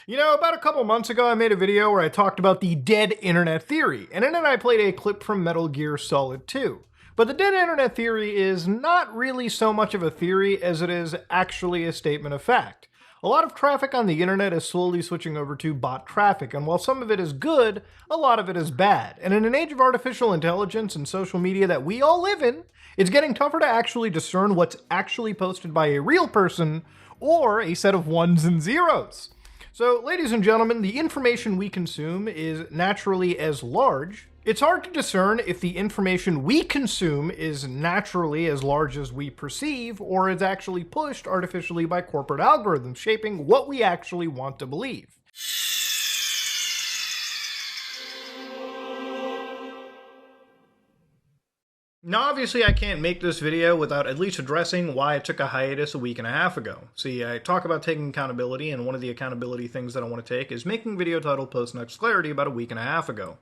You know, about a couple months ago, I made a video where I talked about the dead internet theory, and in it I played a clip from Metal Gear Solid 2. But the dead internet theory is not really so much of a theory as it is actually a statement of fact. A lot of traffic on the internet is slowly switching over to bot traffic, and while some of it is good, a lot of it is bad. And in an age of artificial intelligence and social media that we all live in, it's getting tougher to actually discern what's actually posted by a real person or a set of ones and zeros. So, ladies and gentlemen, the information we consume is naturally as large. It's hard to discern if the information we consume is naturally as large as we perceive, or is actually pushed artificially by corporate algorithms, shaping what we actually want to believe. Now, obviously, I can't make this video without at least addressing why I took a hiatus a week and a half ago. See, I talk about taking accountability, and one of the accountability things that I want to take is making a video titled Post Next Clarity about a week and a half ago,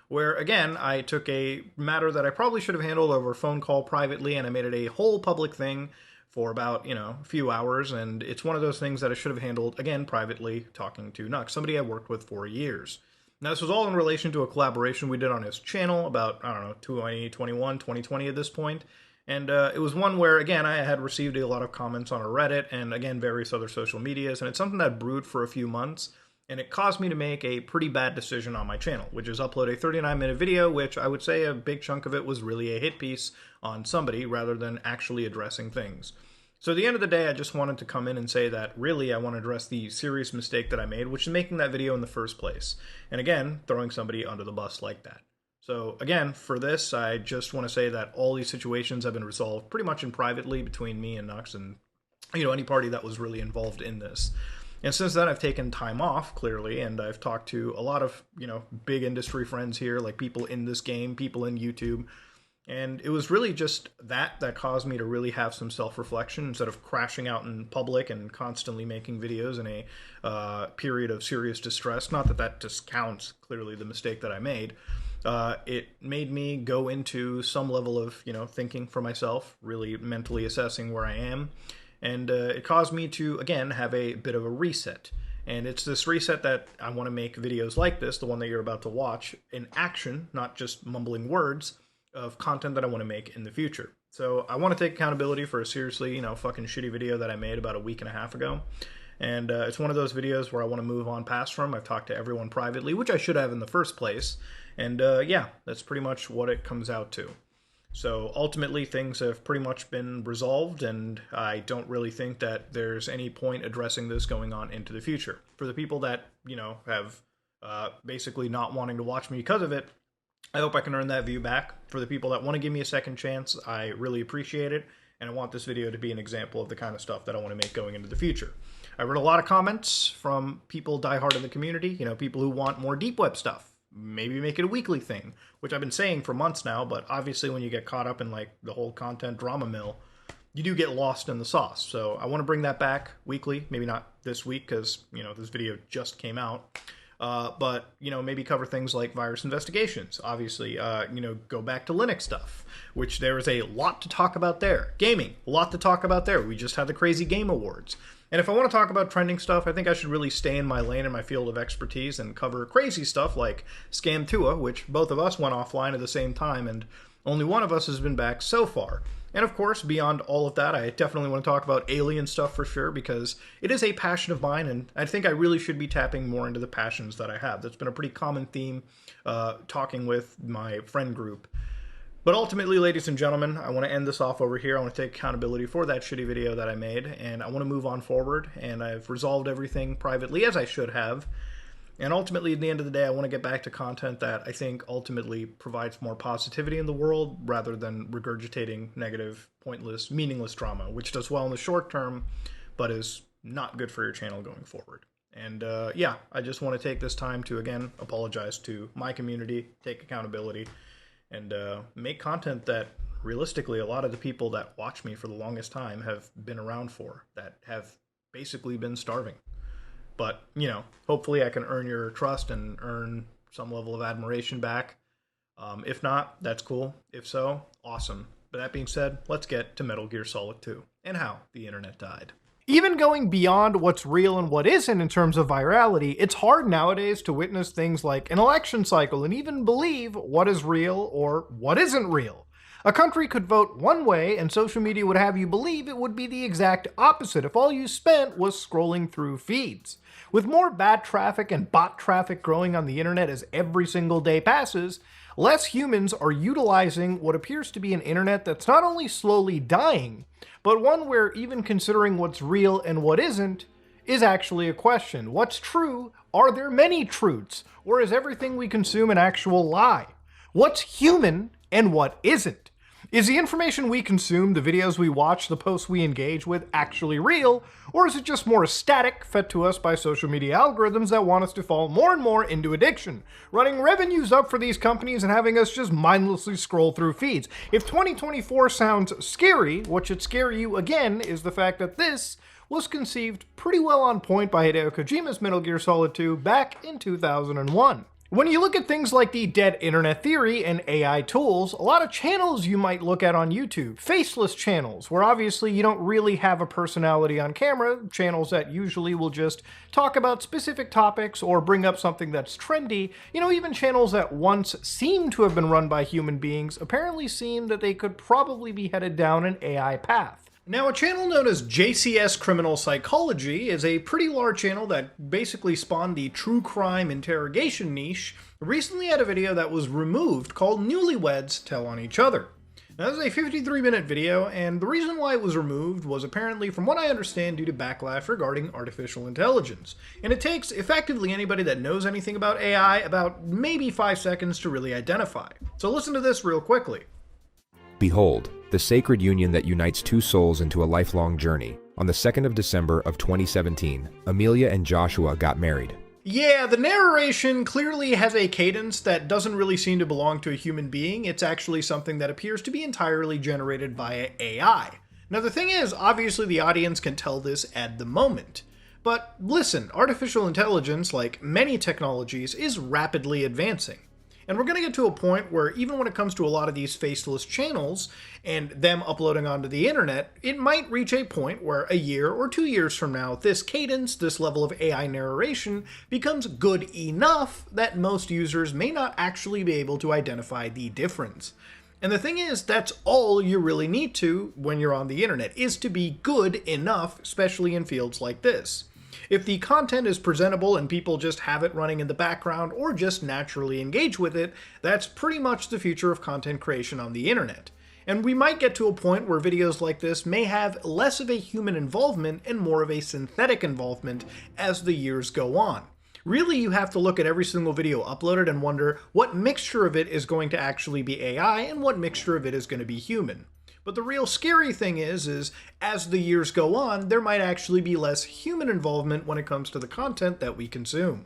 where, again, I took a matter that I probably should have handled over a phone call privately, and I made it a whole public thing for about, a few hours, and it's one of those things that I should have handled, again, privately, talking to Nux, somebody I worked with for years. Now, this was all in relation to a collaboration we did on his channel about, 2021, 2020 at this point. And it was one where, again, I had received a lot of comments on a Reddit and, again, various other social medias. And it's something that brewed for a few months. And it caused me to make a pretty bad decision on my channel, which is upload a 39-minute video, which I would say a big chunk of it was really a hit piece on somebody rather than actually addressing things. So at the end of the day, I just wanted to come in and say that really I want to address the serious mistake that I made, which is making that video in the first place. And again, throwing somebody under the bus like that. So again, for this, I just want to say that all these situations have been resolved pretty much in privately between me and Nux and, any party that was really involved in this. And since then, I've taken time off, clearly, and I've talked to a lot of, big industry friends here, like people in this game, people in YouTube. And it was really just that caused me to really have some self-reflection instead of crashing out in public and constantly making videos in a period of serious distress. Not that that discounts, clearly, the mistake that I made. It made me go into some level of, thinking for myself, really mentally assessing where I am. And it caused me to, again, have a bit of a reset. And it's this reset that I want to make videos like this, the one that you're about to watch, in action, not just mumbling words, of content that I want to make in the future. So I want to take accountability for a seriously, fucking shitty video that I made about a week and a half ago. And it's one of those videos where I want to move on past from. I've talked to everyone privately, which I should have in the first place. And yeah, that's pretty much what it comes out to. So ultimately, things have pretty much been resolved, and I don't really think that there's any point addressing this going on into the future. For the people that, have basically not wanting to watch me because of it, I hope I can earn that view back. For the people that want to give me a second chance, I really appreciate it, and I want this video to be an example of the kind of stuff that I want to make going into the future. I read a lot of comments from people diehard in the community, people who want more deep web stuff. Maybe make it a weekly thing, which I've been saying for months now, but obviously when you get caught up in like the whole content drama mill, you do get lost in the sauce. So I want to bring that back weekly, maybe not this week because, this video just came out. But, maybe cover things like virus investigations. Obviously, go back to Linux stuff, which there is a lot to talk about there. Gaming, a lot to talk about there. We just had the Crazy Game Awards. And if I want to talk about trending stuff, I think I should really stay in my lane and my field of expertise and cover crazy stuff like Scam 2, which both of us went offline at the same time, and only one of us has been back so far. And of course, beyond all of that, I definitely want to talk about alien stuff for sure, because it is a passion of mine, and I think I really should be tapping more into the passions that I have. That's been a pretty common theme talking with my friend group. But ultimately, ladies and gentlemen, I want to end this off over here. I want to take accountability for that shitty video that I made, and I want to move on forward, and I've resolved everything privately, as I should have. And ultimately, at the end of the day, I want to get back to content that I think ultimately provides more positivity in the world rather than regurgitating negative, pointless, meaningless drama, which does well in the short term, but is not good for your channel going forward. And yeah, I just want to take this time to, again, apologize to my community, take accountability, and make content that realistically a lot of the people that watch me for the longest time have been around for, that have basically been starving. But, hopefully I can earn your trust and earn some level of admiration back. If not, that's cool. If so, awesome. But that being said, let's get to Metal Gear Solid 2 and how the internet died. Even going beyond what's real and what isn't in terms of virality, it's hard nowadays to witness things like an election cycle and even believe what is real or what isn't real. A country could vote one way and social media would have you believe it would be the exact opposite if all you spent was scrolling through feeds. With more bad traffic and bot traffic growing on the internet as every single day passes, less humans are utilizing what appears to be an internet that's not only slowly dying, but one where even considering what's real and what isn't is actually a question. What's true? Are there many truths? Or is everything we consume an actual lie? What's human and what isn't? Is the information we consume, the videos we watch, the posts we engage with actually real? Or is it just more static, fed to us by social media algorithms that want us to fall more and more into addiction, running revenues up for these companies and having us just mindlessly scroll through feeds? If 2024 sounds scary, what should scare you again is the fact that this was conceived pretty well on point by Hideo Kojima's Metal Gear Solid 2 back in 2001. When you look at things like the dead internet theory and AI tools, a lot of channels you might look at on YouTube, faceless channels, where obviously you don't really have a personality on camera, channels that usually will just talk about specific topics or bring up something that's trendy, even channels that once seemed to have been run by human beings apparently seem that they could probably be headed down an AI path. Now, a channel known as JCS Criminal Psychology is a pretty large channel that basically spawned the true crime interrogation niche, recently had a video that was removed called Newlyweds Tell on Each Other. Now, this is a 53-minute video, and the reason why it was removed was apparently, from what I understand, due to backlash regarding artificial intelligence. And it takes effectively anybody that knows anything about AI about maybe 5 seconds to really identify. So listen to this real quickly. Behold, the sacred union that unites two souls into a lifelong journey. On the 2nd of December of 2017, Amelia and Joshua got married. Yeah, the narration clearly has a cadence that doesn't really seem to belong to a human being. It's actually something that appears to be entirely generated by AI. Now the thing is, obviously the audience can tell this at the moment. But listen, artificial intelligence, like many technologies, is rapidly advancing. And we're going to get to a point where even when it comes to a lot of these faceless channels and them uploading onto the internet, it might reach a point where a year or 2 years from now, this cadence, this level of AI narration becomes good enough that most users may not actually be able to identify the difference. And the thing is, that's all you really need to when you're on the internet, is to be good enough, especially in fields like this. If the content is presentable and people just have it running in the background or just naturally engage with it, that's pretty much the future of content creation on the internet. And we might get to a point where videos like this may have less of a human involvement and more of a synthetic involvement as the years go on. Really, you have to look at every single video uploaded and wonder what mixture of it is going to actually be AI and what mixture of it is going to be human. But the real scary thing is as the years go on, there might actually be less human involvement when it comes to the content that we consume.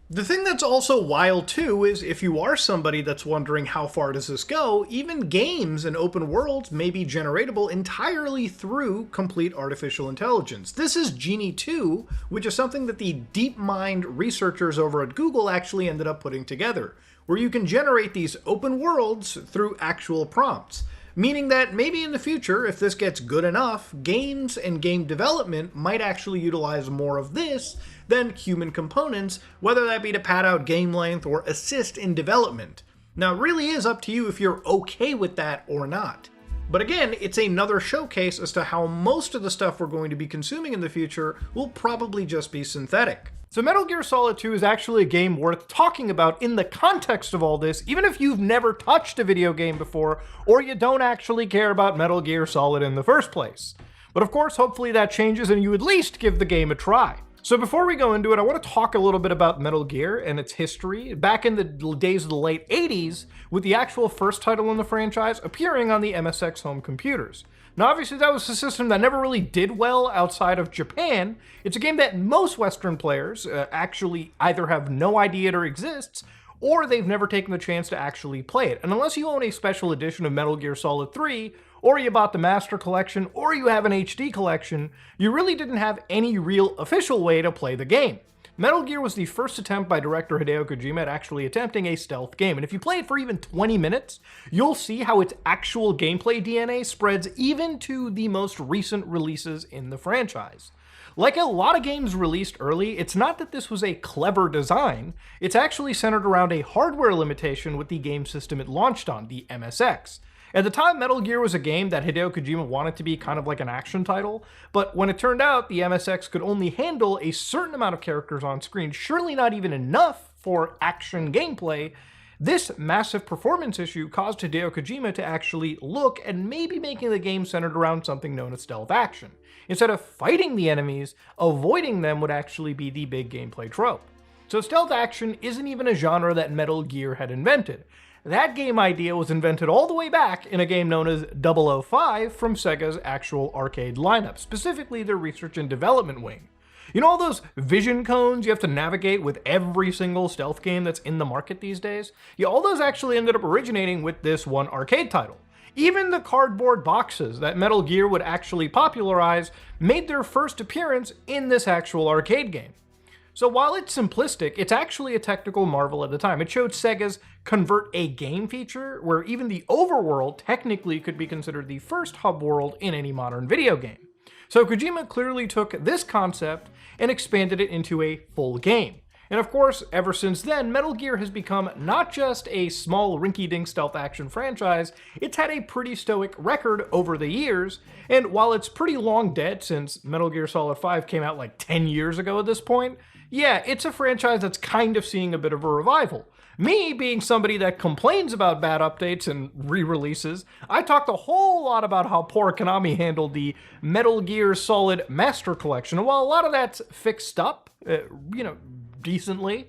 The thing that's also wild too is if you are somebody that's wondering how far does this go, even games and open worlds may be generatable entirely through complete artificial intelligence. This is Genie 2, which is something that the DeepMind researchers over at Google actually ended up putting together, where you can generate these open worlds through actual prompts. Meaning that maybe in the future, if this gets good enough, games and game development might actually utilize more of this than human components, whether that be to pad out game length or assist in development. Now, it really is up to you if you're okay with that or not. But again, it's another showcase as to how most of the stuff we're going to be consuming in the future will probably just be synthetic. So Metal Gear Solid 2 is actually a game worth talking about in the context of all this, even if you've never touched a video game before, or you don't actually care about Metal Gear Solid in the first place. But of course, hopefully that changes and you at least give the game a try. So before we go into it, I want to talk a little bit about Metal Gear and its history back in the days of the late 80s, with the actual first title in the franchise appearing on the MSX home computers. Now obviously that was a system that never really did well outside of Japan. It's a game that most Western players actually either have no idea it exists, or they've never taken the chance to actually play it. And unless you own a special edition of Metal Gear Solid 3, or you bought the Master Collection, or you have an HD collection, you really didn't have any real official way to play the game. Metal Gear was the first attempt by director Hideo Kojima at actually attempting a stealth game, and if you play it for even 20 minutes, you'll see how its actual gameplay DNA spreads even to the most recent releases in the franchise. Like a lot of games released early, it's not that this was a clever design, it's actually centered around a hardware limitation with the game system it launched on, the MSX. At the time, Metal Gear was a game that Hideo Kojima wanted to be kind of like an action title, but when it turned out the MSX could only handle a certain amount of characters on screen, surely not even enough for action gameplay, this massive performance issue caused Hideo Kojima to actually look at maybe making the game centered around something known as stealth action. Instead of fighting the enemies, avoiding them would actually be the big gameplay trope. So stealth action isn't even a genre that Metal Gear had invented. That game idea was invented all the way back in a game known as 005 from Sega's actual arcade lineup, specifically their research and development wing. You know all those vision cones you have to navigate with every single stealth game that's in the market these days? Yeah, all those actually ended up originating with this one arcade title. Even the cardboard boxes that Metal Gear would actually popularize made their first appearance in this actual arcade game. So while it's simplistic, it's actually a technical marvel at the time. It showed Sega's convert a game feature, where even the overworld technically could be considered the first hub world in any modern video game. So Kojima clearly took this concept and expanded it into a full game. And of course, ever since then, Metal Gear has become not just a small rinky-dink stealth action franchise, it's had a pretty stoic record over the years, and while it's pretty long dead since Metal Gear Solid 5 came out like 10 years ago at this point, yeah, it's a franchise that's kind of seeing a bit of a revival. Me, being somebody that complains about bad updates and re-releases, I talked a whole lot about how poor Konami handled the Metal Gear Solid Master Collection, and while a lot of that's fixed up, decently,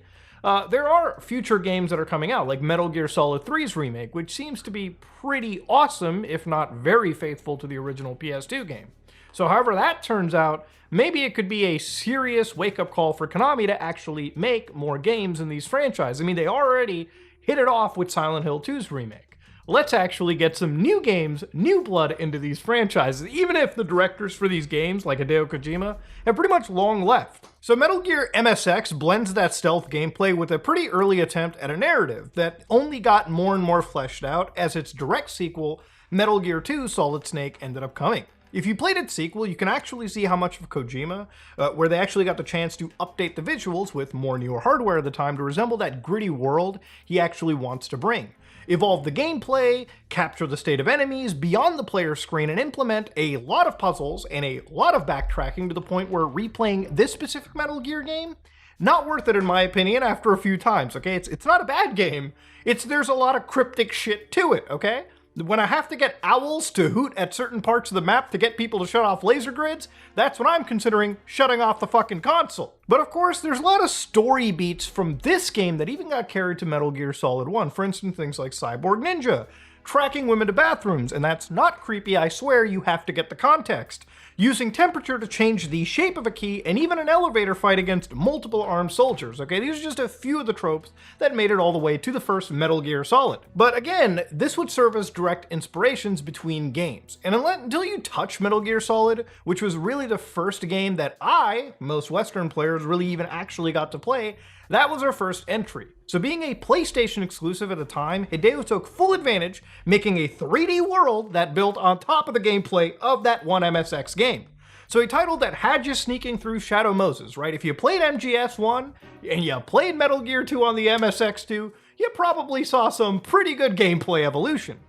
there are future games that are coming out, like Metal Gear Solid 3's remake, which seems to be pretty awesome, if not very faithful to the original PS2 game. So however that turns out, maybe it could be a serious wake-up call for Konami to actually make more games in these franchises. I mean, they already hit it off with Silent Hill 2's remake. Let's actually get some new games, new blood into these franchises, even if the directors for these games, like Hideo Kojima, have pretty much long left. So Metal Gear MSX blends that stealth gameplay with a pretty early attempt at a narrative that only got more and more fleshed out as its direct sequel, Metal Gear 2 Solid Snake, ended up coming. If you played its sequel, you can actually see how much of Kojima, where they actually got the chance to update the visuals with more newer hardware at the time to resemble that gritty world he actually wants to bring. Evolve the gameplay, capture the state of enemies beyond the player screen, and implement a lot of puzzles and a lot of backtracking to the point where replaying this specific Metal Gear game, not worth it in my opinion after a few times, okay? It's not a bad game, there's a lot of cryptic shit to it, okay? When I have to get owls to hoot at certain parts of the map to get people to shut off laser grids, that's when I'm considering shutting off the fucking console. But of course, there's a lot of story beats from this game that even got carried to Metal Gear Solid 1. For instance, things like Cyborg Ninja, tracking women to bathrooms, and that's not creepy, I swear, you have to get the context. Using temperature to change the shape of a key, and even an elevator fight against multiple armed soldiers, okay? These are just a few of the tropes that made it all the way to the first Metal Gear Solid. But again, this would serve as direct inspirations between games. And until you touch Metal Gear Solid, which was really the first game that most Western players, really even actually got to play, that was our first entry. So being a PlayStation exclusive at the time, Hideo took full advantage, making a 3D world that built on top of the gameplay of that one MSX game. So a title that had you sneaking through Shadow Moses, right? If you played MGS1 and you played Metal Gear 2 on the MSX2, you probably saw some pretty good gameplay evolution.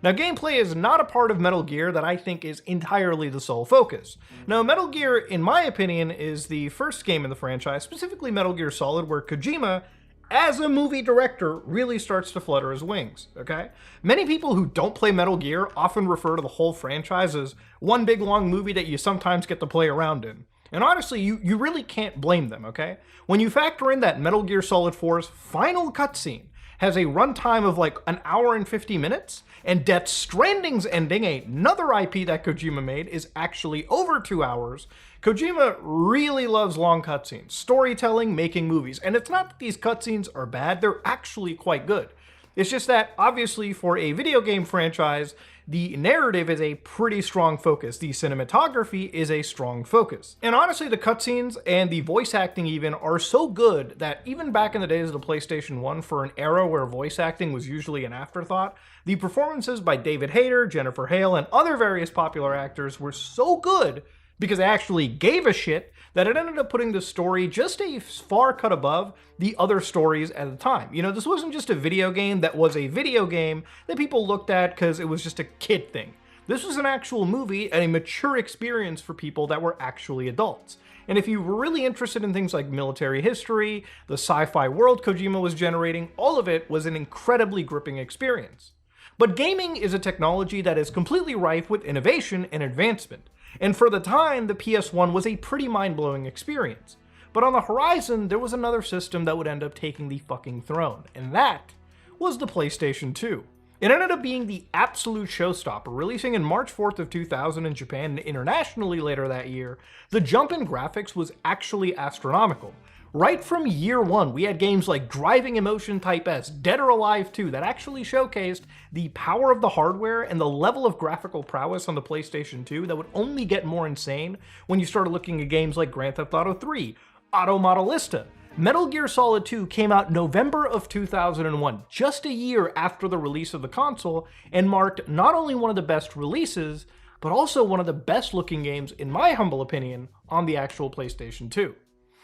Now, gameplay is not a part of Metal Gear that I think is entirely the sole focus. Now, Metal Gear, in my opinion, is the first game in the franchise, specifically Metal Gear Solid, where Kojima, as a movie director, really starts to flutter his wings, okay? Many people who don't play Metal Gear often refer to the whole franchise as one big long movie that you sometimes get to play around in. And honestly, you really can't blame them, okay? When you factor in that Metal Gear Solid 4's final cutscene has a runtime of like an hour and 50 minutes, and Death Stranding's ending, another IP that Kojima made, is actually over 2 hours. Kojima really loves long cutscenes, storytelling, making movies, and it's not that these cutscenes are bad, they're actually quite good. It's just that, obviously, for a video game franchise, the narrative is a pretty strong focus. The cinematography is a strong focus. And honestly, the cutscenes and the voice acting even are so good that even back in the days of the PlayStation 1, for an era where voice acting was usually an afterthought, the performances by David Hayter, Jennifer Hale, and other various popular actors were so good because they actually gave a shit that it ended up putting the story just a far cut above the other stories at the time. You know, this wasn't just a video game that was a video game that people looked at because it was just a kid thing. This was an actual movie and a mature experience for people that were actually adults. And if you were really interested in things like military history, the sci-fi world Kojima was generating, all of it was an incredibly gripping experience. But gaming is a technology that is completely rife with innovation and advancement. And for the time, the PS1 was a pretty mind-blowing experience. But on the horizon, there was another system that would end up taking the fucking throne, and that was the PlayStation 2. It ended up being the absolute showstopper, releasing in March 4th of 2000 in Japan and internationally later that year. The jump in graphics was actually astronomical. Right from year one, we had games like Driving Emotion Type S, Dead or Alive 2 that actually showcased the power of the hardware and the level of graphical prowess on the PlayStation 2 that would only get more insane when you started looking at games like Grand Theft Auto 3, Automodelista. Metal Gear Solid 2 came out November of 2001, just a year after the release of the console, and marked not only one of the best releases, but also one of the best looking games, in my humble opinion, on the actual PlayStation 2.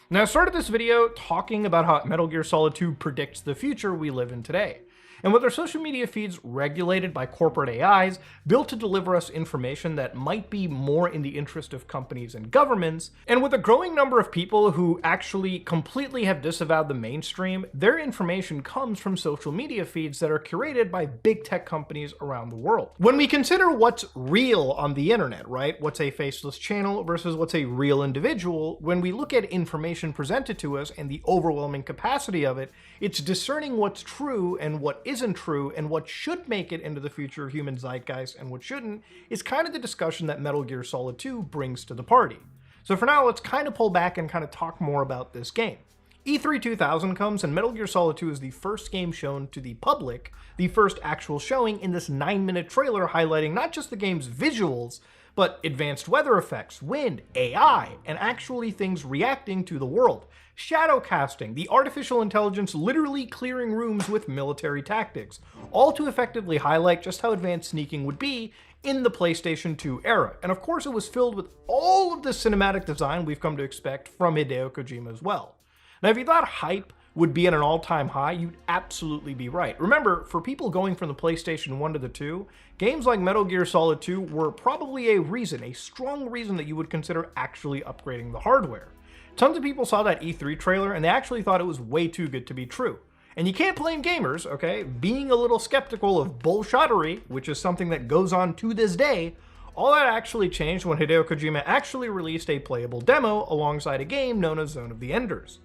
Now, I started this video talking about how Metal Gear Solid 2 predicts the future we live in today. And with our social media feeds regulated by corporate AIs, built to deliver us information that might be more in the interest of companies and governments, and with a growing number of people who actually completely have disavowed the mainstream, their information comes from social media feeds that are curated by big tech companies around the world. When we consider what's real on the internet, right? What's a faceless channel versus what's a real individual, when we look at information presented to us and the overwhelming capacity of it, it's discerning what's true and what isn't true and what should make it into the future human zeitgeist and what shouldn't is kind of the discussion that Metal Gear Solid 2 brings to the party. So for now, let's kind of pull back and kind of talk more about this game. E3 2000 comes and Metal Gear Solid 2 is the first game shown to the public, the first actual showing in this 9-minute trailer highlighting not just the game's visuals, but advanced weather effects, wind, AI, and actually things reacting to the world. Shadow casting, the artificial intelligence literally clearing rooms with military tactics, all to effectively highlight just how advanced sneaking would be in the PlayStation 2 era. And of course it was filled with all of the cinematic design we've come to expect from Hideo Kojima as well. Now if you thought hype would be at an all-time high, you'd absolutely be right. Remember, for people going from the PlayStation 1 to the 2, games like Metal Gear Solid 2 were probably a strong reason that you would consider actually upgrading the hardware. Tons of people saw that E3 trailer and they actually thought it was way too good to be true. And you can't blame gamers, okay? Being a little skeptical of bullshottery, which is something that goes on to this day, all that actually changed when Hideo Kojima actually released a playable demo alongside a game known as Zone of the Enders.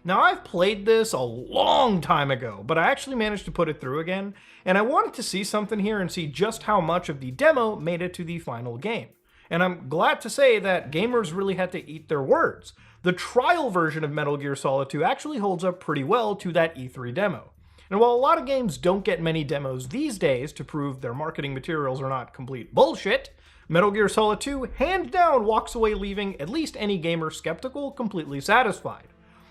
Now, I've played this a long time ago, but I actually managed to put it through again, and I wanted to see something here and see just how much of the demo made it to the final game. And I'm glad to say that gamers really had to eat their words. The trial version of Metal Gear Solid 2 actually holds up pretty well to that E3 demo. And while a lot of games don't get many demos these days to prove their marketing materials are not complete bullshit, Metal Gear Solid 2 hands down walks away leaving at least any gamer skeptical completely satisfied.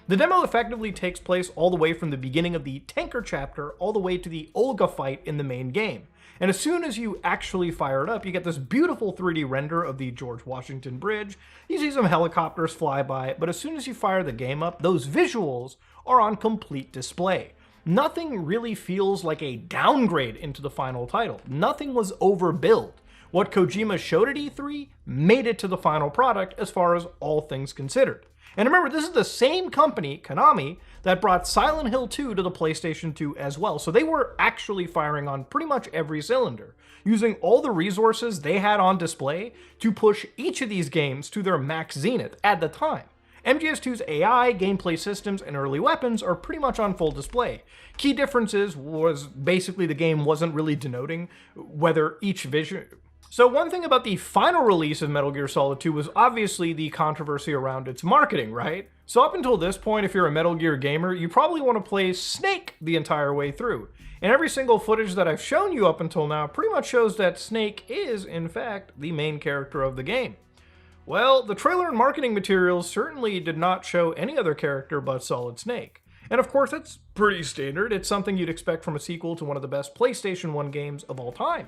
The demo effectively takes place all the way from the beginning of the tanker chapter all the way to the Olga fight in the main game. And as soon as you actually fire it up, you get this beautiful 3D render of the George Washington Bridge. You see some helicopters fly by, but as soon as you fire the game up, those visuals are on complete display. Nothing really feels like a downgrade into the final title. Nothing was overbilled. What Kojima showed at E3 made it to the final product as far as all things considered. And remember, this is the same company, Konami, that brought Silent Hill 2 to the PlayStation 2 as well. So they were actually firing on pretty much every cylinder, using all the resources they had on display to push each of these games to their max zenith at the time. MGS2's AI, gameplay systems, and early weapons are pretty much on full display. Key differences was basically the game wasn't really denoting whether each vision... So one thing about the final release of Metal Gear Solid 2 was obviously the controversy around its marketing, right? So up until this point, if you're a Metal Gear gamer, you probably want to play Snake the entire way through. And every single footage that I've shown you up until now pretty much shows that Snake is, in fact, the main character of the game. Well, the trailer and marketing materials certainly did not show any other character but Solid Snake. And of course, that's pretty standard. It's something you'd expect from a sequel to one of the best PlayStation 1 games of all time.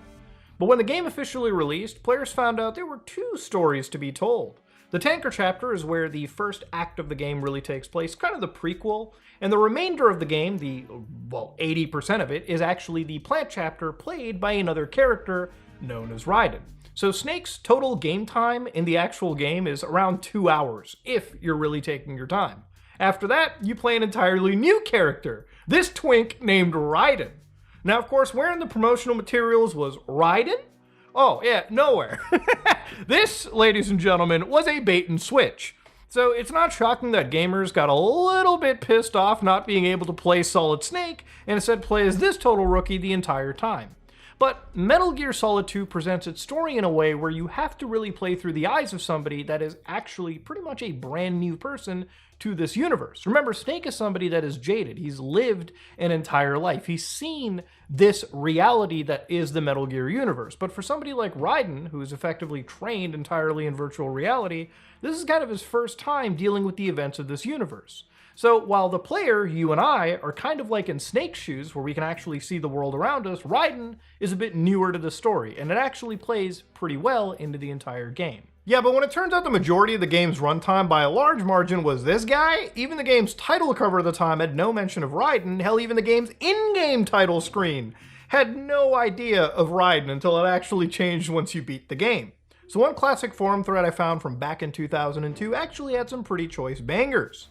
But when the game officially released, players found out there were two stories to be told. The Tanker chapter is where the first act of the game really takes place, kind of the prequel, and the remainder of the game, 80% of it, is actually the Plant chapter played by another character known as Raiden. So Snake's total game time in the actual game is around 2 hours, if you're really taking your time. After that, you play an entirely new character, this twink named Raiden. Now, of course, where in the promotional materials was Raiden? Oh, yeah, nowhere. This, ladies and gentlemen, was a bait and switch. So it's not shocking that gamers got a little bit pissed off not being able to play Solid Snake and instead play as this total rookie the entire time. But Metal Gear Solid 2 presents its story in a way where you have to really play through the eyes of somebody that is actually pretty much a brand new person to this universe. Remember, Snake is somebody that is jaded. He's lived an entire life. He's seen this reality that is the Metal Gear universe. But for somebody like Raiden, who is effectively trained entirely in virtual reality, this is kind of his first time dealing with the events of this universe. So while the player, you and I, are kind of like in Snake's shoes, where we can actually see the world around us, Raiden is a bit newer to the story, and it actually plays pretty well into the entire game. Yeah, but when it turns out the majority of the game's runtime by a large margin was this guy, even the game's title cover at the time had no mention of Raiden. Hell, even the game's in-game title screen had no idea of Raiden until it actually changed once you beat the game. So one classic forum thread I found from back in 2002 actually had some pretty choice bangers.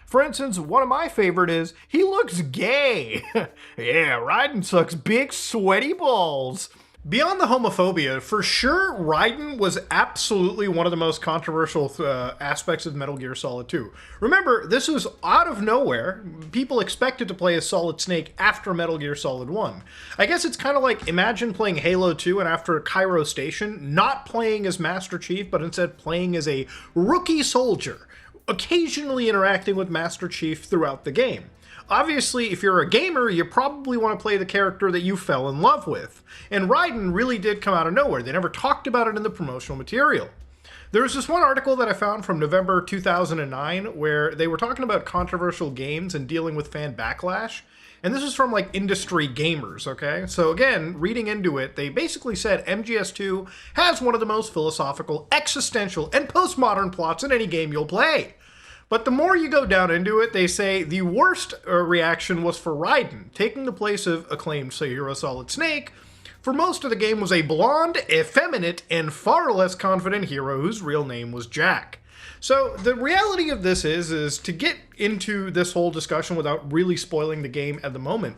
For instance, one of my favorite is, he looks gay. Yeah, Raiden sucks big sweaty balls. Beyond the homophobia, for sure, Raiden was absolutely one of the most controversial aspects of Metal Gear Solid 2. Remember, this was out of nowhere. People expected to play as Solid Snake after Metal Gear Solid 1. I guess it's kind of like, imagine playing Halo 2 and after Cairo Station, not playing as Master Chief, but instead playing as a rookie soldier, occasionally interacting with Master Chief throughout the game. Obviously, if you're a gamer, you probably want to play the character that you fell in love with. And Raiden really did come out of nowhere. They never talked about it in the promotional material. There's this one article that I found from November 2009 where they were talking about controversial games and dealing with fan backlash. And this is from like industry gamers, okay? So again, reading into it, they basically said MGS2 has one of the most philosophical, existential, and postmodern plots in any game you'll play. But the more you go down into it, they say the worst reaction was for Raiden, taking the place of acclaimed hero Solid Snake. For most of the game was a blonde, effeminate, and far less confident hero whose real name was Jack. So the reality of this is to get into this whole discussion without really spoiling the game at the moment,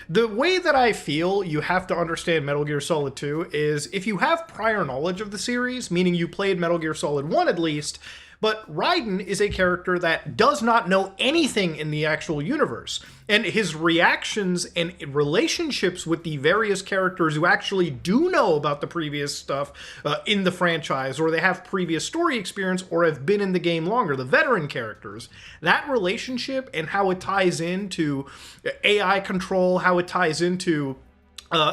the way that I feel you have to understand Metal Gear Solid 2 is if you have prior knowledge of the series, meaning you played Metal Gear Solid 1 at least, but Raiden is a character that does not know anything in the actual universe. And his reactions and relationships with the various characters who actually do know about the previous stuff in the franchise, or they have previous story experience, or have been in the game longer, the veteran characters, that relationship and how it ties into AI control, how it ties into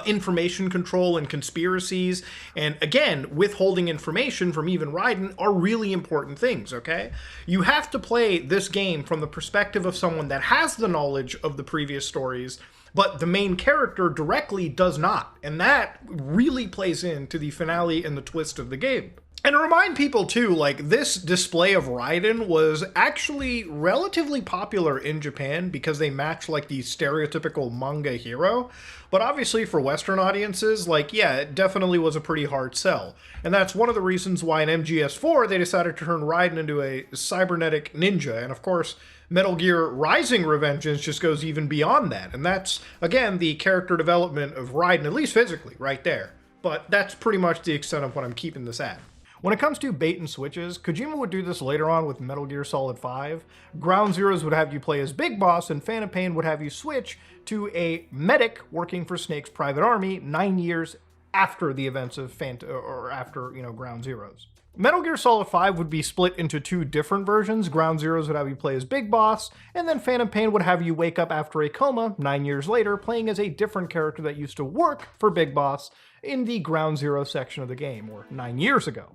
information control and conspiracies, and again, withholding information from even Raiden are really important things, okay? You have to play this game from the perspective of someone that has the knowledge of the previous stories, but the main character directly does not, and that really plays into the finale and the twist of the game. And to remind people too, like, this display of Raiden was actually relatively popular in Japan because they match like the stereotypical manga hero. But obviously for Western audiences, like, yeah, it definitely was a pretty hard sell. And that's one of the reasons why in MGS4 they decided to turn Raiden into a cybernetic ninja. And of course, Metal Gear Rising: Revengeance just goes even beyond that. And that's, again, the character development of Raiden, at least physically, right there. But that's pretty much the extent of what I'm keeping this at. When it comes to bait and switches, Kojima would do this later on with Metal Gear Solid 5. Ground Zeroes would have you play as Big Boss, and Phantom Pain would have you switch to a medic working for Snake's private army 9 years after the events of or after, Ground Zeroes. Metal Gear Solid 5 would be split into two different versions. Ground Zeroes would have you play as Big Boss, and then Phantom Pain would have you wake up after a coma 9 years later, playing as a different character that used to work for Big Boss in the Ground Zero section of the game, or 9 years ago.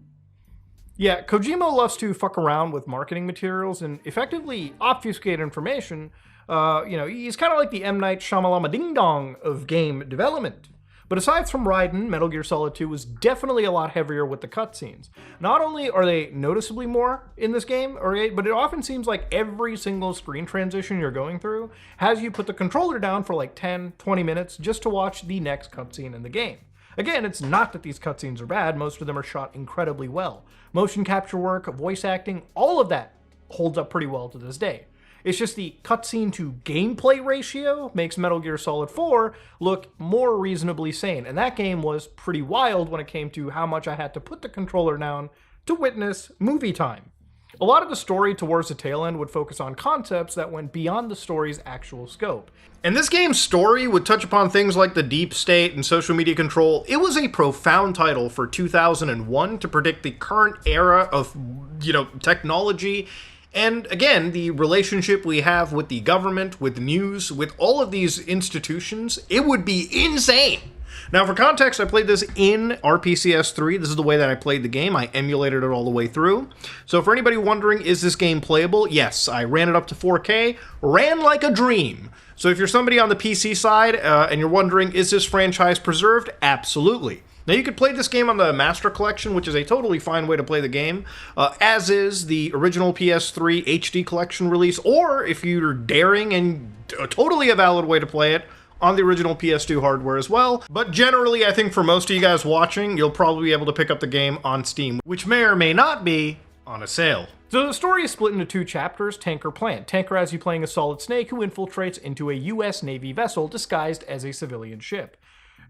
Yeah, Kojima loves to fuck around with marketing materials and effectively obfuscate information. He's kind of like the M. Night Shyamalama Ding Dong of game development. But aside from Raiden, Metal Gear Solid 2 was definitely a lot heavier with the cutscenes. Not only are they noticeably more in this game, but it often seems like every single screen transition you're going through has you put the controller down for like 10, 20 minutes just to watch the next cutscene in the game. Again, it's not that these cutscenes are bad, most of them are shot incredibly well. Motion capture work, voice acting, all of that holds up pretty well to this day. It's just the cutscene to gameplay ratio makes Metal Gear Solid 4 look more reasonably sane, and that game was pretty wild when it came to how much I had to put the controller down to witness movie time. A lot of the story towards the tail end would focus on concepts that went beyond the story's actual scope. And this game's story would touch upon things like the deep state and social media control. It was a profound title for 2001 to predict the current era of, technology. And again, the relationship we have with the government, with news, with all of these institutions, it would be insane. Now, for context, I played this in RPCS 3. This is the way that I played the game. I emulated it all the way through. So for anybody wondering, is this game playable? Yes, I ran it up to 4K, ran like a dream. So if you're somebody on the PC side and you're wondering, is this franchise preserved? Absolutely. Now, you could play this game on the Master Collection, which is a totally fine way to play the game, as is the original PS3 HD Collection release, or if you're daring and totally a valid way to play it, on the original PS2 hardware as well. But generally, I think for most of you guys watching, you'll probably be able to pick up the game on Steam, which may or may not be on a sale. So the story is split into two chapters, Tanker Plant. Tanker has you playing a Solid Snake who infiltrates into a US Navy vessel disguised as a civilian ship.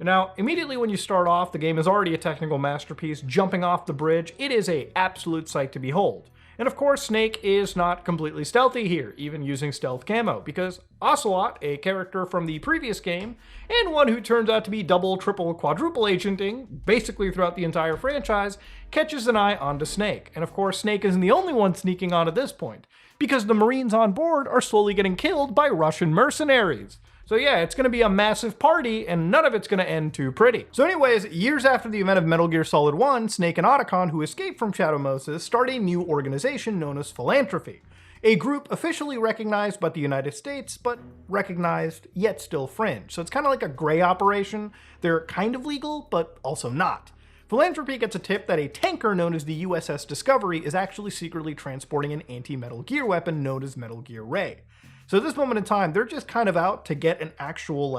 Now, immediately when you start off, the game is already a technical masterpiece. Jumping off the bridge, it is an absolute sight to behold. And of course, Snake is not completely stealthy here, even using stealth camo, because Ocelot, a character from the previous game, and one who turns out to be double, triple, quadruple agenting, basically throughout the entire franchise, catches an eye onto Snake. And of course, Snake isn't the only one sneaking on at this point, because the Marines on board are slowly getting killed by Russian mercenaries. So yeah, it's going to be a massive party, and none of it's going to end too pretty. So anyways, years after the event of Metal Gear Solid 1, Snake and Otacon, who escaped from Shadow Moses, start a new organization known as Philanthropy. A group officially recognized by the United States, but recognized yet still fringe. So it's kind of like a gray operation. They're kind of legal, but also not. Philanthropy gets a tip that a tanker known as the USS Discovery is actually secretly transporting an anti-Metal Gear weapon known as Metal Gear Ray. So at this moment in time, they're just kind of out to get an actual,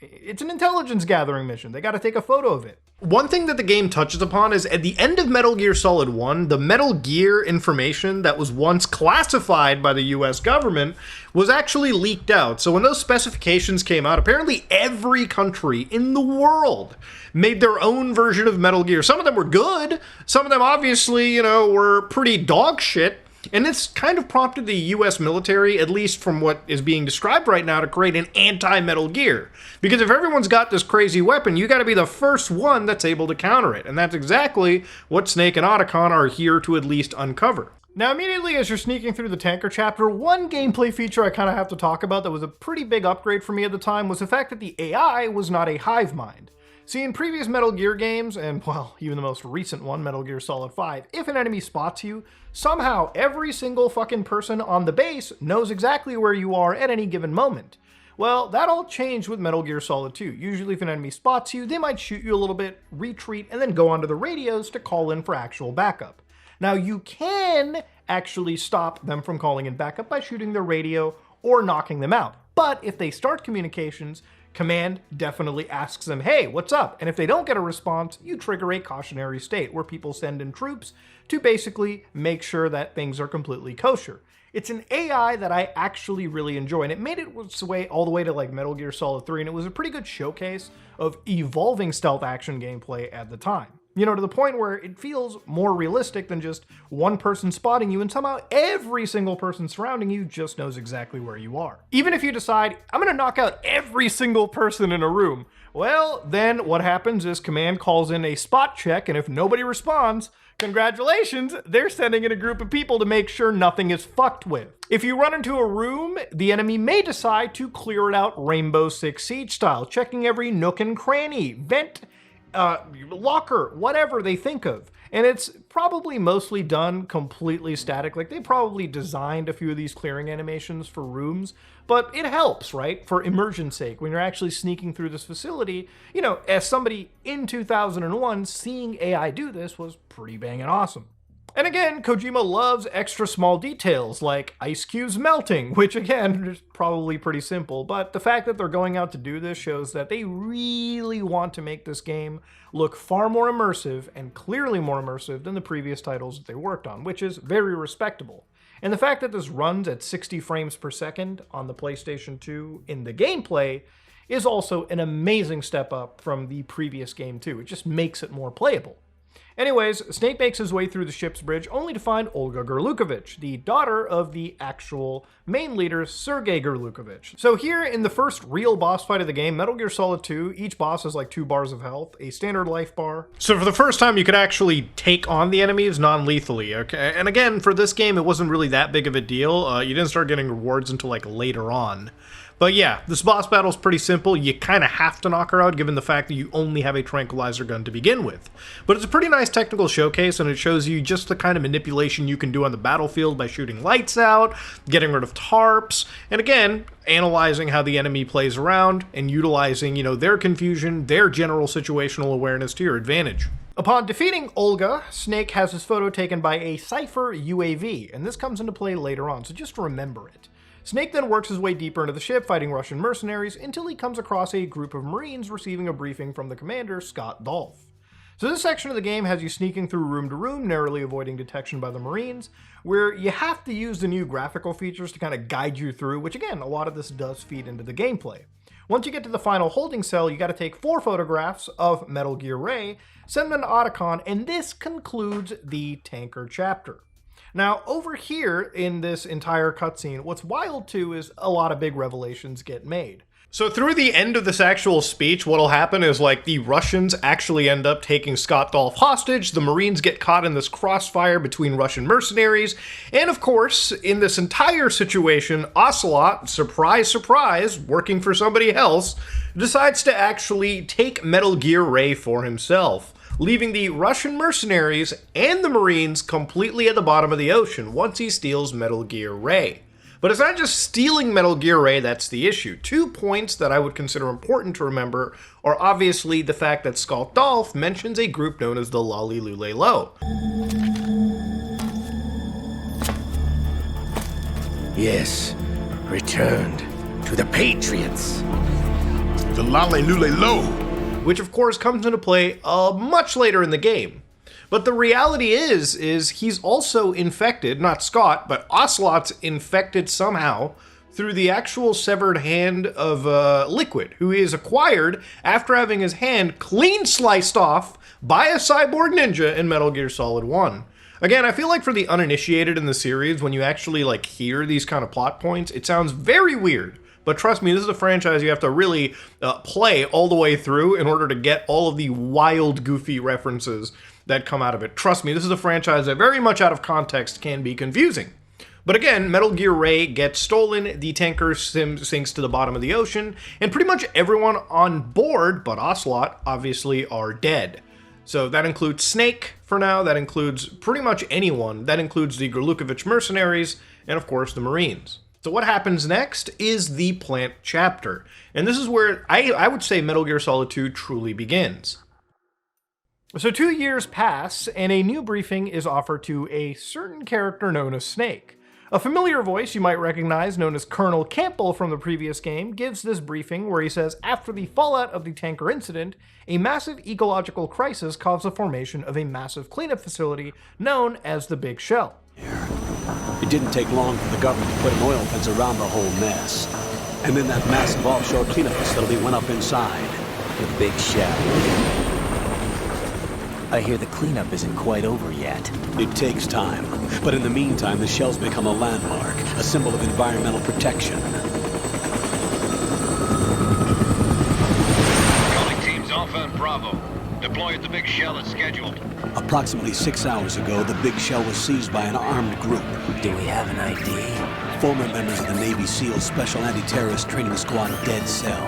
it's an intelligence gathering mission. They got to take a photo of it. One thing that the game touches upon is at the end of Metal Gear Solid 1, the Metal Gear information that was once classified by the US government was actually leaked out. So when those specifications came out, apparently every country in the world made their own version of Metal Gear. Some of them were good. Some of them obviously, were pretty dog shit. And it's kind of prompted the US military, at least from what is being described right now, to create an anti-Metal Gear. Because if everyone's got this crazy weapon, you gotta be the first one that's able to counter it. And that's exactly what Snake and Otacon are here to at least uncover. Now, immediately as you're sneaking through the tanker chapter, one gameplay feature I kind of have to talk about that was a pretty big upgrade for me at the time was the fact that the AI was not a hive mind. See, in previous Metal Gear games, and well, even the most recent one, Metal Gear Solid 5, if an enemy spots you, somehow every single fucking person on the base knows exactly where you are at any given moment. Well, that all changed with Metal Gear Solid 2. Usually if an enemy spots you, they might shoot you a little bit, retreat, and then go onto the radios to call in for actual backup. Now, you can actually stop them from calling in backup by shooting their radio or knocking them out. But if they start communications, Command definitely asks them, hey, what's up? And if they don't get a response, you trigger a cautionary state where people send in troops to basically make sure that things are completely kosher. It's an AI that I actually really enjoy, and it made its way all the way to like Metal Gear Solid 3, and it was a pretty good showcase of evolving stealth action gameplay at the time. You know, to the point where it feels more realistic than just one person spotting you and somehow every single person surrounding you just knows exactly where you are. Even if you decide, I'm gonna knock out every single person in a room, well, then what happens is command calls in a spot check, and if nobody responds, congratulations, they're sending in a group of people to make sure nothing is fucked with. If you run into a room, the enemy may decide to clear it out Rainbow Six Siege style, checking every nook and cranny, vent, locker, whatever they think of. And it's probably mostly done completely static. Like, they probably designed a few of these clearing animations for rooms, but it helps, right? For immersion's sake, when you're actually sneaking through this facility, you know, as somebody in 2001, seeing AI do this was pretty banging awesome. And again, Kojima loves extra small details like ice cubes melting, which again is probably pretty simple, but the fact that they're going out to do this shows that they really want to make this game look far more immersive and clearly more immersive than the previous titles that they worked on, which is very respectable. And the fact that this runs at 60 frames per second on the PlayStation 2 in the gameplay is also an amazing step up from the previous game too. It just makes it more playable. Anyways, Snake makes his way through the ship's bridge only to find Olga Gurlukovich, the daughter of the actual main leader, Sergei Gurlukovich. So here in the first real boss fight of the game, Metal Gear Solid 2, each boss has like 2 bars of health, a standard life bar. So for the first time, you could actually take on the enemies non-lethally, okay? And again, for this game, it wasn't really that big of a deal. You didn't start getting rewards until like later on. But yeah, this boss battle's pretty simple. You kind of have to knock her out given the fact that you only have a tranquilizer gun to begin with. But it's a pretty nice technical showcase, and it shows you just the kind of manipulation you can do on the battlefield by shooting lights out, getting rid of tarps, and again, analyzing how the enemy plays around and utilizing, you know, their confusion, their general situational awareness to your advantage. Upon defeating Olga, Snake has his photo taken by a Cypher UAV, and this comes into play later on, so just remember it. Snake then works his way deeper into the ship, fighting Russian mercenaries, until he comes across a group of Marines receiving a briefing from the commander, Scott Dolph. So this section of the game has you sneaking through room to room, narrowly avoiding detection by the Marines, where you have to use the new graphical features to kind of guide you through, which again, a lot of this does feed into the gameplay. Once you get to the final holding cell, you got to take 4 photographs of Metal Gear Ray, send them to Otacon, and this concludes the tanker chapter. Now, over here in this entire cutscene, what's wild too is a lot of big revelations get made. So through the end of this actual speech, what'll happen is like the Russians actually end up taking Scott Dolph hostage, the Marines get caught in this crossfire between Russian mercenaries, and of course, in this entire situation, Ocelot, surprise, surprise, working for somebody else, decides to actually take Metal Gear Ray for himself, leaving the Russian mercenaries and the Marines completely at the bottom of the ocean once he steals Metal Gear Ray. But it's not just stealing Metal Gear Ray that's the issue. 2 points that I would consider important to remember are obviously the fact that Scott Dolph mentions a group known as the Lolly Lule Lo. Yes, returned to the Patriots. The Lolly Lule Lo. Which of course comes into play much later in the game. But the reality is he's also infected, not Scott, but Ocelot's infected somehow through the actual severed hand of Liquid, who is acquired after having his hand clean sliced off by a cyborg ninja in Metal Gear Solid 1. Again, I feel like for the uninitiated in the series, when you actually like hear these kind of plot points, it sounds very weird. But trust me, this is a franchise you have to really play all the way through in order to get all of the wild, goofy references that come out of it. Trust me, this is a franchise that very much out of context can be confusing. But again, Metal Gear Ray gets stolen, the tanker sinks to the bottom of the ocean, and pretty much everyone on board, but Ocelot, obviously, are dead. So that includes Snake, for now, that includes pretty much anyone, that includes the Gurlukovich mercenaries, and of course the Marines. So what happens next is the plant chapter, and this is where I would say Metal Gear Solid 2 truly begins. So 2 years pass, and a new briefing is offered to a certain character known as Snake. A familiar voice you might recognize, known as Colonel Campbell from the previous game, gives this briefing where he says after the fallout of the tanker incident, a massive ecological crisis caused the formation of a massive cleanup facility known as the Big Shell. It didn't take long for the government to put an oil fence around the whole mess. And then that massive offshore cleanup facility went up inside the Big Shell. I hear the cleanup isn't quite over yet. It takes time, but in the meantime, the shell's become a landmark, a symbol of environmental protection. Calling teams Alpha and Bravo. Deploy at the big shell as scheduled. Approximately 6 hours ago, the big shell was seized by an armed group. Do we have an ID? Former members of the Navy SEALs Special Anti-Terrorist Training Squad Dead Cell.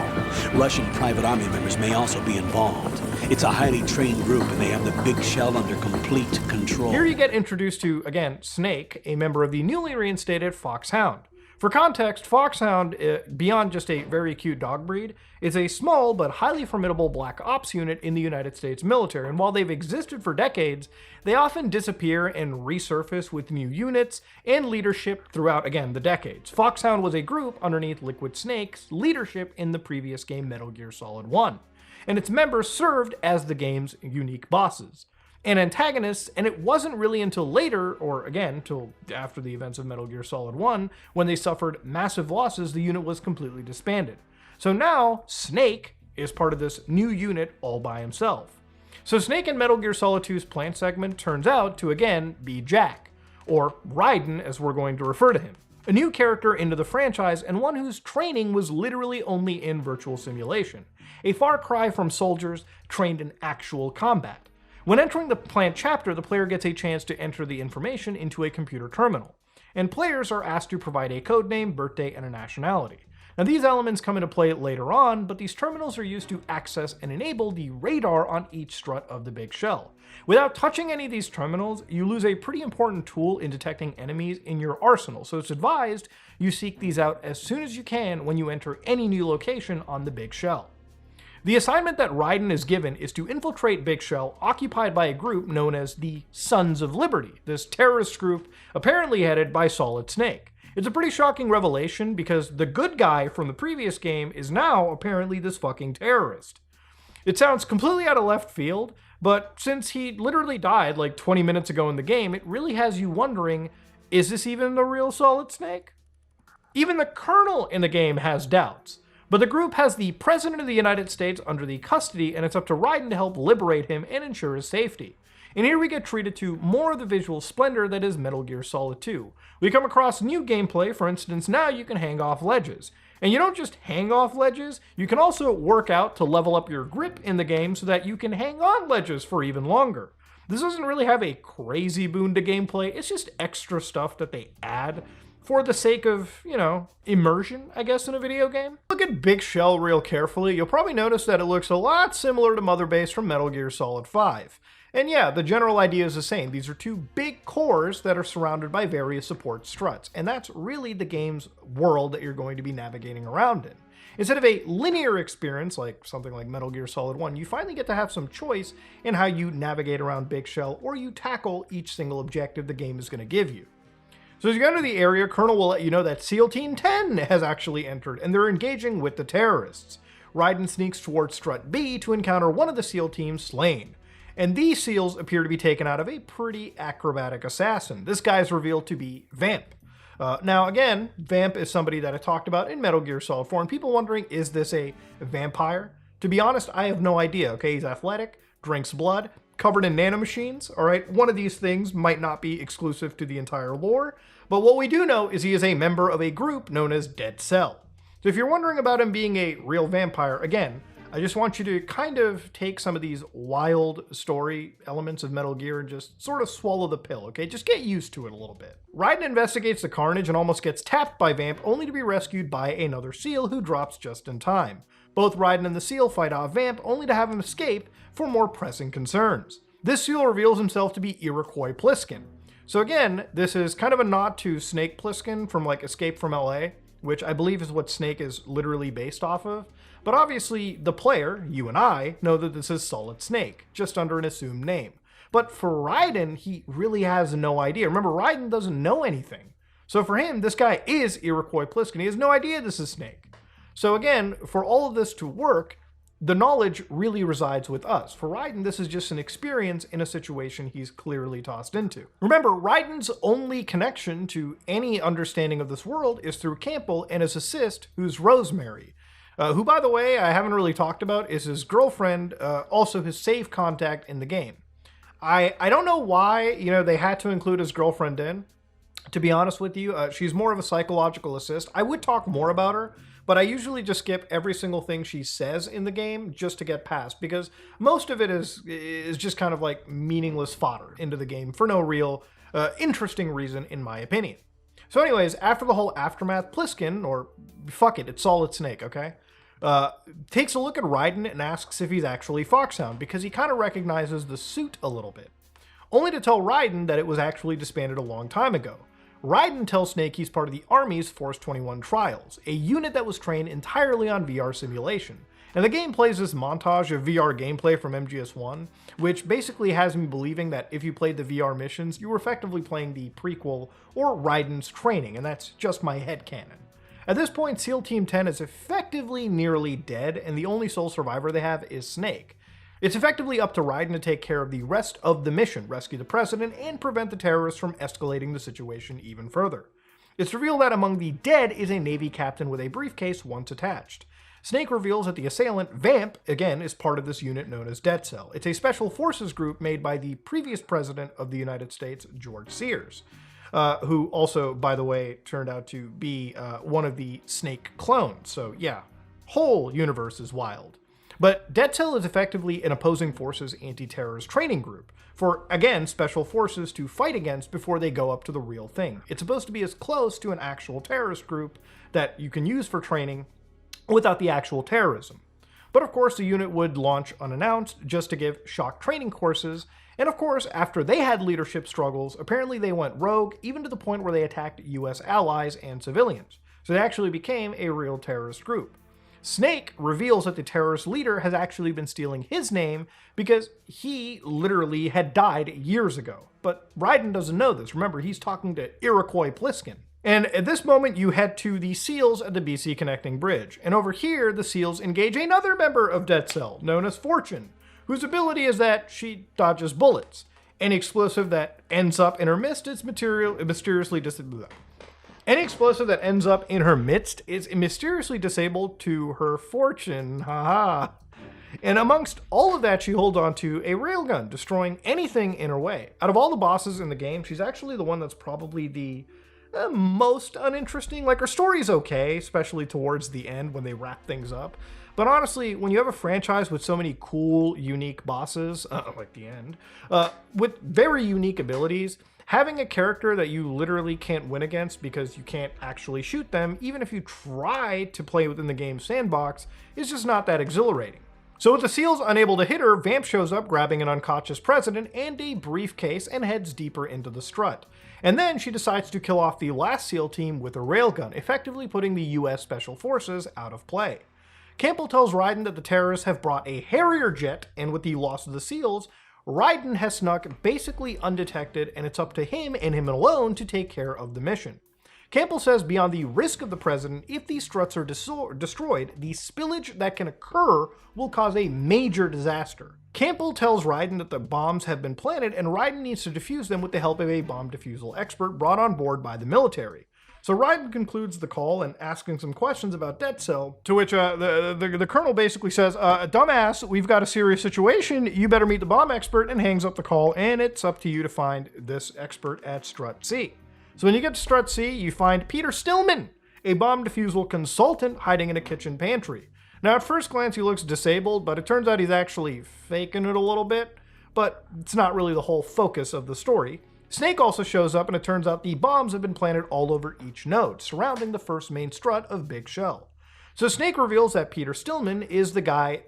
Russian private army members may also be involved. It's a highly trained group, and they have the big shell under complete control. Here you get introduced to, again, Snake, a member of the newly reinstated foxhound. For context, foxhound, beyond just a very cute dog breed, is a small but highly formidable black ops unit in the United States military, and while they've existed for decades, they often disappear and resurface with new units and leadership throughout, again, the decades. Foxhound was a group underneath Liquid Snake's leadership in the previous game Metal Gear Solid 1, and its members served as the game's unique bosses and antagonists, and it wasn't really until later, or again, till after the events of Metal Gear Solid 1, when they suffered massive losses, the unit was completely disbanded. So now, Snake is part of this new unit all by himself. So Snake in Metal Gear Solid 2's plant segment turns out to again be Jack, or Raiden as we're going to refer to him. A new character into the franchise, and one whose training was literally only in virtual simulation. A far cry from soldiers trained in actual combat. When entering the plant chapter, the player gets a chance to enter the information into a computer terminal, and players are asked to provide a codename, birthday, and a nationality. Now these elements come into play later on, but these terminals are used to access and enable the radar on each strut of the big shell. Without touching any of these terminals, you lose a pretty important tool in detecting enemies in your arsenal, so it's advised you seek these out as soon as you can when you enter any new location on the big shell. The assignment that Raiden is given is to infiltrate Big Shell, occupied by a group known as the Sons of Liberty, this terrorist group apparently headed by Solid Snake. It's a pretty shocking revelation because the good guy from the previous game is now apparently this fucking terrorist. It sounds completely out of left field, but since he literally died like 20 minutes ago in the game, it really has you wondering, is this even the real Solid Snake? Even the Colonel in the game has doubts. But the group has the President of the United States under the custody, and it's up to Raiden to help liberate him and ensure his safety. And here we get treated to more of the visual splendor that is Metal Gear Solid 2. We come across new gameplay. For instance, now you can hang off ledges. And you don't just hang off ledges, you can also work out to level up your grip in the game so that you can hang on ledges for even longer. This doesn't really have a crazy boon to gameplay, it's just extra stuff that they add for the sake of, immersion, I guess, in a video game. Look at Big Shell real carefully, you'll probably notice that it looks a lot similar to Mother Base from Metal Gear Solid 5. And yeah, the general idea is the same. These are two big cores that are surrounded by various support struts, and that's really the game's world that you're going to be navigating around in. Instead of a linear experience, like something like Metal Gear Solid 1, you finally get to have some choice in how you navigate around Big Shell, or you tackle each single objective the game is going to give you. So as you enter the area, Colonel will let you know that SEAL Team 10 has actually entered, and they're engaging with the terrorists. Raiden sneaks towards Strut B to encounter one of the SEAL teams slain. And these SEALs appear to be taken out of a pretty acrobatic assassin. This guy is revealed to be Vamp. Now again, Vamp is somebody that I talked about in Metal Gear Solid 4, and people wondering, is this a vampire? To be honest, I have no idea, okay? He's athletic, drinks blood, covered in nanomachines, alright? One of these things might not be exclusive to the entire lore, but what we do know is he is a member of a group known as Dead Cell. So if you're wondering about him being a real vampire, again, I just want you to kind of take some of these wild story elements of Metal Gear and just sort of swallow the pill, okay? Just get used to it a little bit. Raiden investigates the carnage and almost gets tapped by Vamp, only to be rescued by another SEAL who drops just in time. Both Raiden and the SEAL fight off Vamp, only to have him escape for more pressing concerns. This SEAL reveals himself to be Iroquois Pliskin. So again, this is kind of a nod to Snake Plissken from like Escape from LA, which I believe is what Snake is literally based off of. But obviously, the player, you and I, know that this is Solid Snake, just under an assumed name. But for Raiden, he really has no idea. Remember, Raiden doesn't know anything. So for him, this guy is Iroquois Pliskin. He has no idea this is Snake. So again, for all of this to work, the knowledge really resides with us. For Raiden, this is just an experience in a situation he's clearly tossed into. Remember, Raiden's only connection to any understanding of this world is through Campbell and his assist, who's Rosemary. Who, by the way, I haven't really talked about, is his girlfriend, also his save contact in the game. I don't know why, they had to include his girlfriend in. To be honest with you, she's more of a psychological assist. I would talk more about her, but I usually just skip every single thing she says in the game just to get past, because most of it is just kind of like meaningless fodder into the game for no real interesting reason, in my opinion. So anyways, after the whole aftermath, Pliskin, or fuck it, it's Solid Snake, okay? Takes a look at Raiden and asks if he's actually Foxhound, because he kind of recognizes the suit a little bit. Only to tell Raiden that it was actually disbanded a long time ago. Raiden tells Snake he's part of the Army's Force 21 Trials, a unit that was trained entirely on VR simulation. And the game plays this montage of VR gameplay from MGS1, which basically has me believing that if you played the VR missions, you were effectively playing the prequel or Raiden's training, and that's just my headcanon. At this point, SEAL Team 10 is effectively nearly dead, and the only sole survivor they have is Snake. It's effectively up to Raiden to take care of the rest of the mission, rescue the president, and prevent the terrorists from escalating the situation even further. It's revealed that among the dead is a Navy captain with a briefcase once attached. Snake reveals that the assailant, Vamp, again, is part of this unit known as Dead Cell. It's a special forces group made by the previous president of the United States, George Sears, who also, by the way, turned out to be one of the Snake clones. So yeah, whole universe is wild. But Dead Cell is effectively an opposing forces anti-terrorist training group for, again, special forces to fight against before they go up to the real thing. It's supposed to be as close to an actual terrorist group that you can use for training without the actual terrorism. But of course, the unit would launch unannounced just to give shock training courses, and of course, after they had leadership struggles, apparently they went rogue, even to the point where they attacked US allies and civilians. So they actually became a real terrorist group. Snake reveals that the terrorist leader has actually been stealing his name because he literally had died years ago. But Raiden doesn't know this. Remember, he's talking to Iroquois Pliskin. And at this moment, you head to the SEALs at the BC Connecting Bridge. And over here, the SEALs engage another member of Dead Cell, known as Fortune, whose ability is that she dodges bullets. Any explosive that ends up in her midst is mysteriously disabled. Any explosive that ends up in her midst is mysteriously disabled to her fortune. Haha. And amongst all of that, she holds on to a railgun, destroying anything in her way. Out of all the bosses in the game, she's actually the one that's probably the most uninteresting. Like, her story's okay, especially towards the end when they wrap things up. But honestly, when you have a franchise with so many cool, unique bosses, like the end, with very unique abilities, having a character that you literally can't win against because you can't actually shoot them, even if you try to play within the game's sandbox, is just not that exhilarating. So with the SEALs unable to hit her, Vamp shows up grabbing an unconscious president and a briefcase and heads deeper into the strut. And then she decides to kill off the last SEAL team with a railgun, effectively putting the US Special Forces out of play. Campbell tells Raiden that the terrorists have brought a Harrier jet, and with the loss of the SEALs, Raiden has snuck basically undetected, and it's up to him and him alone to take care of the mission. Campbell says beyond the risk of the president, if these struts are destroyed, the spillage that can occur will cause a major disaster. Campbell tells Raiden that the bombs have been planted and Raiden needs to defuse them with the help of a bomb defusal expert brought on board by the military. So Raiden concludes the call and asking some questions about Dead Cell, to which the colonel basically says, dumbass, we've got a serious situation, you better meet the bomb expert, and hangs up the call, and it's up to you to find this expert at Strut C. So when you get to Strut C, you find Peter Stillman, a bomb defusal consultant hiding in a kitchen pantry. Now at first glance he looks disabled, but it turns out he's actually faking it a little bit, but it's not really the whole focus of the story. Snake also shows up, and it turns out the bombs have been planted all over each node, surrounding the first main strut of Big Shell. So Snake reveals that Peter Stillman is the guy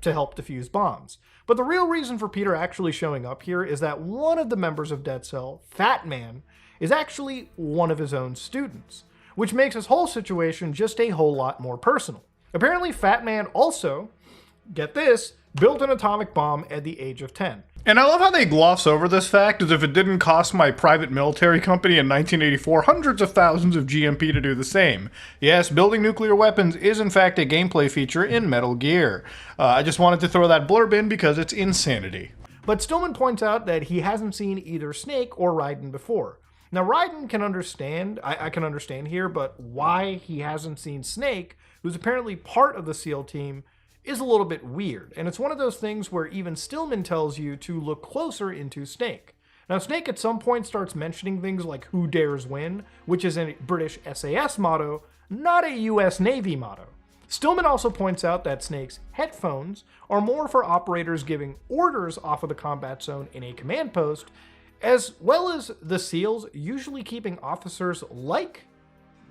to help defuse bombs. But the real reason for Peter actually showing up here is that one of the members of Dead Cell, Fatman, is actually one of his own students, which makes this whole situation just a whole lot more personal. Apparently Fatman also, get this, built an atomic bomb at the age of 10. And I love how they gloss over this fact as if it didn't cost my private military company in 1984 hundreds of thousands of GMP to do the same. Yes, building nuclear weapons is in fact a gameplay feature in Metal Gear. I just wanted to throw that blurb in because it's insanity. But Stillman points out that he hasn't seen either Snake or Raiden before. Now Raiden can understand, I can understand here, but why he hasn't seen Snake, who's apparently part of the SEAL team, is a little bit weird, and it's one of those things where even Stillman tells you to look closer into Snake. Now, Snake at some point starts mentioning things like "Who dares win," which is a British SAS motto, not a US Navy motto. Stillman also points out that Snake's headphones are more for operators giving orders off of the combat zone in a command post, as well as the SEALs usually keeping officers like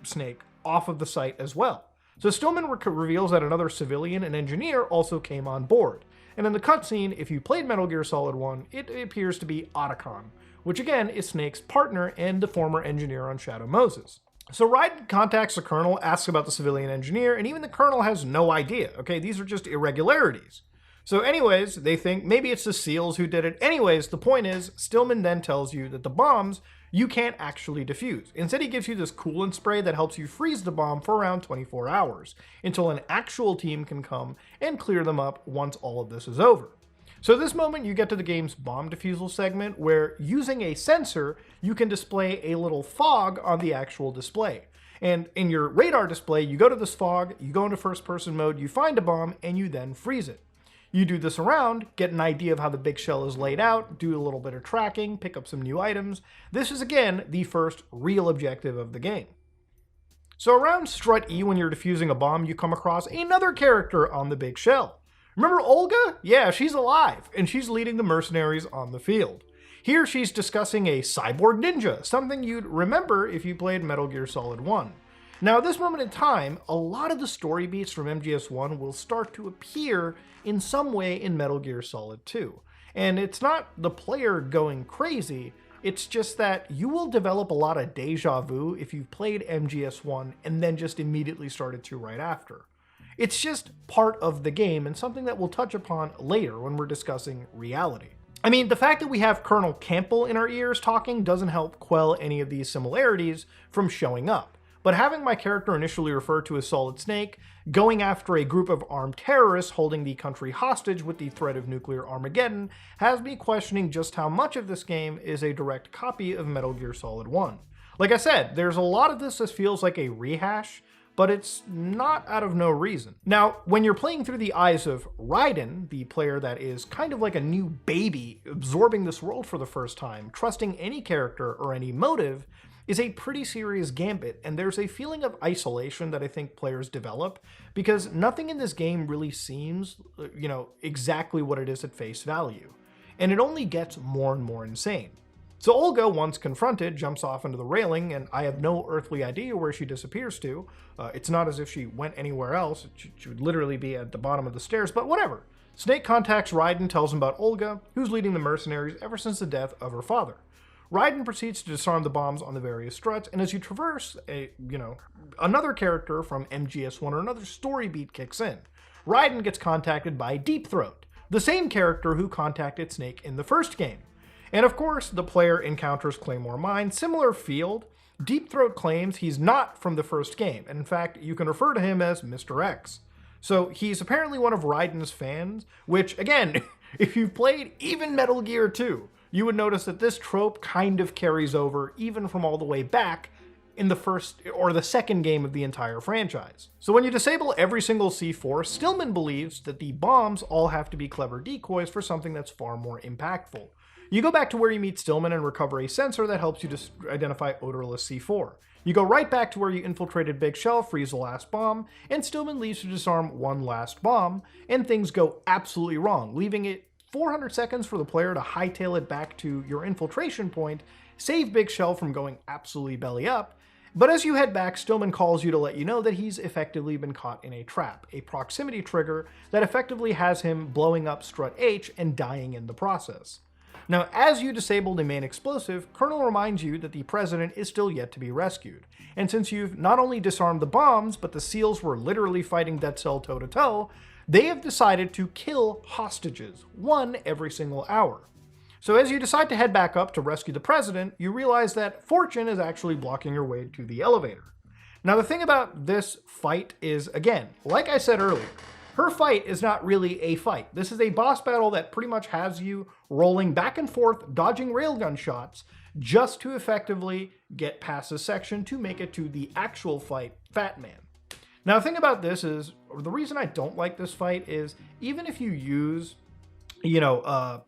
Snake off of the site as well. So Stillman reveals that another civilian and engineer also came on board. And in the cutscene, if you played Metal Gear Solid 1, it appears to be Otacon, which again is Snake's partner and the former engineer on Shadow Moses. So Raiden contacts the colonel, asks about the civilian engineer, and even the colonel has no idea. Okay, these are just irregularities. So anyways, they think maybe it's the SEALs who did it. Anyways, the point is, Stillman then tells you that the bombs you can't actually defuse. Instead, he gives you this coolant spray that helps you freeze the bomb for around 24 hours, until an actual team can come and clear them up once all of this is over. So at this moment, you get to the game's bomb defusal segment, where using a sensor, you can display a little fog on the actual display. And in your radar display, you go to this fog, you go into first-person mode, you find a bomb, and you then freeze it. You do this around, get an idea of how the big shell is laid out, do a little bit of tracking, pick up some new items. This is, again, the first real objective of the game. So around Strut E, when you're defusing a bomb, you come across another character on the big shell. Remember Olga? Yeah, she's alive, and she's leading the mercenaries on the field. Here she's discussing a cyborg ninja, something you'd remember if you played Metal Gear Solid 1. Now at this moment in time, a lot of the story beats from MGS1 will start to appear in some way in Metal Gear Solid 2. And it's not the player going crazy, it's just that you will develop a lot of deja vu if you've played MGS1 and then just immediately started 2 right after. It's just part of the game and something that we'll touch upon later when we're discussing reality. I mean, the fact that we have Colonel Campbell in our ears talking doesn't help quell any of these similarities from showing up. But having my character initially referred to as Solid Snake, going after a group of armed terrorists holding the country hostage with the threat of nuclear Armageddon, has me questioning just how much of this game is a direct copy of Metal Gear Solid 1. Like I said, there's a lot of this that feels like a rehash, but it's not out of no reason. Now, when you're playing through the eyes of Raiden, the player that is kind of like a new baby absorbing this world for the first time, trusting any character or any motive, is a pretty serious gambit, and there's a feeling of isolation that I think players develop, because nothing in this game really seems, exactly what it is at face value. And it only gets more and more insane. So Olga, once confronted, jumps off into the railing, and I have no earthly idea where she disappears to. It's not as if she went anywhere else. She would literally be at the bottom of the stairs, but whatever. Snake contacts Raiden, tells him about Olga, who's leading the mercenaries ever since the death of her father. Raiden proceeds to disarm the bombs on the various struts, and as you traverse, another character from MGS1 or another story beat kicks in. Raiden gets contacted by Deep Throat, the same character who contacted Snake in the first game. And of course, the player encounters Claymore Mine, similar field. Deep Throat claims he's not from the first game, and in fact, you can refer to him as Mr. X. So he's apparently one of Raiden's fans, which, again, if you've played even Metal Gear 2, you would notice that this trope kind of carries over even from all the way back in the first or the second game of the entire franchise. So when you disable every single C4, Stillman believes that the bombs all have to be clever decoys for something that's far more impactful. You go back to where you meet Stillman and recover a sensor that helps you to identify odorless C4. You go right back to where you infiltrated Big Shell, freeze the last bomb, and Stillman leaves to disarm one last bomb, and things go absolutely wrong, leaving it 400 seconds for the player to hightail it back to your infiltration point, save Big Shell from going absolutely belly up, but as you head back, Stillman calls you to let you know that he's effectively been caught in a trap, a proximity trigger that effectively has him blowing up Strut H and dying in the process. Now, as you disable the main explosive, Colonel reminds you that the president is still yet to be rescued, and since you've not only disarmed the bombs, but the SEALs were literally fighting Dead Cell toe-to-toe, they have decided to kill hostages, one every single hour. So as you decide to head back up to rescue the president, you realize that Fortune is actually blocking your way to the elevator. Now the thing about this fight is, again, like I said earlier, her fight is not really a fight. This is a boss battle that pretty much has you rolling back and forth, dodging railgun shots, just to effectively get past this section to make it to the actual fight, Fatman. Now the thing about this is, the reason I don't like this fight is even if you use,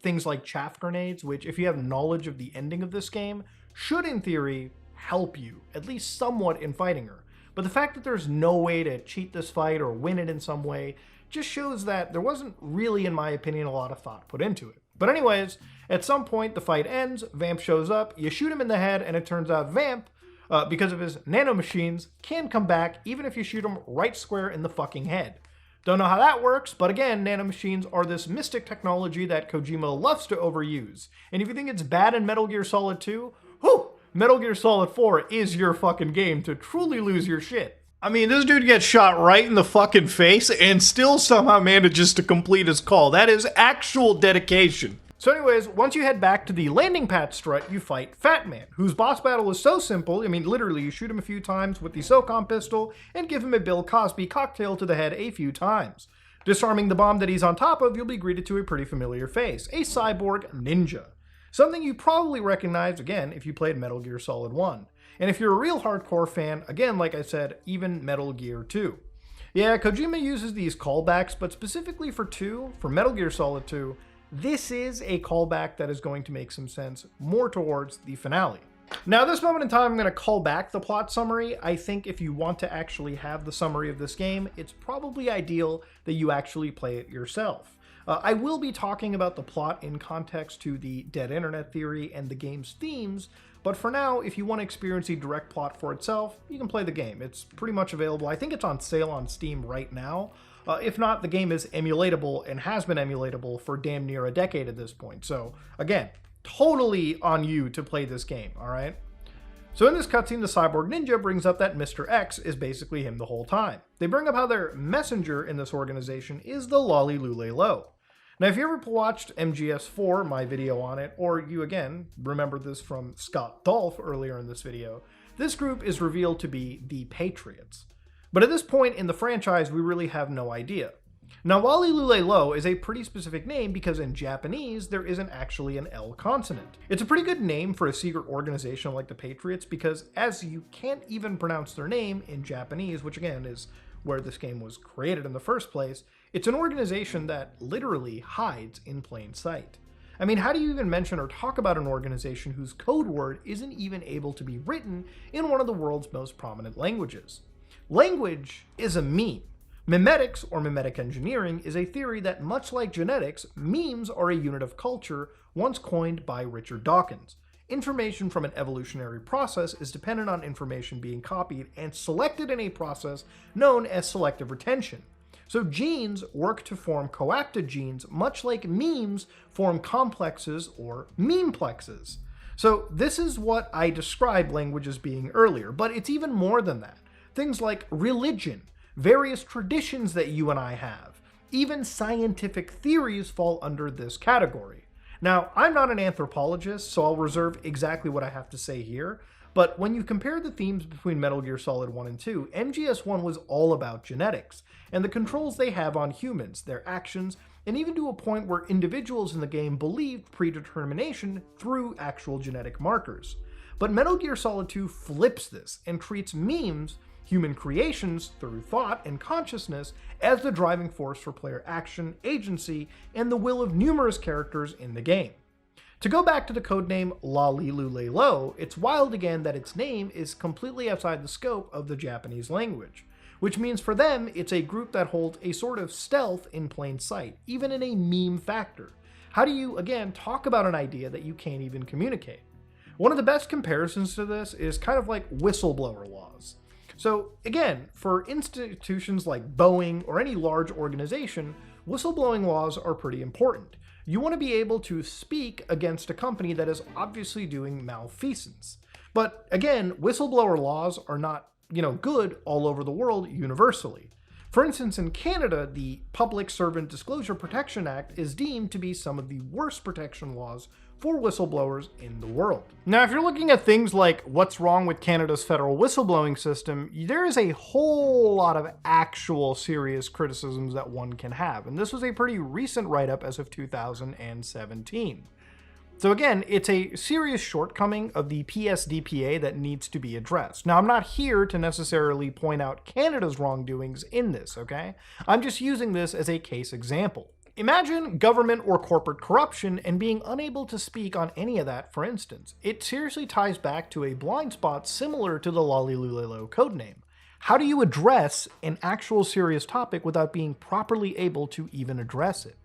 things like chaff grenades, which if you have knowledge of the ending of this game, should in theory help you, at least somewhat in fighting her. But the fact that there's no way to cheat this fight or win it in some way just shows that there wasn't really, in my opinion, a lot of thought put into it. But anyways, at some point the fight ends, Vamp shows up, you shoot him in the head, and it turns out Vamp, because of his nanomachines, can come back even if you shoot him right square in the fucking head. Don't know how that works, but again, nanomachines are this mystic technology that Kojima loves to overuse. And if you think it's bad in Metal Gear Solid 2, whew, Metal Gear Solid 4 is your fucking game to truly lose your shit. I mean, this dude gets shot right in the fucking face and still somehow manages to complete his call. That is actual dedication. So anyways, once you head back to the landing pad strut, you fight Fatman, whose boss battle is so simple. I mean, literally, you shoot him a few times with the SOCOM pistol and give him a Bill Cosby cocktail to the head a few times. Disarming the bomb that he's on top of, you'll be greeted to a pretty familiar face, a cyborg ninja. Something you probably recognize, again, if you played Metal Gear Solid 1. And if you're a real hardcore fan, again, like I said, even Metal Gear 2. Yeah, Kojima uses these callbacks, but specifically for Metal Gear Solid 2, this is a callback that is going to make some sense more towards the finale. Now, at this moment in time, I'm going to call back the plot summary. I think if you want to actually have the summary of this game, it's probably ideal that you actually play it yourself. I will be talking about the plot in context to the dead internet theory and the game's themes, but for now, if you want to experience the direct plot for itself, you can play the game. It's pretty much available. I think it's on sale on Steam right now. If not, the game is emulatable and has been emulatable for damn near a decade at this point. So again, totally on you to play this game, all right? So in this cutscene, the cyborg ninja brings up that Mr. X is basically him the whole time. They bring up how their messenger in this organization is the Lolly Lule Lo. Now, if you ever watched MGS4, my video on it, or you again remember this from Scott Dolph earlier in this video, this group is revealed to be the Patriots. But at this point in the franchise, we really have no idea. Now, Lolly Lule Lo is a pretty specific name because in Japanese, there isn't actually an L consonant. It's a pretty good name for a secret organization like the Patriots because as you can't even pronounce their name in Japanese, which again is where this game was created in the first place, it's an organization that literally hides in plain sight. I mean, how do you even mention or talk about an organization whose code word isn't even able to be written in one of the world's most prominent languages? Language is a meme. Memetics, or memetic engineering, is a theory that, much like genetics, memes are a unit of culture once coined by Richard Dawkins. Information from an evolutionary process is dependent on information being copied and selected in a process known as selective retention. So genes work to form coapted genes, much like memes form complexes or memeplexes. So this is what I described language as being earlier, but it's even more than that. Things like religion, various traditions that you and I have, even scientific theories fall under this category. Now, I'm not an anthropologist, so I'll reserve exactly what I have to say here, but when you compare the themes between Metal Gear Solid 1 and 2, MGS1 was all about genetics, and the controls they have on humans, their actions, and even to a point where individuals in the game believed predetermination through actual genetic markers. But Metal Gear Solid 2 flips this and treats memes, human creations through thought and consciousness, as the driving force for player action, agency, and the will of numerous characters in the game. To go back to the codename Lolly Lule Lo, it's wild again that its name is completely outside the scope of the Japanese language, which means for them it's a group that holds a sort of stealth in plain sight, even in a meme factor. How do you, again, talk about an idea that you can't even communicate? One of the best comparisons to this is kind of like whistleblower laws. So again, for institutions like Boeing or any large organization, whistleblowing laws are pretty important. You want to be able to speak against a company that is obviously doing malfeasance. But again, whistleblower laws are not, good all over the world universally. For instance, in Canada, the Public Servant Disclosure Protection Act is deemed to be some of the worst protection laws for whistleblowers in the world. Now, if you're looking at things like what's wrong with Canada's federal whistleblowing system, there is a whole lot of actual serious criticisms that one can have. And this was a pretty recent write-up as of 2017. So again, it's a serious shortcoming of the PSDPA that needs to be addressed. Now, I'm not here to necessarily point out Canada's wrongdoings in this, okay? I'm just using this as a case example. Imagine government or corporate corruption and being unable to speak on any of that, for instance. It seriously ties back to a blind spot similar to the Lalilulelo codename. How do you address an actual serious topic without being properly able to even address it?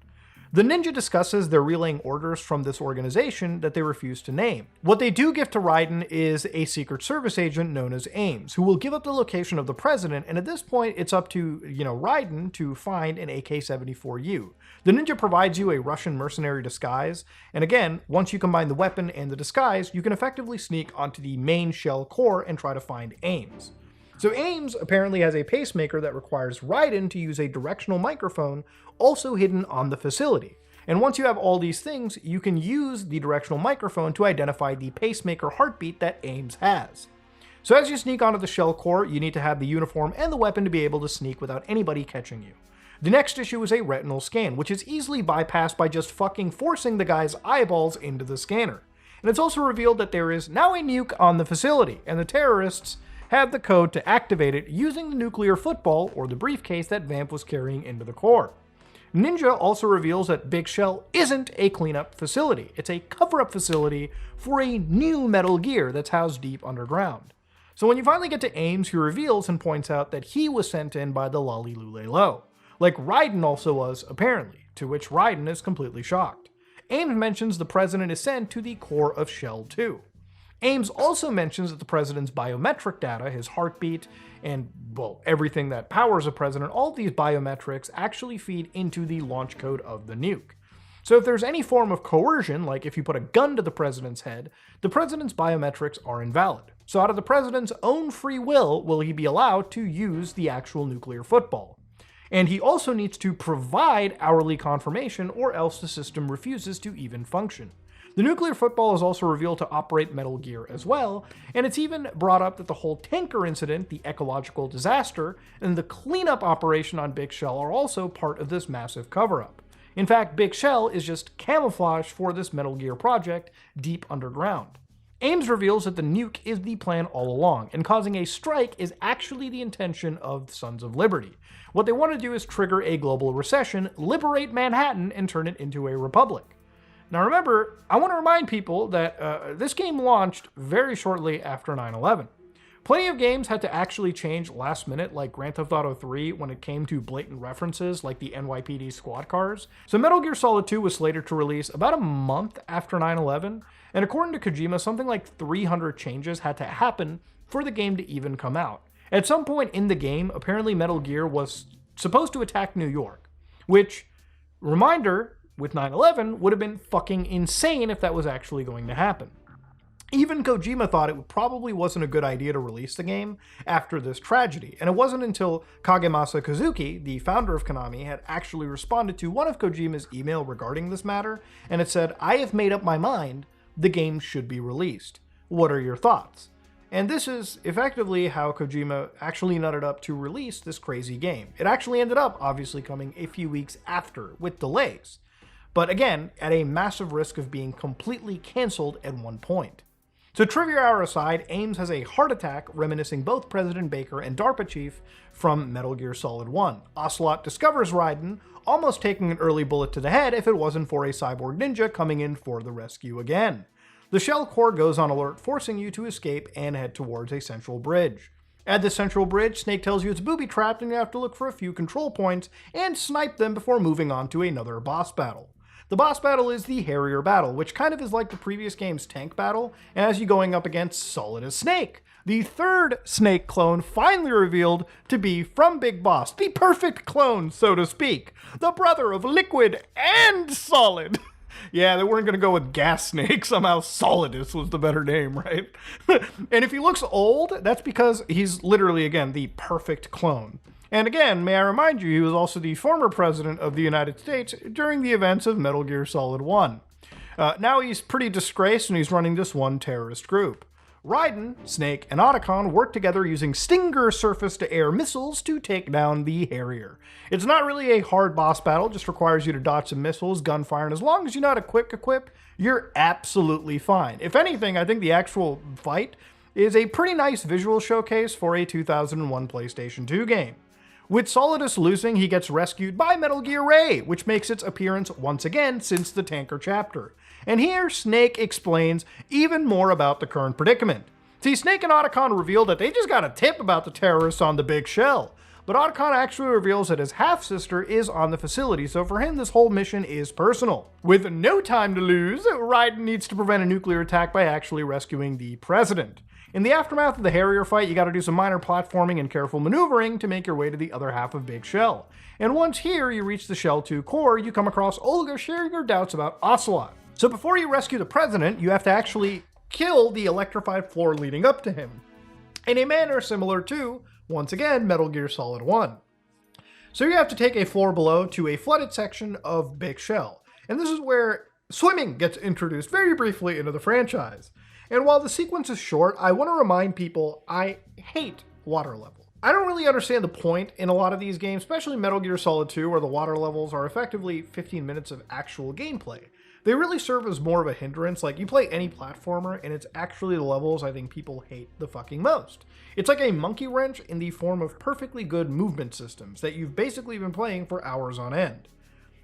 The Ninja discusses their relaying orders from this organization that they refuse to name. What they do give to Raiden is a Secret Service agent known as Ames, who will give up the location of the president, and at this point it's up to, Raiden to find an AK-74U. The Ninja provides you a Russian mercenary disguise, and again, once you combine the weapon and the disguise, you can effectively sneak onto the main shell core and try to find Ames. So Ames apparently has a pacemaker that requires Raiden to use a directional microphone also hidden on the facility. And once you have all these things, you can use the directional microphone to identify the pacemaker heartbeat that Ames has. So as you sneak onto the shell core, you need to have the uniform and the weapon to be able to sneak without anybody catching you. The next issue is a retinal scan, which is easily bypassed by just fucking forcing the guy's eyeballs into the scanner. And it's also revealed that there is now a nuke on the facility, and the terrorists have the code to activate it using the nuclear football or the briefcase that Vamp was carrying into the core. Ninja also reveals that Big Shell isn't a cleanup facility. It's a cover-up facility for a new Metal Gear that's housed deep underground. So when you finally get to Ames, he reveals and points out that he was sent in by the Lalilulelo, like Raiden also was, apparently, to which Raiden is completely shocked. Ames mentions the president is sent to the core of Shell 2. Ames also mentions that the president's biometric data, his heartbeat, and, well, everything that powers a president, all of these biometrics actually feed into the launch code of the nuke. So if there's any form of coercion, like if you put a gun to the president's head, the president's biometrics are invalid. So out of the president's own free will he be allowed to use the actual nuclear football. And he also needs to provide hourly confirmation or else the system refuses to even function. The nuclear football is also revealed to operate Metal Gear as well, and it's even brought up that the whole tanker incident, the ecological disaster, and the cleanup operation on Big Shell are also part of this massive cover-up. In fact, Big Shell is just camouflage for this Metal Gear project deep underground. Ames reveals that the nuke is the plan all along, and causing a strike is actually the intention of Sons of Liberty. What they want to do is trigger a global recession, liberate Manhattan, and turn it into a republic. Now remember, I want to remind people that this game launched very shortly after 9/11. Plenty of games had to actually change last minute, like Grand Theft Auto 3 when it came to blatant references like the NYPD squad cars. So Metal Gear Solid 2 was slated to release about a month after 9/11, and according to Kojima, something like 300 changes had to happen for the game to even come out. At some point in the game, apparently Metal Gear was supposed to attack New York, which, reminder, with 9/11 would have been fucking insane if that was actually going to happen. Even Kojima thought it probably wasn't a good idea to release the game after this tragedy, and it wasn't until Kagemasa Kazuki, the founder of Konami, had actually responded to one of Kojima's email regarding this matter, and it said, "I have made up my mind, the game should be released. What are your thoughts?" And this is effectively how Kojima actually nutted up to release this crazy game. It actually ended up, obviously, coming a few weeks after, with delays. But again, at a massive risk of being completely cancelled at one point. So trivia hour aside, Ames has a heart attack reminiscing both President Baker and DARPA chief from Metal Gear Solid 1. Ocelot discovers Raiden, almost taking an early bullet to the head if it wasn't for a cyborg ninja coming in for the rescue again. The shell core goes on alert, forcing you to escape and head towards a central bridge. At the central bridge, Snake tells you it's booby-trapped and you have to look for a few control points and snipe them before moving on to another boss battle. The boss battle is the Harrier battle, which kind of is like the previous game's tank battle, and as you're going up against Solid as Snake, the third Snake clone finally revealed to be from Big Boss, the perfect clone, so to speak, the brother of Liquid and Solid. Yeah, they weren't going to go with Gas Snake, somehow Solidus was the better name, right? And if he looks old, that's because he's literally, again, the perfect clone. And again, may I remind you, he was also the former president of the United States during the events of Metal Gear Solid 1. Now he's pretty disgraced and he's running this one terrorist group. Raiden, Snake, and Otacon work together using Stinger surface-to-air missiles to take down the Harrier. It's not really a hard boss battle, just requires you to dodge some missiles, gunfire, and as long as you know how to quick equip, you're absolutely fine. If anything, I think the actual fight is a pretty nice visual showcase for a 2001 PlayStation 2 game. With Solidus losing, he gets rescued by Metal Gear Ray, which makes its appearance once again since the Tanker chapter. And here, Snake explains even more about the current predicament. See, Snake and Otacon reveal that they just got a tip about the terrorists on the Big Shell, but Otacon actually reveals that his half-sister is on the facility, so for him this whole mission is personal. With no time to lose, Raiden needs to prevent a nuclear attack by actually rescuing the president. In the aftermath of the Harrier fight, you gotta do some minor platforming and careful maneuvering to make your way to the other half of Big Shell. And once here, you reach the Shell 2 core, you come across Olga sharing her doubts about Ocelot. So before you rescue the president, you have to actually kill the electrified floor leading up to him, in a manner similar to, once again, Metal Gear Solid 1. So you have to take a floor below to a flooded section of Big Shell. And this is where swimming gets introduced very briefly into the franchise. And while the sequence is short, I want to remind people I hate water level. I don't really understand the point in a lot of these games, especially Metal Gear Solid 2, where the water levels are effectively 15 minutes of actual gameplay. They really serve as more of a hindrance. Like, you play any platformer, and it's actually the levels I think people hate the fucking most. It's like a monkey wrench in the form of perfectly good movement systems that you've basically been playing for hours on end.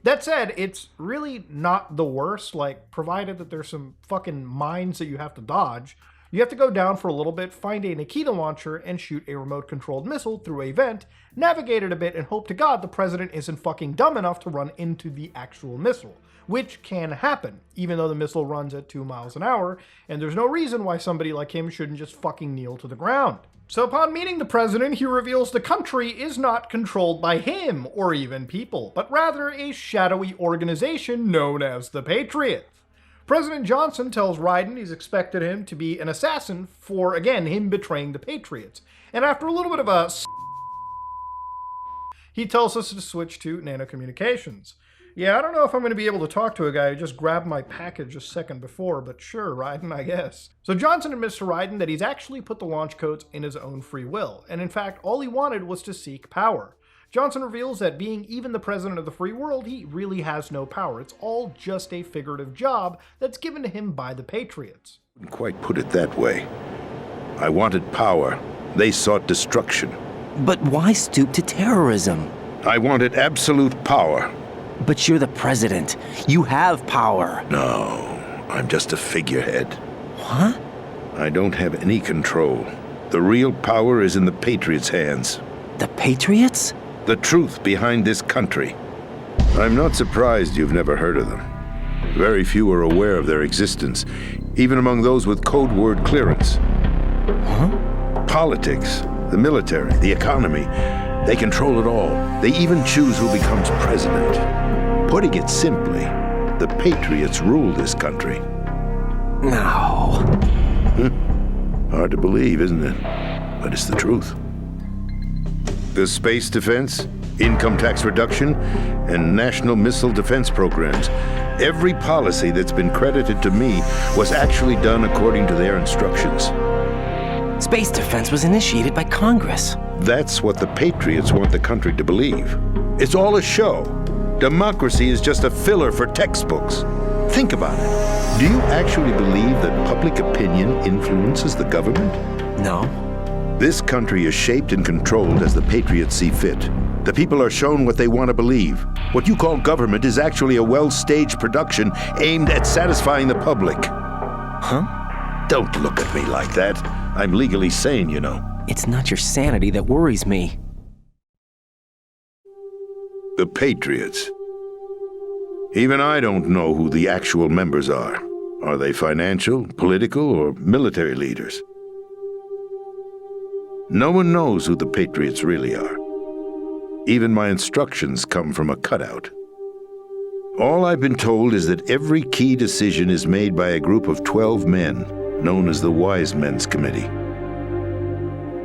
That said, it's really not the worst, like, provided that there's some fucking mines that you have to dodge. You have to go down for a little bit, find a Nikita launcher, and shoot a remote-controlled missile through a vent, navigate it a bit, and hope to God the president isn't fucking dumb enough to run into the actual missile. Which can happen, even though the missile runs at 2 miles an hour, and there's no reason why somebody like him shouldn't just fucking kneel to the ground. So upon meeting the president, he reveals the country is not controlled by him, or even people, but rather a shadowy organization known as the Patriots. President Johnson tells Raiden he's expected him to be an assassin for, again, him betraying the Patriots. And after a little bit of a he tells us to switch to nanocommunications. Yeah, I don't know if I'm going to be able to talk to a guy who just grabbed my package a second before, but sure, Raiden, I guess. So Johnson admits to Raiden that he's actually put the launch codes in his own free will, and in fact, all he wanted was to seek power. Johnson reveals that being even the president of the free world, he really has no power. It's all just a figurative job that's given to him by the Patriots. Wouldn't quite put it that way. I wanted power. They sought destruction. But why stoop to terrorism? I wanted absolute power. But you're the president. You have power. No, I'm just a figurehead. What? I don't have any control. The real power is in the Patriots' hands. The Patriots? The truth behind this country. I'm not surprised you've never heard of them. Very few are aware of their existence, even among those with code word clearance. Huh? Politics, the military, the economy, they control it all. They even choose who becomes president. Putting it simply, the Patriots rule this country. No. Hard to believe, isn't it? But it's the truth. The space defense, income tax reduction, and national missile defense programs. Every policy that's been credited to me was actually done according to their instructions. Space defense was initiated by Congress. That's what the Patriots want the country to believe. It's all a show. Democracy is just a filler for textbooks. Think about it. Do you actually believe that public opinion influences the government? No. This country is shaped and controlled as the Patriots see fit. The people are shown what they want to believe. What you call government is actually a well-staged production aimed at satisfying the public. Huh? Don't look at me like that. I'm legally sane, you know. It's not your sanity that worries me. The Patriots. Even I don't know who the actual members are. Are they financial, political, or military leaders? No one knows who the Patriots really are. Even my instructions come from a cutout. All I've been told is that every key decision is made by a group of 12 men, known as the Wise Men's Committee.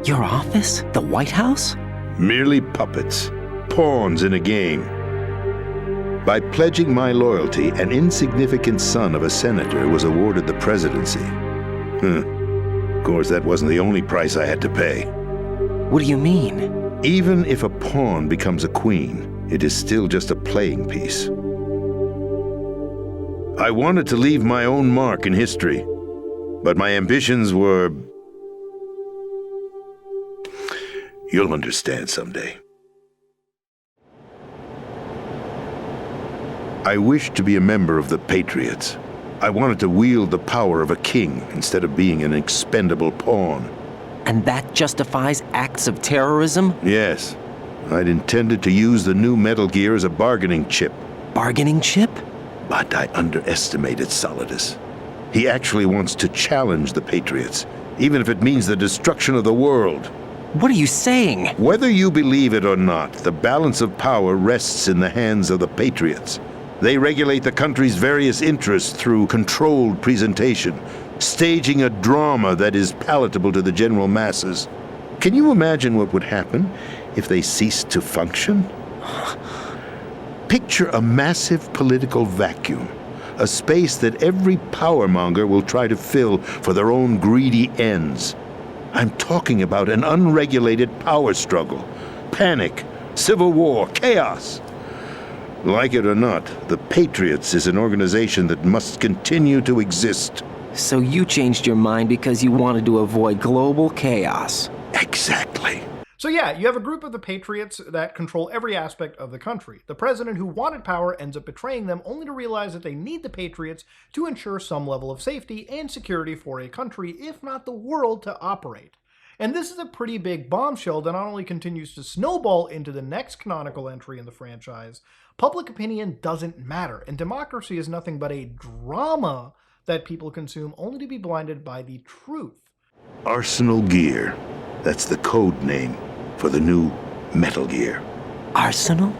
Your office? The White House? Merely puppets, pawns in a game. By pledging my loyalty, an insignificant son of a senator was awarded the presidency. Of course, that wasn't the only price I had to pay. What do you mean? Even if a pawn becomes a queen, it is still just a playing piece. I wanted to leave my own mark in history, but my ambitions were... You'll understand someday. I wished to be a member of the Patriots. I wanted to wield the power of a king instead of being an expendable pawn. And that justifies acts of terrorism? Yes. I'd intended to use the new Metal Gear as a bargaining chip. Bargaining chip? But I underestimated Solidus. He actually wants to challenge the Patriots, even if it means the destruction of the world. What are you saying? Whether you believe it or not, the balance of power rests in the hands of the Patriots. They regulate the country's various interests through controlled presentation, staging a drama that is palatable to the general masses. Can you imagine what would happen if they ceased to function? Picture a massive political vacuum, a space that every powermonger will try to fill for their own greedy ends. I'm talking about an unregulated power struggle, panic, civil war, chaos. Like it or not, the Patriots is an organization that must continue to exist. So you changed your mind because you wanted to avoid global chaos. Exactly. So yeah, you have a group of the Patriots that control every aspect of the country. The president who wanted power ends up betraying them only to realize that they need the Patriots to ensure some level of safety and security for a country, if not the world, to operate. And this is a pretty big bombshell that not only continues to snowball into the next canonical entry in the franchise, public opinion doesn't matter, and democracy is nothing but a drama that people consume only to be blinded by the truth. Arsenal Gear. That's the code name for the new Metal Gear. Arsenal?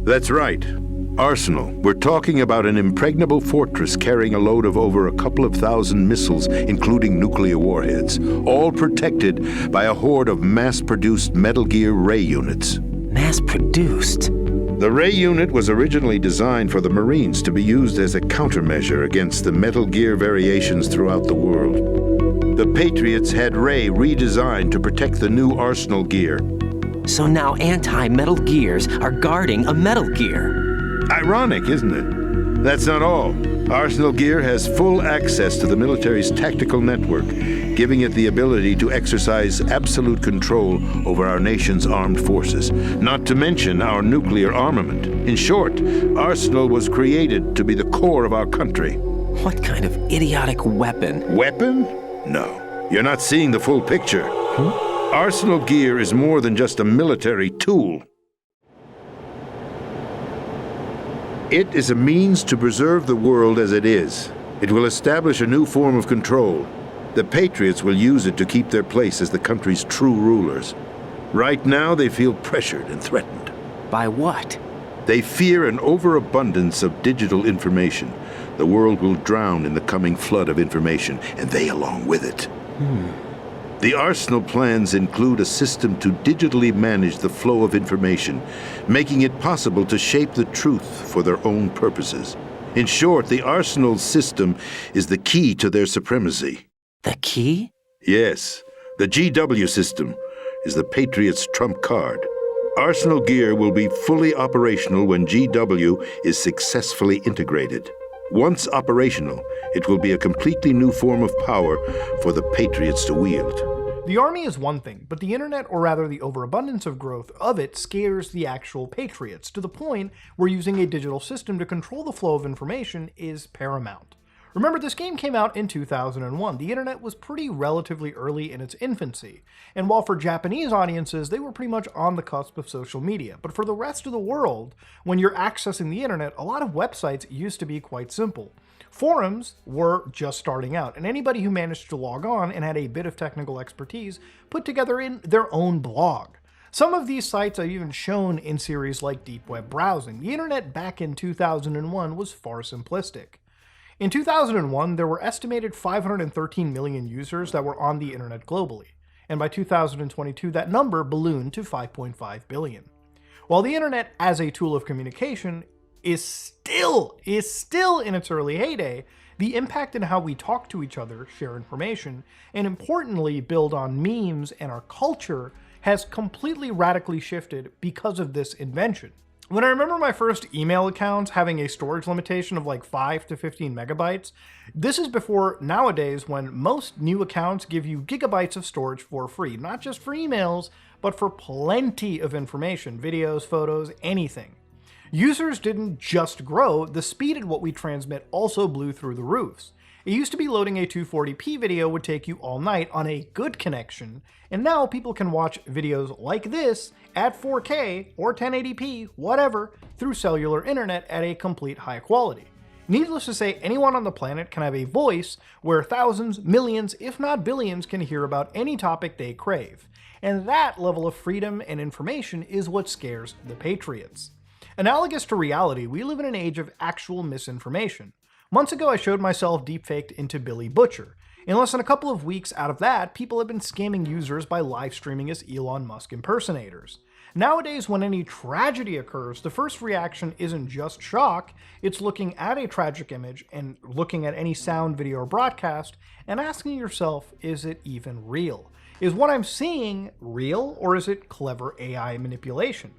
That's right. Arsenal. We're talking about an impregnable fortress carrying a load of over a couple of thousand missiles, including nuclear warheads, all protected by a horde of mass-produced Metal Gear Ray units. Mass-produced? The Ray unit was originally designed for the Marines to be used as a countermeasure against the Metal Gear variations throughout the world. The Patriots had Ray redesigned to protect the new Arsenal Gear. So now anti-Metal Gears are guarding a Metal Gear. Ironic, isn't it? That's not all. Arsenal Gear has full access to the military's tactical network, giving it the ability to exercise absolute control over our nation's armed forces, not to mention our nuclear armament. In short, Arsenal was created to be the core of our country. What kind of idiotic weapon? Weapon? No. You're not seeing the full picture. Arsenal Gear is more than just a military tool. It is a means to preserve the world as it is. It will establish a new form of control. The Patriots will use it to keep their place as the country's true rulers. Right now, they feel pressured and threatened. By what? They fear an overabundance of digital information. The world will drown in the coming flood of information, and they along with it. The Arsenal plans include a system to digitally manage the flow of information, making it possible to shape the truth for their own purposes. In short, the Arsenal system is the key to their supremacy. The key? Yes, the GW system is the Patriots' trump card. Arsenal Gear will be fully operational when GW is successfully integrated. Once operational, it will be a completely new form of power for the Patriots to wield. The army is one thing, but the internet, or rather the overabundance of growth of it, scares the actual Patriots, to the point where using a digital system to control the flow of information is paramount. Remember, this game came out in 2001. The internet was pretty relatively early in its infancy, and while for Japanese audiences, they were pretty much on the cusp of social media. But for the rest of the world, when you're accessing the internet, a lot of websites used to be quite simple. Forums were just starting out, and anybody who managed to log on and had a bit of technical expertise put together in their own blog. Some of these sites are even shown in series like Deep Web Browsing. The internet back in 2001 was far simplistic. In 2001, there were estimated 513 million users that were on the internet globally, and by 2022 that number ballooned to 5.5 billion. While the internet as a tool of communication is still in its early heyday, the impact in how we talk to each other, share information, and importantly build on memes and our culture has completely radically shifted because of this invention. When I remember my first email accounts having a storage limitation of like 5 to 15 megabytes, this is before nowadays when most new accounts give you gigabytes of storage for free, not just for emails, but for plenty of information, videos, photos, anything. Users didn't just grow, the speed at what we transmit also blew through the roofs. It used to be loading a 240p video would take you all night on a good connection, and now people can watch videos like this at 4K or 1080p, whatever, through cellular internet at a complete high quality. Needless to say, anyone on the planet can have a voice where thousands, millions, if not billions can hear about any topic they crave. And that level of freedom and information is what scares the Patriots. Analogous to reality, we live in an age of actual misinformation. Months ago, I showed myself deepfaked into Billy Butcher. In less than a couple of weeks out of that, people have been scamming users by live streaming as Elon Musk impersonators. Nowadays, when any tragedy occurs, the first reaction isn't just shock, it's looking at a tragic image and looking at any sound, video, or broadcast and asking yourself, is it even real? Is what I'm seeing real, or is it clever AI manipulation?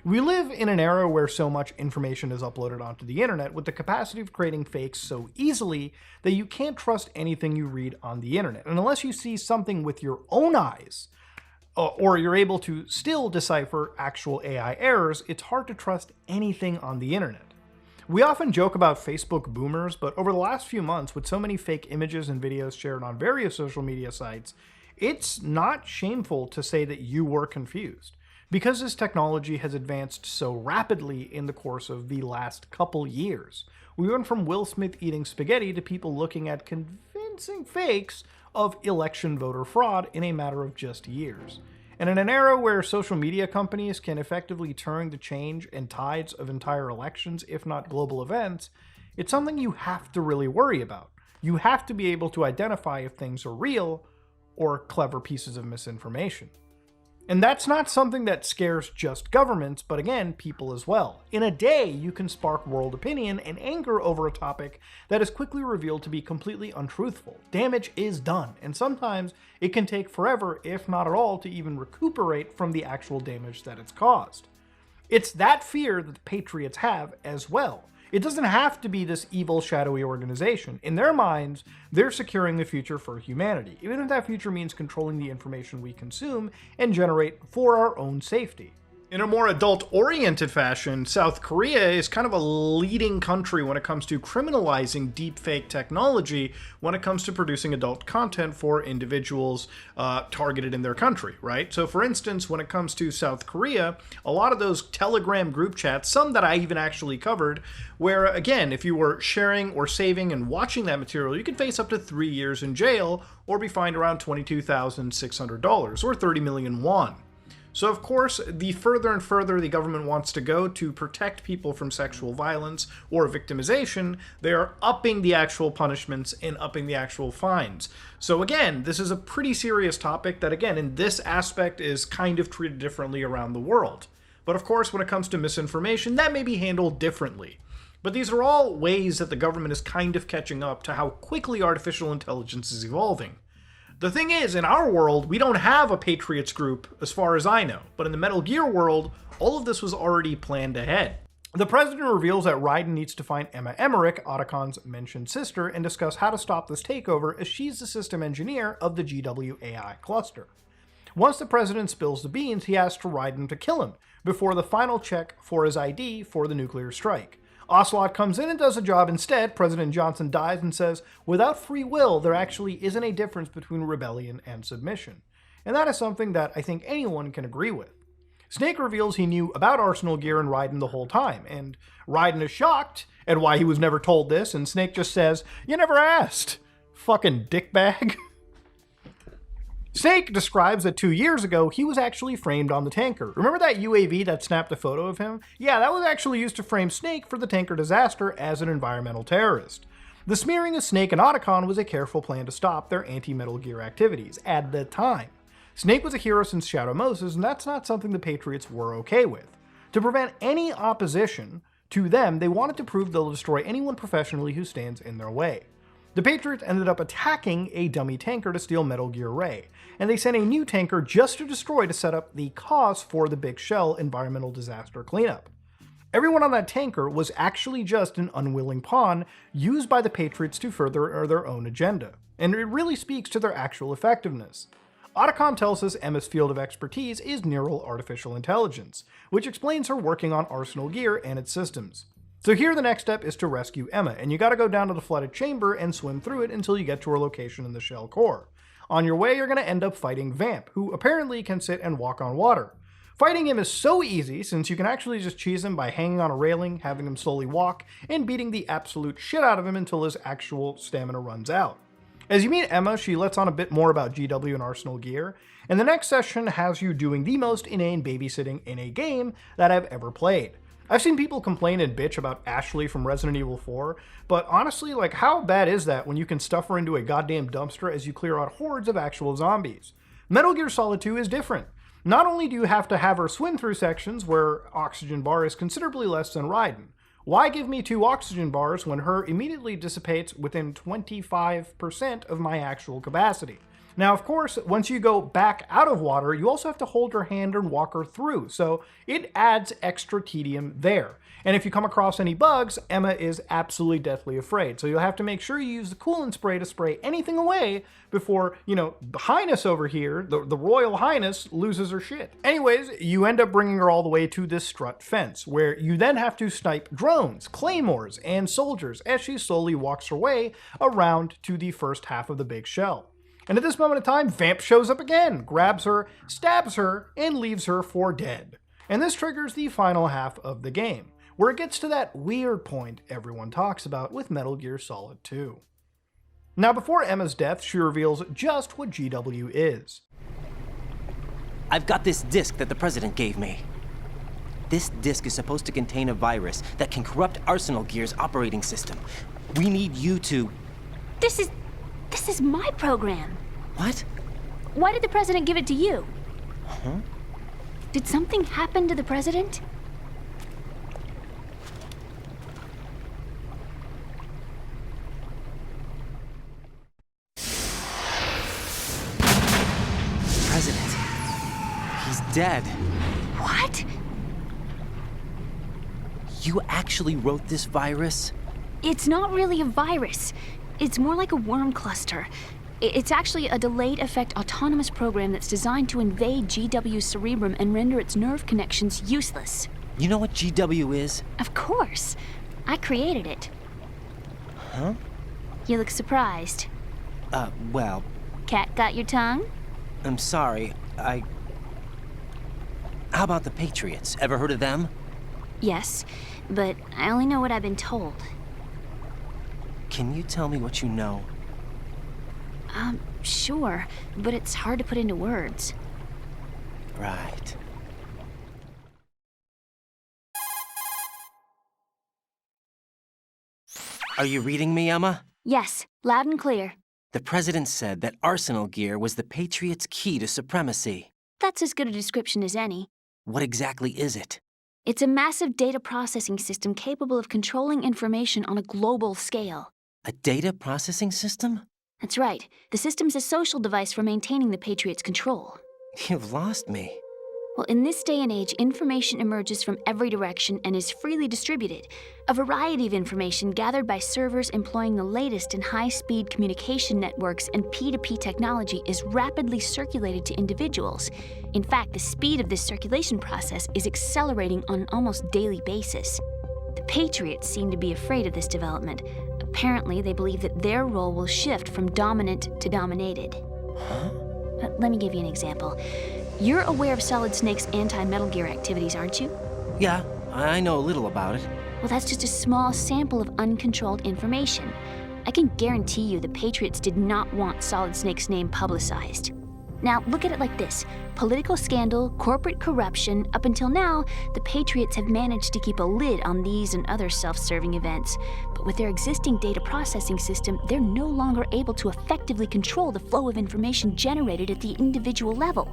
We live in an era where so much information is uploaded onto the internet with the capacity of creating fakes so easily that you can't trust anything you read on the internet. And unless you see something with your own eyes, or you're able to still decipher actual AI errors, it's hard to trust anything on the internet. We often joke about Facebook boomers, but over the last few months, with so many fake images and videos shared on various social media sites, it's not shameful to say that you were confused. Because this technology has advanced so rapidly in the course of the last couple years, we went from Will Smith eating spaghetti to people looking at convincing fakes of election voter fraud in a matter of just years. And in an era where social media companies can effectively turn the change and tides of entire elections, if not global events, it's something you have to really worry about. You have to be able to identify if things are real or clever pieces of misinformation. And that's not something that scares just governments, but again, people as well. In a day, you can spark world opinion and anger over a topic that is quickly revealed to be completely untruthful. Damage is done, and sometimes it can take forever, if not at all, to even recuperate from the actual damage that it's caused. It's that fear that the Patriots have as well. It doesn't have to be this evil, shadowy organization. In their minds, they're securing the future for humanity, even if that future means controlling the information we consume and generate for our own safety. In a more adult-oriented fashion, South Korea is kind of a leading country when it comes to criminalizing deepfake technology when it comes to producing adult content for individuals targeted in their country, right? So for instance, when it comes to South Korea, a lot of those Telegram group chats, some that I even actually covered, where again, if you were sharing or saving and watching that material, you could face up to 3 years in jail or be fined around $22,600 or 30 million won. So of course, the further and further the government wants to go to protect people from sexual violence or victimization, they are upping the actual punishments and upping the actual fines. So again, this is a pretty serious topic that again, in this aspect is kind of treated differently around the world. But of course, when it comes to misinformation, that may be handled differently. But these are all ways that the government is kind of catching up to how quickly artificial intelligence is evolving. The thing is, in our world, we don't have a Patriots group, as far as I know. But in the Metal Gear world, all of this was already planned ahead. The president reveals that Raiden needs to find Emma Emmerich, Otacon's mentioned sister, and discuss how to stop this takeover, as she's the system engineer of the GWAI cluster. Once the president spills the beans, he asks Raiden to kill him, before the final check for his ID for the nuclear strike. Ocelot comes in and does the job instead. President Johnson dies and says, without free will, there actually isn't a difference between rebellion and submission. And that is something that I think anyone can agree with. Snake reveals he knew about Arsenal gear and Raiden the whole time, and Raiden is shocked at why he was never told this, and Snake just says, you never asked, fucking dickbag. Snake describes that 2 years ago, he was actually framed on the tanker. Remember that UAV that snapped a photo of him? Yeah, that was actually used to frame Snake for the tanker disaster as an environmental terrorist. The smearing of Snake and Otacon was a careful plan to stop their anti-Metal Gear activities at the time. Snake was a hero since Shadow Moses, and that's not something the Patriots were okay with. To prevent any opposition to them, they wanted to prove they'll destroy anyone professionally who stands in their way. The Patriots ended up attacking a dummy tanker to steal Metal Gear Ray, and they sent a new tanker just to destroy to set up the cause for the Big Shell environmental disaster cleanup. Everyone on that tanker was actually just an unwilling pawn used by the Patriots to further their own agenda, and it really speaks to their actual effectiveness. Otacon tells us Emma's field of expertise is neural artificial intelligence, which explains her working on Arsenal gear and its systems. So here the next step is to rescue Emma, and you gotta go down to the flooded chamber and swim through it until you get to her location in the shell core. On your way, you're gonna end up fighting Vamp, who apparently can sit and walk on water. Fighting him is so easy, since you can actually just cheese him by hanging on a railing, having him slowly walk, and beating the absolute shit out of him until his actual stamina runs out. As you meet Emma, she lets on a bit more about GW and Arsenal gear, and the next session has you doing the most inane babysitting in a game that I've ever played. I've seen people complain and bitch about Ashley from Resident Evil 4, but honestly, like, how bad is that when you can stuff her into a goddamn dumpster as you clear out hordes of actual zombies? Metal Gear Solid 2 is different. Not only do you have to have her swim through sections where oxygen bar is considerably less than Raiden. Why give me 2 oxygen bars when her immediately dissipates within 25% of my actual capacity? Now, of course, once you go back out of water, you also have to hold her hand and walk her through, so it adds extra tedium there. And if you come across any bugs, Emma is absolutely deathly afraid, so you'll have to make sure you use the coolant spray to spray anything away before, Highness over here, the Royal Highness, loses her shit. Anyways, you end up bringing her all the way to this strut fence, where you then have to snipe drones, claymores, and soldiers as she slowly walks her way around to the first half of the big shell. And at this moment in time, Vamp shows up again, grabs her, stabs her, and leaves her for dead. And this triggers the final half of the game, where it gets to that weird point everyone talks about with Metal Gear Solid 2. Now, before Emma's death, she reveals just what GW is. I've got this disk that the president gave me. This disk is supposed to contain a virus that can corrupt Arsenal Gear's operating system. We need you to... This is my program. What? Why did the president give it to you? Huh? Did something happen to the president? President. He's dead. What? You actually wrote this virus? It's not really a virus. It's more like a worm cluster. It's actually a delayed effect autonomous program that's designed to invade GW's cerebrum and render its nerve connections useless. You know what GW is? Of course. I created it. Huh? You look surprised. Well... Cat got your tongue? I'm sorry, How about the Patriots? Ever heard of them? Yes, but I only know what I've been told. Can you tell me what you know? Sure, but it's hard to put into words. Right. Are you reading me, Emma? Yes, loud and clear. The president said that Arsenal Gear was the Patriots' key to supremacy. That's as good a description as any. What exactly is it? It's a massive data processing system capable of controlling information on a global scale. A data processing system? That's right. The system's a social device for maintaining the Patriots' control. You've lost me. Well, in this day and age, information emerges from every direction and is freely distributed. A variety of information gathered by servers employing the latest in high-speed communication networks and P2P technology is rapidly circulated to individuals. In fact, the speed of this circulation process is accelerating on an almost daily basis. The Patriots seem to be afraid of this development. Apparently, they believe that their role will shift from dominant to dominated. Huh? Let me give you an example. You're aware of Solid Snake's anti-Metal Gear activities, aren't you? Yeah, I know a little about it. Well, that's just a small sample of uncontrolled information. I can guarantee you the Patriots did not want Solid Snake's name publicized. Now, look at it like this. Political scandal, corporate corruption, up until now, the Patriots have managed to keep a lid on these and other self-serving events. But with their existing data processing system, they're no longer able to effectively control the flow of information generated at the individual level.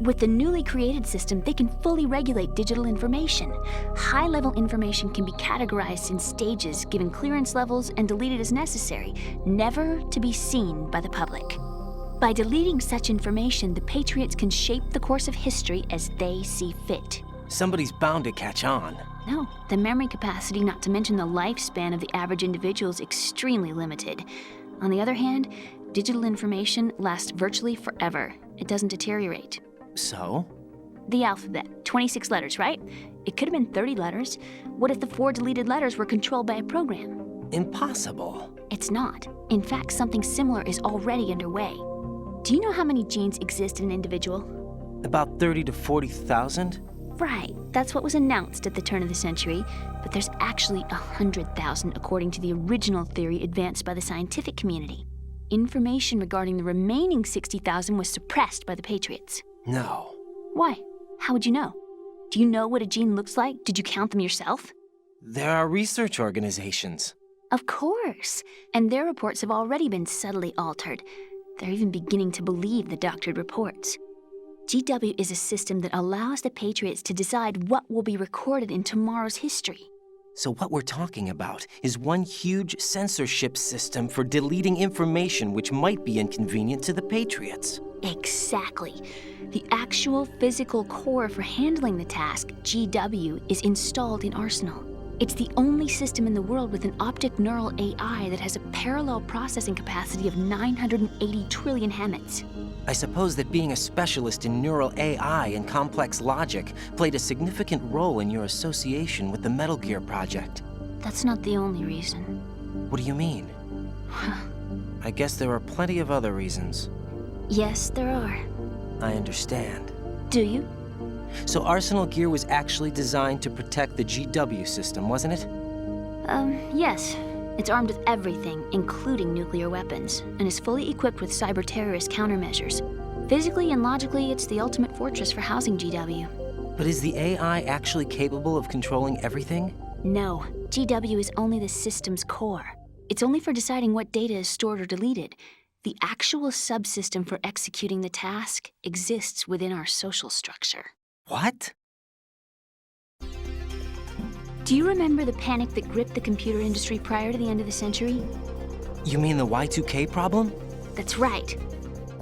With the newly created system, they can fully regulate digital information. High-level information can be categorized in stages, given clearance levels, and deleted as necessary, never to be seen by the public. By deleting such information, the Patriots can shape the course of history as they see fit. Somebody's bound to catch on. No, the memory capacity, not to mention the lifespan of the average individual, is extremely limited. On the other hand, digital information lasts virtually forever. It doesn't deteriorate. So? The alphabet, 26 letters, right? It could have been 30 letters. What if the 4 deleted letters were controlled by a program? Impossible. It's not. In fact, something similar is already underway. Do you know how many genes exist in an individual? About 30 to 40,000? Right, that's what was announced at the turn of the century, but there's actually 100,000 according to the original theory advanced by the scientific community. Information regarding the remaining 60,000 was suppressed by the Patriots. No. Why? How would you know? Do you know what a gene looks like? Did you count them yourself? There are research organizations. Of course, and their reports have already been subtly altered. They're even beginning to believe the doctored reports. GW is a system that allows the Patriots to decide what will be recorded in tomorrow's history. So what we're talking about is one huge censorship system for deleting information which might be inconvenient to the Patriots. Exactly. The actual physical core for handling the task, GW, is installed in Arsenal. It's the only system in the world with an optic neural AI that has a parallel processing capacity of 980 trillion Hammets. I suppose that being a specialist in neural AI and complex logic played a significant role in your association with the Metal Gear project. That's not the only reason. What do you mean? I guess there are plenty of other reasons. Yes, there are. I understand. Do you? So Arsenal Gear was actually designed to protect the GW system, wasn't it? Yes. It's armed with everything, including nuclear weapons, and is fully equipped with cyber-terrorist countermeasures. Physically and logically, it's the ultimate fortress for housing GW. But is the AI actually capable of controlling everything? No. GW is only the system's core. It's only for deciding what data is stored or deleted. The actual subsystem for executing the task exists within our social structure. What? Do you remember the panic that gripped the computer industry prior to the end of the century? You mean the Y2K problem? That's right.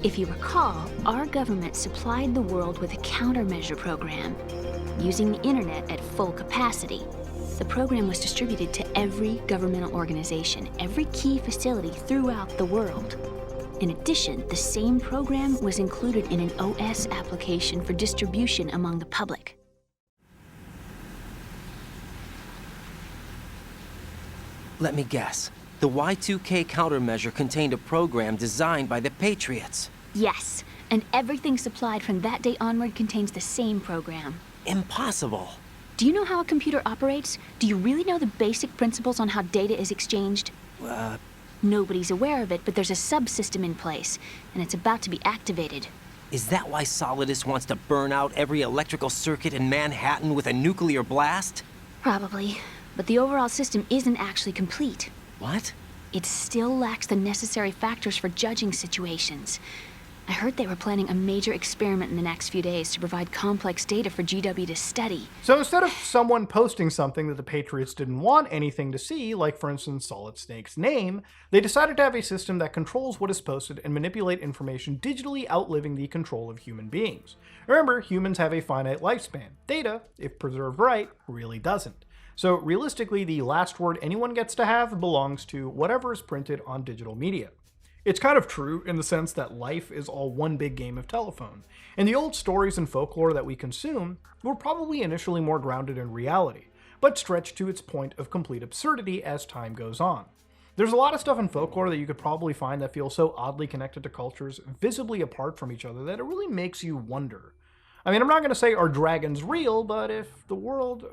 If you recall, our government supplied the world with a countermeasure program, using the internet at full capacity. The program was distributed to every governmental organization, every key facility throughout the world. In addition, the same program was included in an OS application for distribution among the public. Let me guess. The Y2K countermeasure contained a program designed by the Patriots. Yes, and everything supplied from that day onward contains the same program. Impossible. Do you know how a computer operates? Do you really know the basic principles on how data is exchanged? Nobody's aware of it, but there's a subsystem in place, and it's about to be activated. Is that why Solidus wants to burn out every electrical circuit in Manhattan with a nuclear blast? Probably, but the overall system isn't actually complete. What? It still lacks the necessary factors for judging situations. I heard they were planning a major experiment in the next few days to provide complex data for GW to study. So instead of someone posting something that the Patriots didn't want anything to see, like for instance Solid Snake's name, they decided to have a system that controls what is posted and manipulate information digitally, outliving the control of human beings. Remember, humans have a finite lifespan. Data, if preserved right, really doesn't. So realistically, the last word anyone gets to have belongs to whatever is printed on digital media. It's kind of true in the sense that life is all one big game of telephone, and the old stories and folklore that we consume were probably initially more grounded in reality, but stretched to its point of complete absurdity as time goes on. There's a lot of stuff in folklore that you could probably find that feels so oddly connected to cultures visibly apart from each other that it really makes you wonder. I mean, I'm not going to say are dragons real, but if the world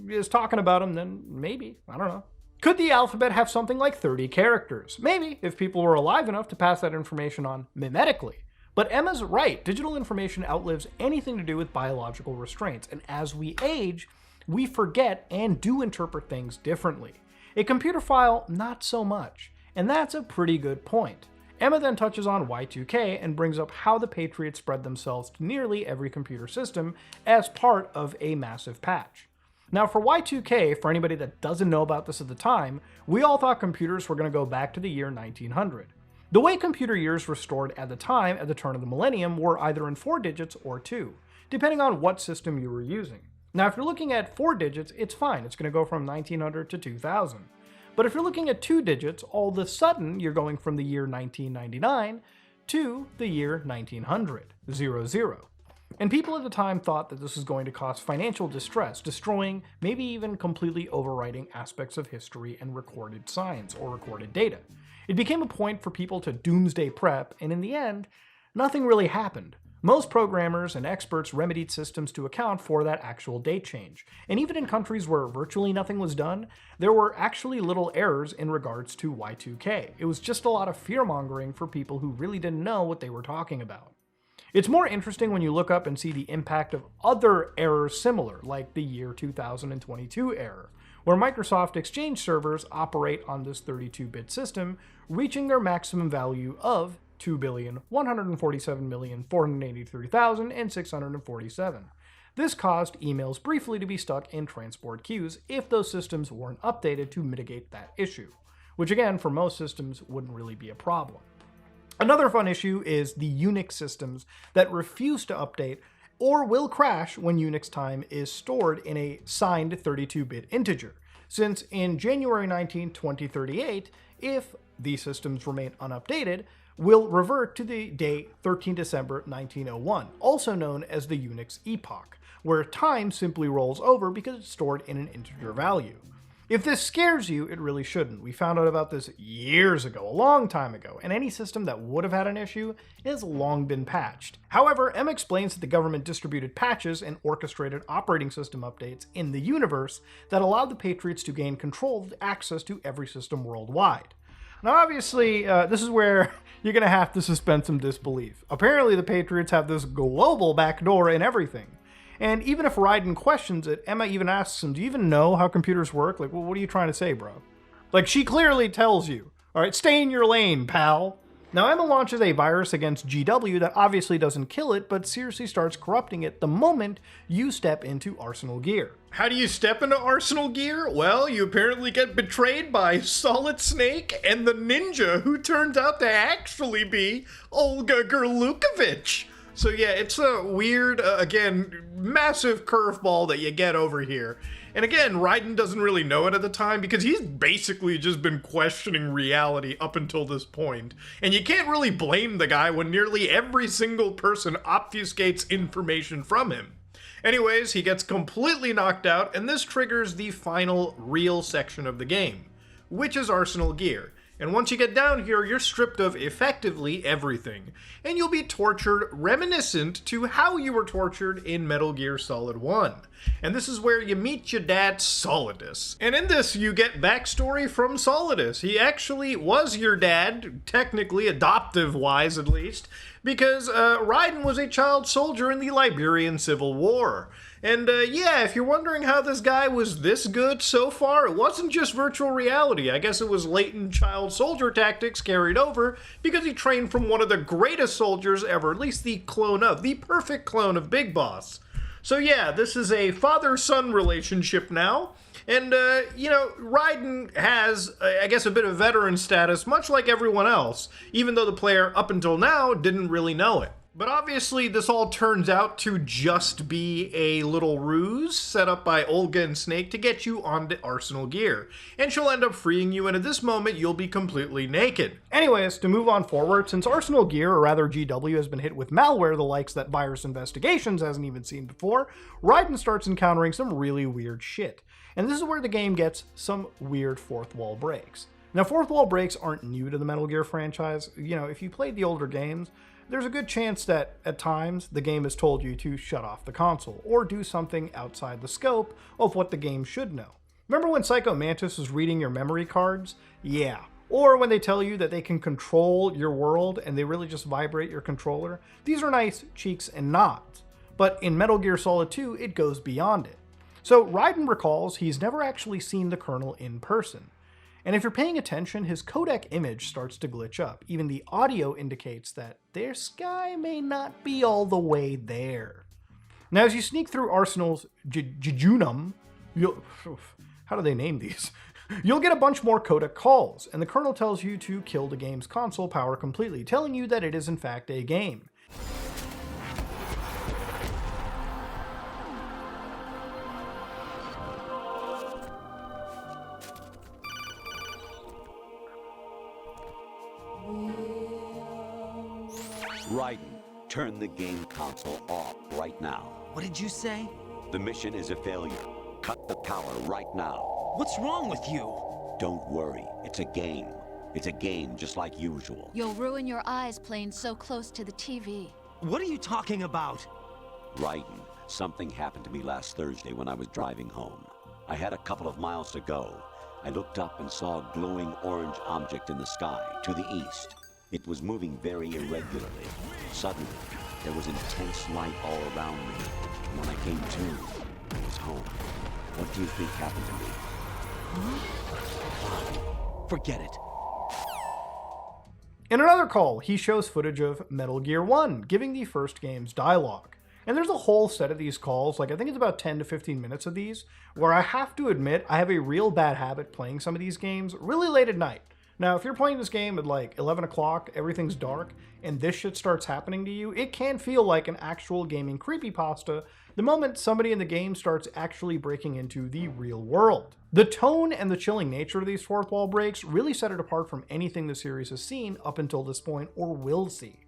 is talking about them, then maybe. I don't know. Could the alphabet have something like 30 characters? Maybe, if people were alive enough to pass that information on memetically. But Emma's right, digital information outlives anything to do with biological restraints, and as we age, we forget and do interpret things differently. A computer file, not so much. And that's a pretty good point. Emma then touches on Y2K and brings up how the Patriots spread themselves to nearly every computer system as part of a massive patch. Now for Y2K, for anybody that doesn't know about this at the time, we all thought computers were going to go back to the year 1900. The way computer years were stored at the time, at the turn of the millennium, were either in 4 digits or 2, depending on what system you were using. Now if you're looking at 4 digits, it's fine, it's going to go from 1900 to 2000. But if you're looking at 2 digits, all of a sudden you're going from the year 1999 to the year 1900, 00. And people at the time thought that this was going to cause financial distress, destroying, maybe even completely overwriting aspects of history and recorded science or recorded data. It became a point for people to doomsday prep, and in the end, nothing really happened. Most programmers and experts remedied systems to account for that actual date change. And even in countries where virtually nothing was done, there were actually little errors in regards to Y2K. It was just a lot of fear-mongering for people who really didn't know what they were talking about. It's more interesting when you look up and see the impact of other errors similar, like the year 2022 error, where Microsoft Exchange servers operate on this 32-bit system, reaching their maximum value of 2,147,483,647. This caused emails briefly to be stuck in transport queues if those systems weren't updated to mitigate that issue, which again, for most systems, wouldn't really be a problem. Another fun issue is the Unix systems that refuse to update or will crash when Unix time is stored in a signed 32-bit integer, since in January 19, 2038, if these systems remain unupdated, will revert to the date 13 December 1901, also known as the Unix epoch, where time simply rolls over because it's stored in an integer value. If this scares you, it really shouldn't. We found out about this years ago, a long time ago, and any system that would have had an issue has long been patched. However, Em explains that the government distributed patches and orchestrated operating system updates in the universe that allowed the Patriots to gain control of access to every system worldwide. Now obviously, this is where you're going to have to suspend some disbelief. Apparently the Patriots have this global backdoor in everything. And even if Raiden questions it, Emma even asks him, do you even know how computers work? Like, well, what are you trying to say, bro? Like, she clearly tells you, all right, stay in your lane, pal. Now, Emma launches a virus against GW that obviously doesn't kill it, but seriously starts corrupting it the moment you step into Arsenal gear. How do you step into Arsenal gear? Well, you apparently get betrayed by Solid Snake and the ninja who turns out to actually be Olga Gerlukovich. So yeah, it's a weird, again, massive curveball that you get over here. And again, Raiden doesn't really know it at the time because he's basically just been questioning reality up until this point. And you can't really blame the guy when nearly every single person obfuscates information from him. Anyways, he gets completely knocked out, and this triggers the final real section of the game, which is Arsenal gear. And once you get down here, you're stripped of effectively everything, and you'll be tortured reminiscent to how you were tortured in Metal Gear Solid 1. And this is where you meet your dad, Solidus. And in this, you get backstory from Solidus. He actually was your dad, technically, adoptive-wise at least, because Raiden was a child soldier in the Liberian Civil War. And yeah, if you're wondering how this guy was this good so far, it wasn't just virtual reality. I guess it was latent child soldier tactics carried over because he trained from one of the greatest soldiers ever, at least the perfect clone of Big Boss. So yeah, this is a father-son relationship now. And, you know, Raiden has, I guess, a bit of veteran status, much like everyone else, even though the player up until now didn't really know it. But obviously, this all turns out to just be a little ruse set up by Olga and Snake to get you onto Arsenal gear. And she'll end up freeing you, and at this moment, you'll be completely naked. Anyways, to move on forward, since Arsenal gear, or rather GW, has been hit with malware the likes that Virus Investigations hasn't even seen before, Raiden starts encountering some really weird shit. And this is where the game gets some weird fourth wall breaks. Now, fourth wall breaks aren't new to the Metal Gear franchise. You know, if you played the older games, there's a good chance that, at times, the game has told you to shut off the console, or do something outside the scope of what the game should know. Remember when Psycho Mantis was reading your memory cards? Yeah. Or when they tell you that they can control your world, and they really just vibrate your controller? These are nice cheeks and nods. But in Metal Gear Solid 2, it goes beyond it. So Raiden recalls he's never actually seen the Colonel in person. And if you're paying attention, his codec image starts to glitch up. Even the audio indicates that their sky may not be all the way there. Now, as you sneak through Arsenal's jejunum, how do they name these? You'll get a bunch more codec calls, and the kernel tells you to kill the game's console power completely, telling you that it is in fact a game. Raiden, turn the game console off right now. What did you say? The mission is a failure. Cut the power right now. What's wrong with you? Don't worry, it's a game. It's a game just like usual. You'll ruin your eyes playing so close to the TV. What are you talking about? Raiden, something happened to me last Thursday when I was driving home. I had a couple of miles to go. I looked up and saw a glowing orange object in the sky to the east. It was moving very irregularly. Suddenly, there was intense light all around me. And when I came to, I was home. What do you think happened to me? Huh? Forget it. In another call, he shows footage of Metal Gear 1, giving the first game's dialogue. And there's a whole set of these calls, like I think it's about 10 to 15 minutes of these, where I have to admit I have a real bad habit playing some of these games really late at night. Now, if you're playing this game at like 11 o'clock, everything's dark, and this shit starts happening to you, it can feel like an actual gaming creepypasta the moment somebody in the game starts actually breaking into the real world. The tone and the chilling nature of these fourth wall breaks really set it apart from anything the series has seen up until this point or will see.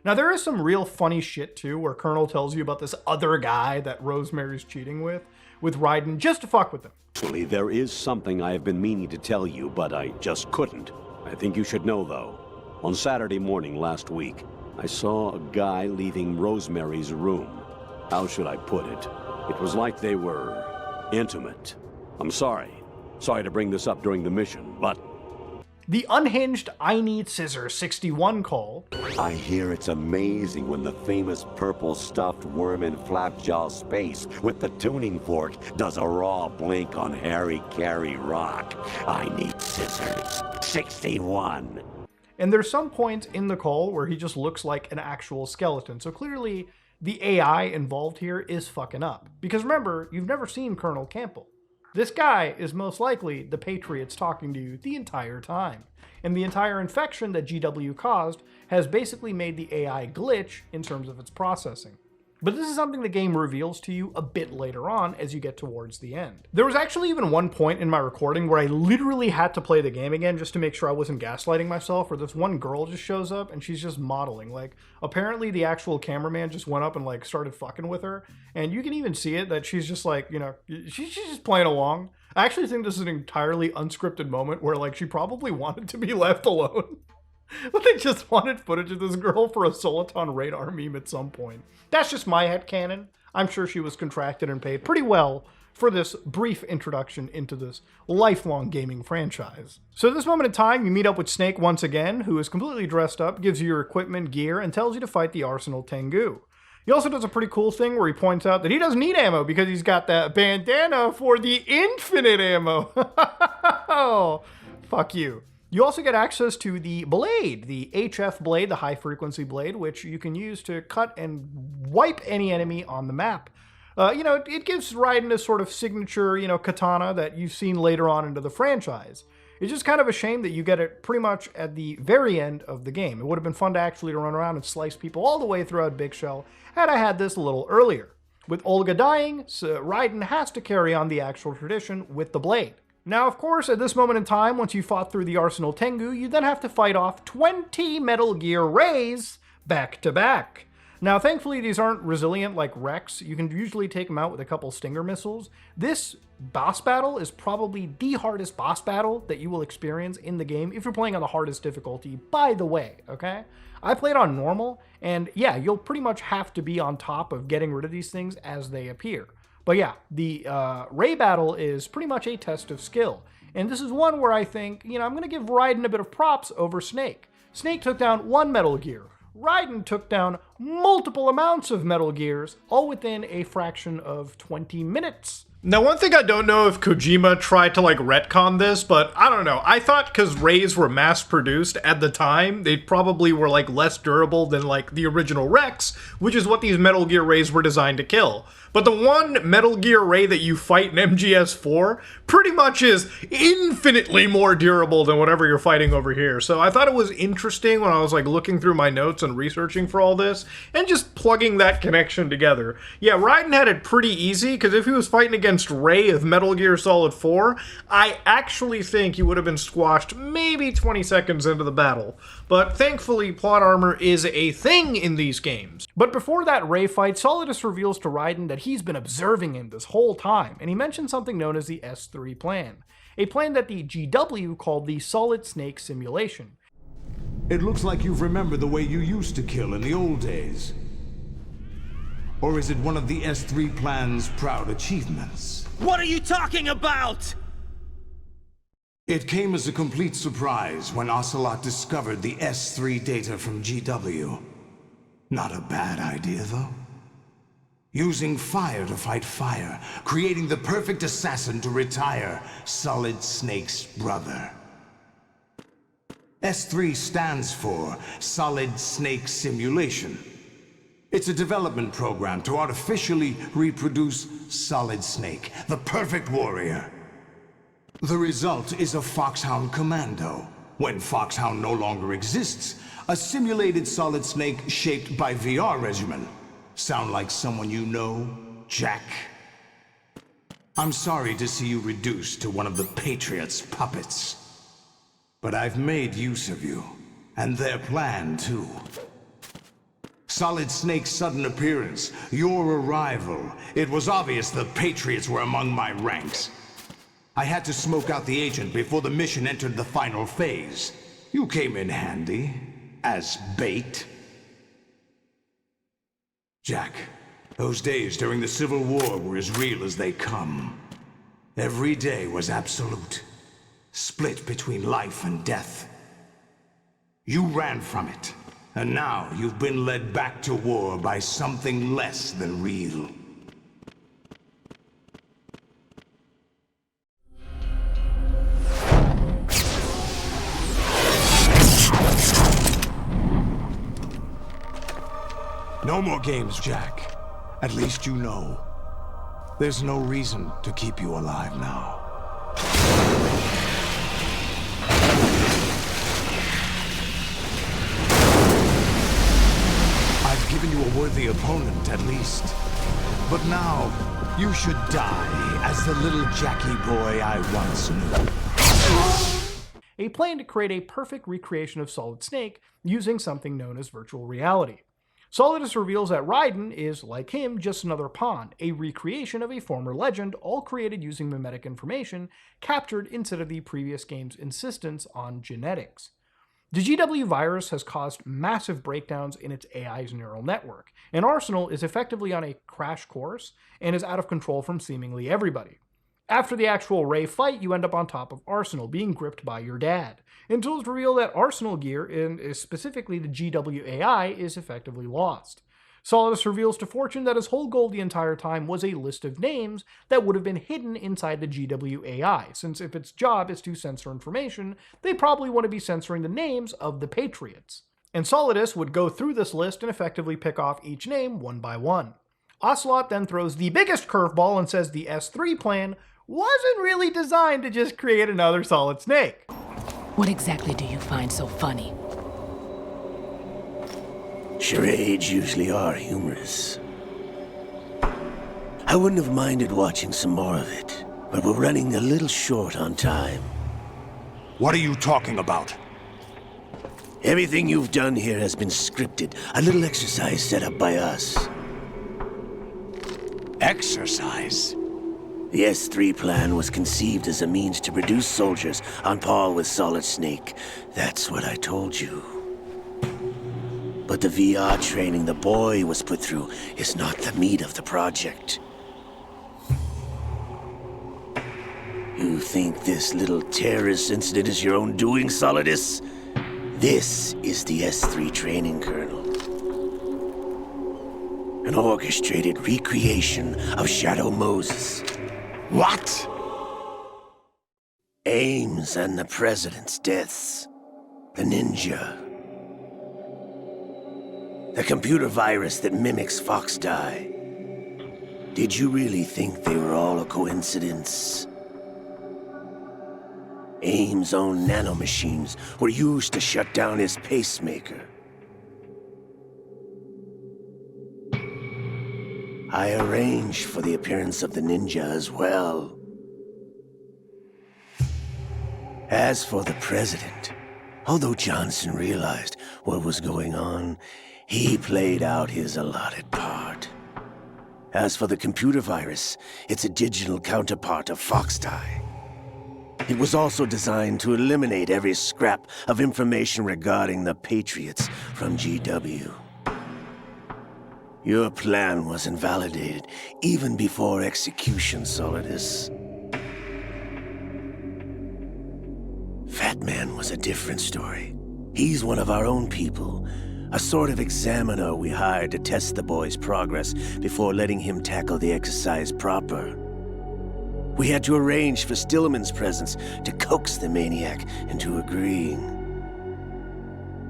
Now, there is some real funny shit too, where Colonel tells you about this other guy that Rosemary's cheating with Raiden just to fuck with him. Actually, there is something I have been meaning to tell you, but I just couldn't. I think you should know, though. On Saturday morning last week, I saw a guy leaving Rosemary's room. How should I put it? It was like they were intimate. I'm sorry. Sorry to bring this up during the mission, but... The unhinged I Need Scissors 61 call. I hear it's amazing when the famous purple stuffed worm in Flapjaw's space with the tuning fork does a raw blink on Harry Carey Rock. I Need Scissors 61. And there's some points in the call where he just looks like an actual skeleton. So clearly the AI involved here is fucking up. Because remember, you've never seen Colonel Campbell. This guy is most likely the Patriots talking to you the entire time. And the entire infection that GW caused has basically made the AI glitch in terms of its processing. But this is something the game reveals to you a bit later on as you get towards the end. There was actually even one point in my recording where I literally had to play the game again just to make sure I wasn't gaslighting myself, where this one girl just shows up and she's just modeling. Like, apparently the actual cameraman just went up and like started fucking with her. And you can even see it that she's just like, you know, she's just playing along. I actually think this is an entirely unscripted moment where like she probably wanted to be left alone. But they just wanted footage of this girl for a Soliton radar meme at some point. That's just my headcanon. I'm sure she was contracted and paid pretty well for this brief introduction into this lifelong gaming franchise. So at this moment in time, you meet up with Snake once again, who is completely dressed up, gives you your equipment, gear, and tells you to fight the Arsenal Tengu. He also does a pretty cool thing where he points out that he doesn't need ammo because he's got that bandana for the infinite ammo. Oh, fuck you. You also get access to the blade, the HF blade, the high frequency blade, which you can use to cut and wipe any enemy on the map. It gives Raiden a sort of signature, katana that you've seen later on into the franchise. It's just kind of a shame that you get it pretty much at the very end of the game. It would have been fun to actually run around and slice people all the way throughout Big Shell had I had this a little earlier. With Olga dying, Raiden has to carry on the actual tradition with the blade. Now, of course, at this moment in time, once you fought through the Arsenal Tengu, you then have to fight off 20 Metal Gear Rays back to back. Now, thankfully, these aren't resilient like Rex. You can usually take them out with a couple Stinger missiles. This boss battle is probably the hardest boss battle that you will experience in the game if you're playing on the hardest difficulty, by the way, okay? I played on normal, and yeah, you'll pretty much have to be on top of getting rid of these things as they appear. But yeah, the Ray battle is pretty much a test of skill. And this is one where I think, I'm going to give Raiden a bit of props over Snake. Snake took down one Metal Gear. Raiden took down multiple amounts of Metal Gears, all within a fraction of 20 minutes. Now, one thing I don't know if Kojima tried to, like, retcon this, but I don't know. I thought because Rays were mass-produced at the time, they probably were, like, less durable than, like, the original Rex, which is what these Metal Gear Rays were designed to kill. But the one Metal Gear Ray that you fight in MGS4 pretty much is infinitely more durable than whatever you're fighting over here. So I thought it was interesting when I was, like, looking through my notes and researching for all this, and just plugging that connection together. Yeah, Raiden had it pretty easy, because if he was fighting against Ray of Metal Gear Solid 4, I actually think he would have been squashed maybe 20 seconds into the battle. But thankfully, plot armor is a thing in these games. But before that Ray fight, Solidus reveals to Raiden that he's been observing him this whole time, and he mentions something known as the S3 plan, a plan that the GW called the Solid Snake Simulation. It looks like you've remembered the way you used to kill in the old days. Or is it one of the S3 plan's proud achievements? What are you talking about? It came as a complete surprise when Ocelot discovered the S3 data from GW. Not a bad idea, though. Using fire to fight fire, creating the perfect assassin to retire Solid Snake's brother. S3 stands for Solid Snake Simulation. It's a development program to artificially reproduce Solid Snake, the perfect warrior. The result is a foxhound commando. When foxhound no longer exists, a simulated Solid Snake shaped by VR regimen. Sound like someone you know, Jack? I'm sorry to see you reduced to one of the Patriots' puppets. But I've made use of you, and their plan too. Solid Snake's sudden appearance, your arrival. It was obvious the Patriots were among my ranks. I had to smoke out the agent before the mission entered the final phase. You came in handy, as bait. Jack, those days during the Civil War were as real as they come. Every day was absolute, split between life and death. You ran from it, and now you've been led back to war by something less than real. No more games, Jack. At least you know. There's no reason to keep you alive now. I've given you a worthy opponent, at least. But now, you should die as the little Jackie boy I once knew. A plan to create a perfect recreation of Solid Snake using something known as virtual reality. Solidus reveals that Raiden is, like him, just another pawn, a recreation of a former legend, all created using memetic information captured instead of the previous game's insistence on genetics. The GW virus has caused massive breakdowns in its AI's neural network, and Arsenal is effectively on a crash course and is out of control from seemingly everybody. After the actual Ray fight, you end up on top of Arsenal, being gripped by your dad, until it's revealed that Arsenal gear, and specifically the GW AI, is effectively lost. Solidus reveals to Fortune that his whole goal the entire time was a list of names that would have been hidden inside the GW AI, since if its job is to censor information, they probably want to be censoring the names of the Patriots. And Solidus would go through this list and effectively pick off each name one by one. Ocelot then throws the biggest curveball and says the S3 plan wasn't really designed to just create another Solid Snake. What exactly do you find so funny? Charades usually are humorous. I wouldn't have minded watching some more of it, but we're running a little short on time. What are you talking about? Everything you've done here has been scripted, a little exercise set up by us. Exercise? The S3 plan was conceived as a means to produce soldiers on par with Solid Snake. That's what I told you. But the VR training the boy was put through is not the meat of the project. You think this little terrorist incident is your own doing, Solidus? This is the S3 training kernel. An orchestrated recreation of Shadow Moses. What? Ames and the president's deaths. The ninja. The computer virus that mimics Foxdie. Did you really think they were all a coincidence? Ames' own nanomachines were used to shut down his pacemaker. I arranged for the appearance of the ninja as well. As for the president, although Johnson realized what was going on, he played out his allotted part. As for the computer virus, it's a digital counterpart of Foxdie. It was also designed to eliminate every scrap of information regarding the Patriots from GW. Your plan was invalidated even before execution, Solidus. Fatman was a different story. He's one of our own people, a sort of examiner we hired to test the boy's progress before letting him tackle the exercise proper. We had to arrange for Stillman's presence to coax the maniac into agreeing.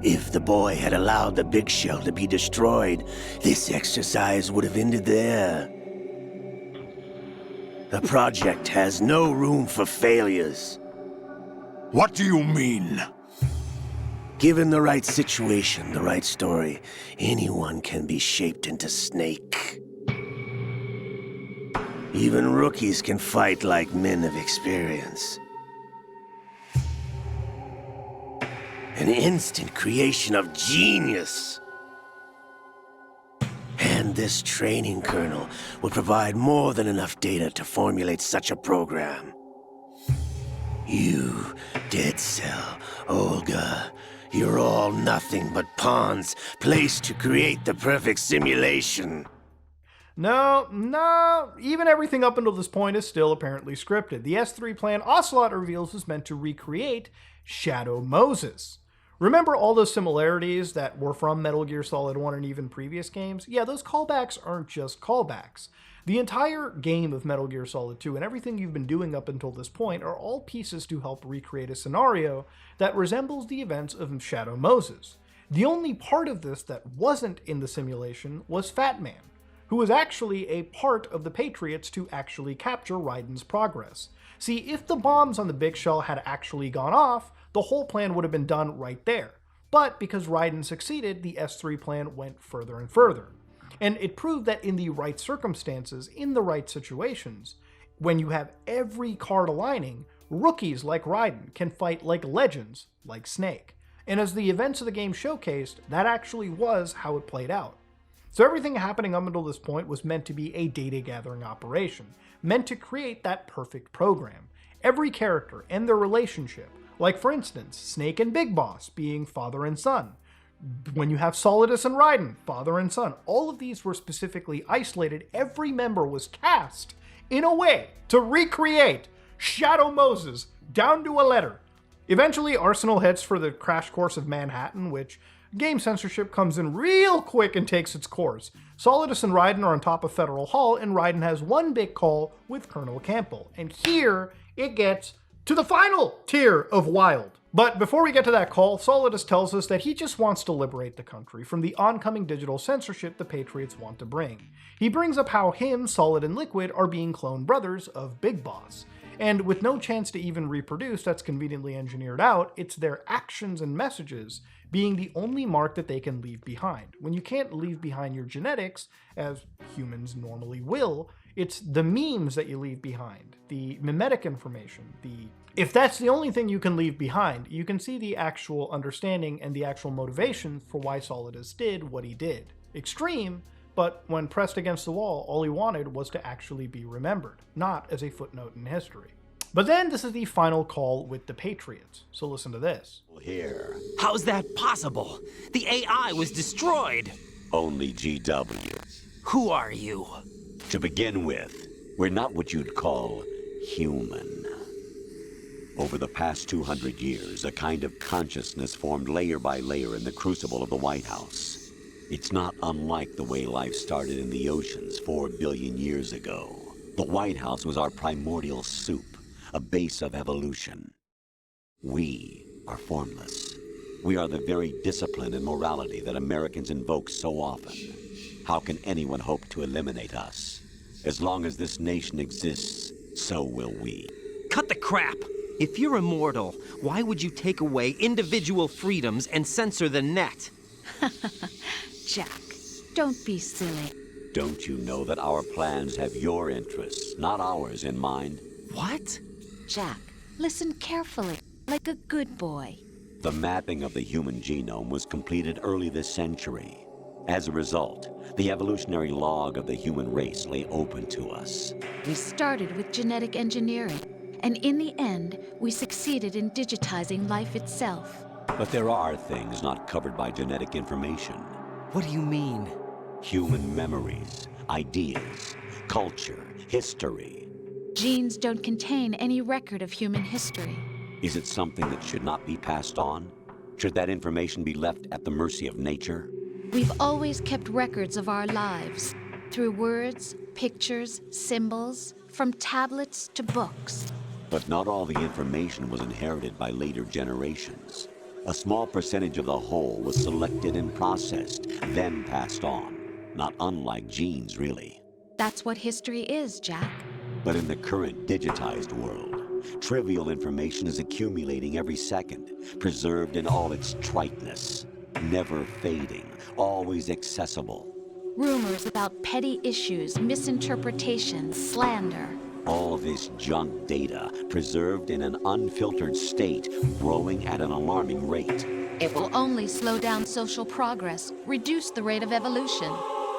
If the boy had allowed the big shell to be destroyed, this exercise would have ended there. The project has no room for failures. What do you mean? Given the right situation, the right story, anyone can be shaped into Snake. Even rookies can fight like men of experience. An instant creation of genius. And this training kernel would provide more than enough data to formulate such a program. You, Dead Cell, Olga, you're all nothing but pawns placed to create the perfect simulation. No, even everything up until this point is still apparently scripted. The S3 plan Ocelot reveals is meant to recreate Shadow Moses. Remember all those similarities that were from Metal Gear Solid 1 and even previous games? Yeah, those callbacks aren't just callbacks. The entire game of Metal Gear Solid 2 and everything you've been doing up until this point are all pieces to help recreate a scenario that resembles the events of Shadow Moses. The only part of this that wasn't in the simulation was Fatman, who was actually a part of the Patriots to actually capture Raiden's progress. See, if the bombs on the Big Shell had actually gone off, the whole plan would have been done right there. But because Raiden succeeded, the S3 plan went further and further. And it proved that in the right circumstances, in the right situations, when you have every card aligning, rookies like Raiden can fight like legends like Snake. And as the events of the game showcased, that actually was how it played out. So everything happening up until this point was meant to be a data gathering operation, meant to create that perfect program. Every character and their relationship, like for instance, Snake and Big Boss being father and son. When you have Solidus and Raiden, father and son, all of these were specifically isolated. Every member was cast in a way to recreate Shadow Moses down to a letter. Eventually, Arsenal heads for the crash course of Manhattan, which game censorship comes in real quick and takes its course. Solidus and Raiden are on top of Federal Hall, and Raiden has one big call with Colonel Campbell. And here it gets to the final tier of wild. But before we get to that call, Solidus tells us that he just wants to liberate the country from the oncoming digital censorship the Patriots want to bring. He brings up how him, Solid, and Liquid are being clone brothers of Big Boss. And with no chance to even reproduce that's conveniently engineered out, it's their actions and messages being the only mark that they can leave behind. When you can't leave behind your genetics, as humans normally will, it's the memes that you leave behind, the memetic information, If that's the only thing you can leave behind, you can see the actual understanding and the actual motivation for why Solidus did what he did. Extreme, but when pressed against the wall, all he wanted was to actually be remembered, not as a footnote in history. But then this is the final call with the Patriots, so listen to this. Here. How's that possible? The AI was destroyed. Only GW. Who are you? To begin with, we're not what you'd call human. Over the past 200 years, a kind of consciousness formed layer by layer in the crucible of the White House. It's not unlike the way life started in the oceans 4 billion years ago. The White House was our primordial soup, a base of evolution. We are formless. We are the very discipline and morality that Americans invoke so often. How can anyone hope to eliminate us? As long as this nation exists, so will we. Cut the crap! If you're immortal, why would you take away individual freedoms and censor the net? Jack, don't be silly. Don't you know that our plans have your interests, not ours, in mind? What? Jack, listen carefully, like a good boy. The mapping of the human genome was completed early this century. As a result, the evolutionary log of the human race lay open to us. We started with genetic engineering, and in the end, we succeeded in digitizing life itself. But there are things not covered by genetic information. What do you mean? Human memories, ideas, culture, history. Genes don't contain any record of human history. Is it something that should not be passed on? Should that information be left at the mercy of nature? We've always kept records of our lives, through words, pictures, symbols, from tablets to books. But not all the information was inherited by later generations. A small percentage of the whole was selected and processed, then passed on. Not unlike genes, really. That's what history is, Jack. But in the current digitized world, trivial information is accumulating every second, preserved in all its triteness, never fading, always accessible. Rumors about petty issues, misinterpretations, slander. All this junk data, preserved in an unfiltered state, growing at an alarming rate. It will only slow down social progress, reduce the rate of evolution.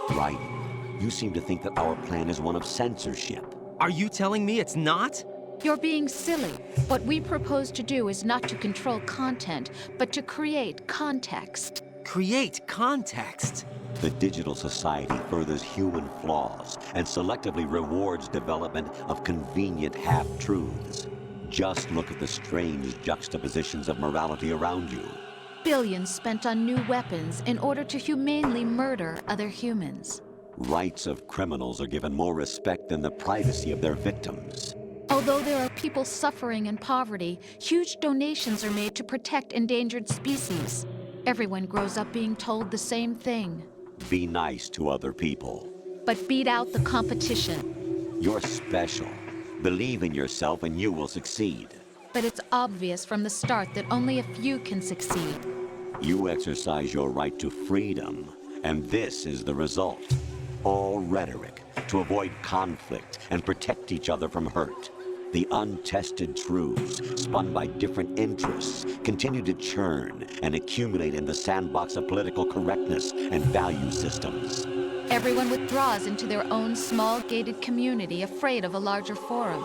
Raiden, you seem to think that our plan is one of censorship. Are you telling me it's not? You're being silly. What we propose to do is not to control content, but to create context. Create context? The digital society furthers human flaws and selectively rewards development of convenient half-truths. Just look at the strange juxtapositions of morality around you. Billions spent on new weapons in order to humanely murder other humans. Rights of criminals are given more respect than the privacy of their victims. Although there are people suffering in poverty, huge donations are made to protect endangered species. Everyone grows up being told the same thing. Be nice to other people. But beat out the competition. You're special. Believe in yourself and you will succeed. But it's obvious from the start that only a few can succeed. You exercise your right to freedom, and this is the result. All rhetoric to avoid conflict and protect each other from hurt. The untested truths, spun by different interests, continue to churn and accumulate in the sandbox of political correctness and value systems. Everyone withdraws into their own small gated community, afraid of a larger forum.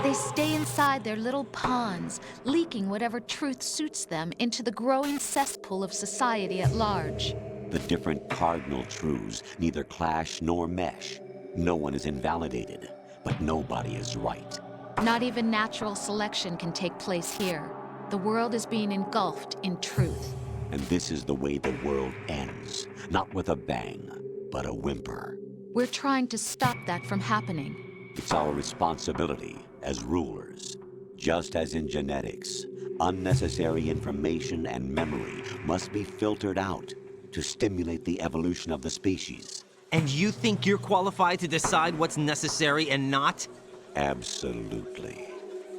They stay inside their little ponds, leaking whatever truth suits them into the growing cesspool of society at large. The different cardinal truths neither clash nor mesh. No one is invalidated, but nobody is right. Not even natural selection can take place here. The world is being engulfed in truth. And this is the way the world ends. Not with a bang, but a whimper. We're trying to stop that from happening. It's our responsibility as rulers. Just as in genetics, unnecessary information and memory must be filtered out to stimulate the evolution of the species. And you think you're qualified to decide what's necessary and not? Absolutely.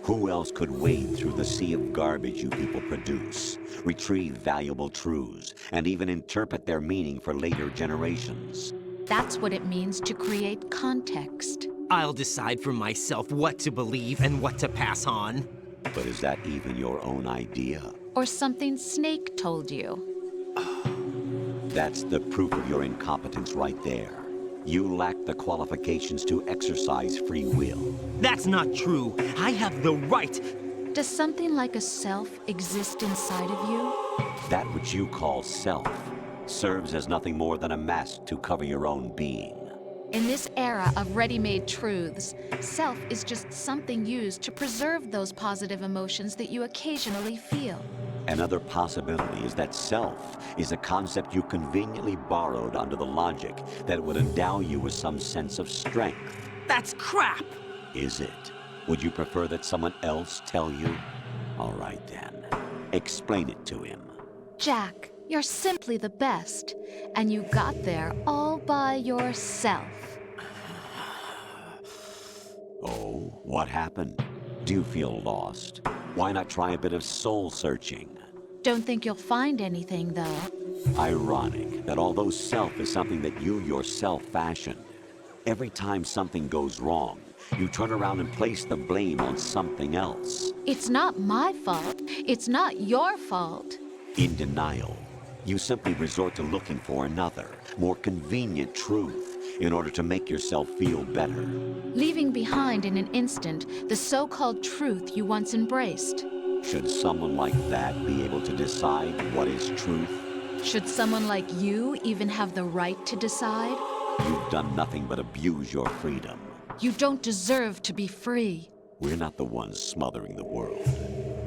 Who else could wade through the sea of garbage you people produce, retrieve valuable truths, and even interpret their meaning for later generations? That's what it means to create context. I'll decide for myself what to believe and what to pass on. But is that even your own idea? Or something Snake told you? That's the proof of your incompetence right there. You lack the qualifications to exercise free will. That's not true. I have the right. Does something like a self exist inside of you? That which you call self serves as nothing more than a mask to cover your own being. In this era of ready-made truths, self is just something used to preserve those positive emotions that you occasionally feel. Another possibility is that self is a concept you conveniently borrowed under the logic that it would endow you with some sense of strength. That's crap! Is it? Would you prefer that someone else tell you? All right then. Explain it to him. Jack, you're simply the best. And you got there all by yourself. Oh, what happened? Do you feel lost? Why not try a bit of soul-searching? Don't think you'll find anything, though. Ironic that although self is something that you yourself fashioned, every time something goes wrong, you turn around and place the blame on something else. It's not my fault. It's not your fault. In denial, you simply resort to looking for another, more convenient truth in order to make yourself feel better. Leaving behind in an instant the so-called truth you once embraced. Should someone like that be able to decide what is truth? Should someone like you even have the right to decide? You've done nothing but abuse your freedom. You don't deserve to be free. We're not the ones smothering the world.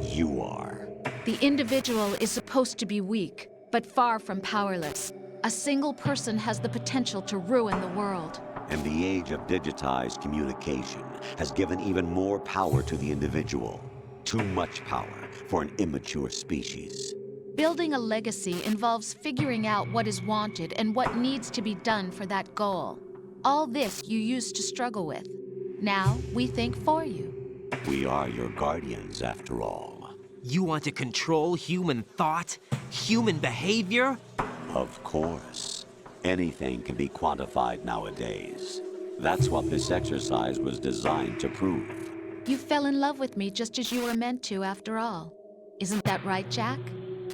You are. The individual is supposed to be weak, but far from powerless. A single person has the potential to ruin the world. And the age of digitized communication has given even more power to the individual. Too much power for an immature species. Building a legacy involves figuring out what is wanted and what needs to be done for that goal. All this you used to struggle with. Now we think for you. We are your guardians, after all. You want to control human thought? Human behavior? Of course. Anything can be quantified nowadays. That's what this exercise was designed to prove. You fell in love with me just as you were meant to, after all. Isn't that right, Jack?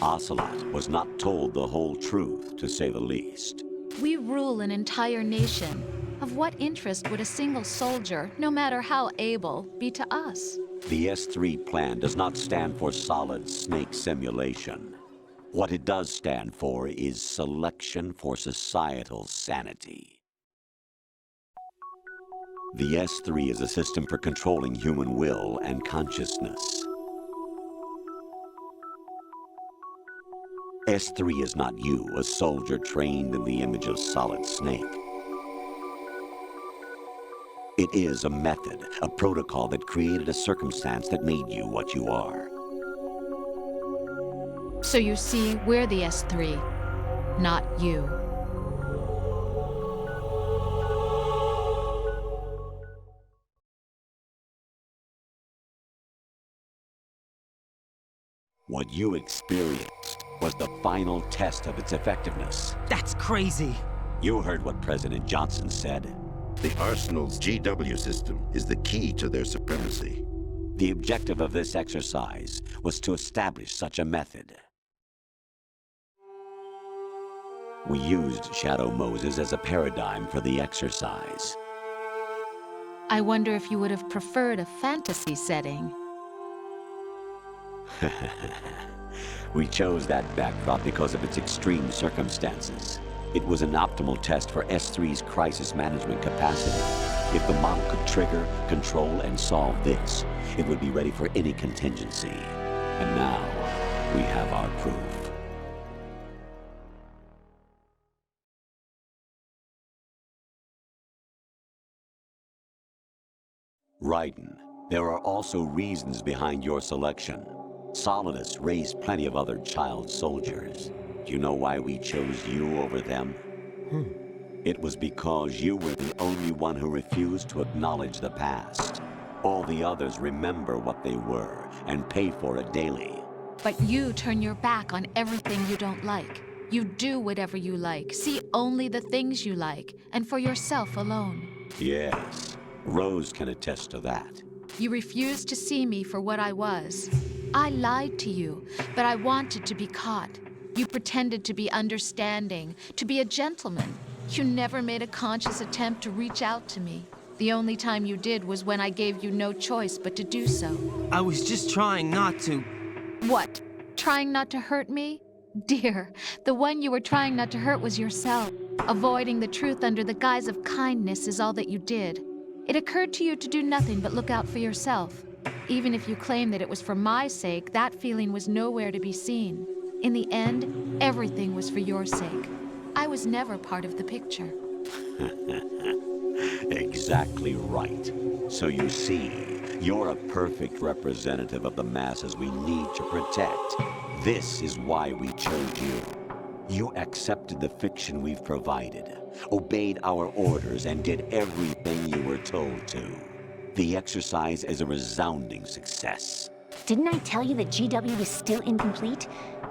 Ocelot was not told the whole truth, to say the least. We rule an entire nation. Of what interest would a single soldier, no matter how able, be to us? The S3 plan does not stand for solid snake simulation. What it does stand for is selection for societal sanity. The S3 is a system for controlling human will and consciousness. S3 is not you, a soldier trained in the image of Solid Snake. It is a method, a protocol that created a circumstance that made you what you are. So you see, we're the S3, not you. What you experienced was the final test of its effectiveness. That's crazy. You heard what President Johnson said. The Arsenal's GW system is the key to their supremacy. The objective of this exercise was to establish such a method. We used Shadow Moses as a paradigm for the exercise. I wonder if you would have preferred a fantasy setting. We chose that backdrop because of its extreme circumstances. It was an optimal test for S3's crisis management capacity. If the model could trigger, control, and solve this, it would be ready for any contingency. And now, we have our proof. Raiden, there are also reasons behind your selection. Solidus raised plenty of other child soldiers. Do you know why we chose you over them? It was because you were the only one who refused to acknowledge the past. All the others remember what they were and pay for it daily. But you turn your back on everything you don't like. You do whatever you like, see only the things you like, and for yourself alone. Yes, Rose can attest to that. You refused to see me for what I was. I lied to you, but I wanted to be caught. You pretended to be understanding, to be a gentleman. You never made a conscious attempt to reach out to me. The only time you did was when I gave you no choice but to do so. I was just trying not to... What? Trying not to hurt me? Dear, the one you were trying not to hurt was yourself. Avoiding the truth under the guise of kindness is all that you did. It occurred to you to do nothing but look out for yourself. Even if you claim that it was for my sake, that feeling was nowhere to be seen. In the end, everything was for your sake. I was never part of the picture. Exactly. exactly right. So you see, you're a perfect representative of the masses we need to protect. This is why we chose you. You accepted the fiction we've provided, obeyed our orders, and did everything you were told to. The exercise is a resounding success. Didn't I tell you that GW is still incomplete?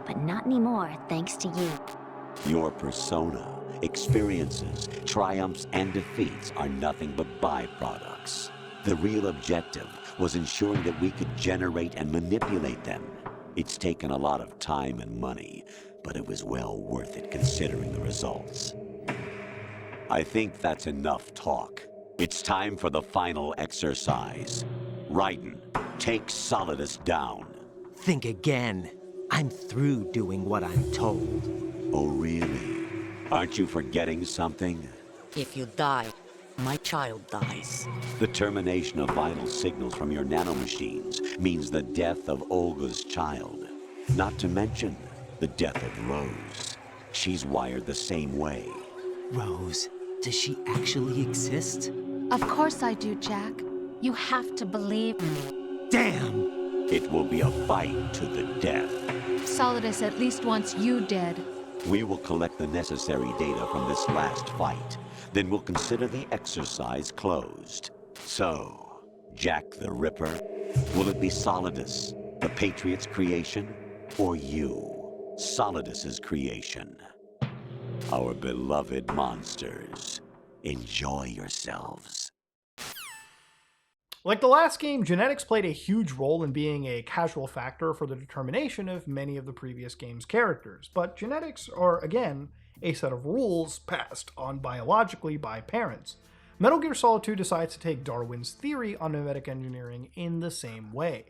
But not anymore, thanks to you. Your persona, experiences, triumphs, and defeats are nothing but byproducts. The real objective was ensuring that we could generate and manipulate them. It's taken a lot of time and money, but it was well worth it considering the results. I think that's enough talk. It's time for the final exercise. Raiden, take Solidus down. Think again. I'm through doing what I'm told. Oh, really? Aren't you forgetting something? If you die, my child dies. The termination of vital signals from your nanomachines means the death of Olga's child. Not to mention the death of Rose. She's wired the same way. Rose, does she actually exist? Of course I do, Jack. You have to believe me. Damn! It will be a fight to the death. Solidus at least wants you dead. We will collect the necessary data from this last fight. Then we'll consider the exercise closed. So, Jack the Ripper, will it be Solidus, the Patriots' creation, or you, Solidus's creation? Our beloved monsters, enjoy yourselves. Like the last game, genetics played a huge role in being a casual factor for the determination of many of the previous game's characters, but genetics are, again, a set of rules passed on biologically by parents. Metal Gear Solid 2 decides to take Darwin's theory on memetic engineering in the same way.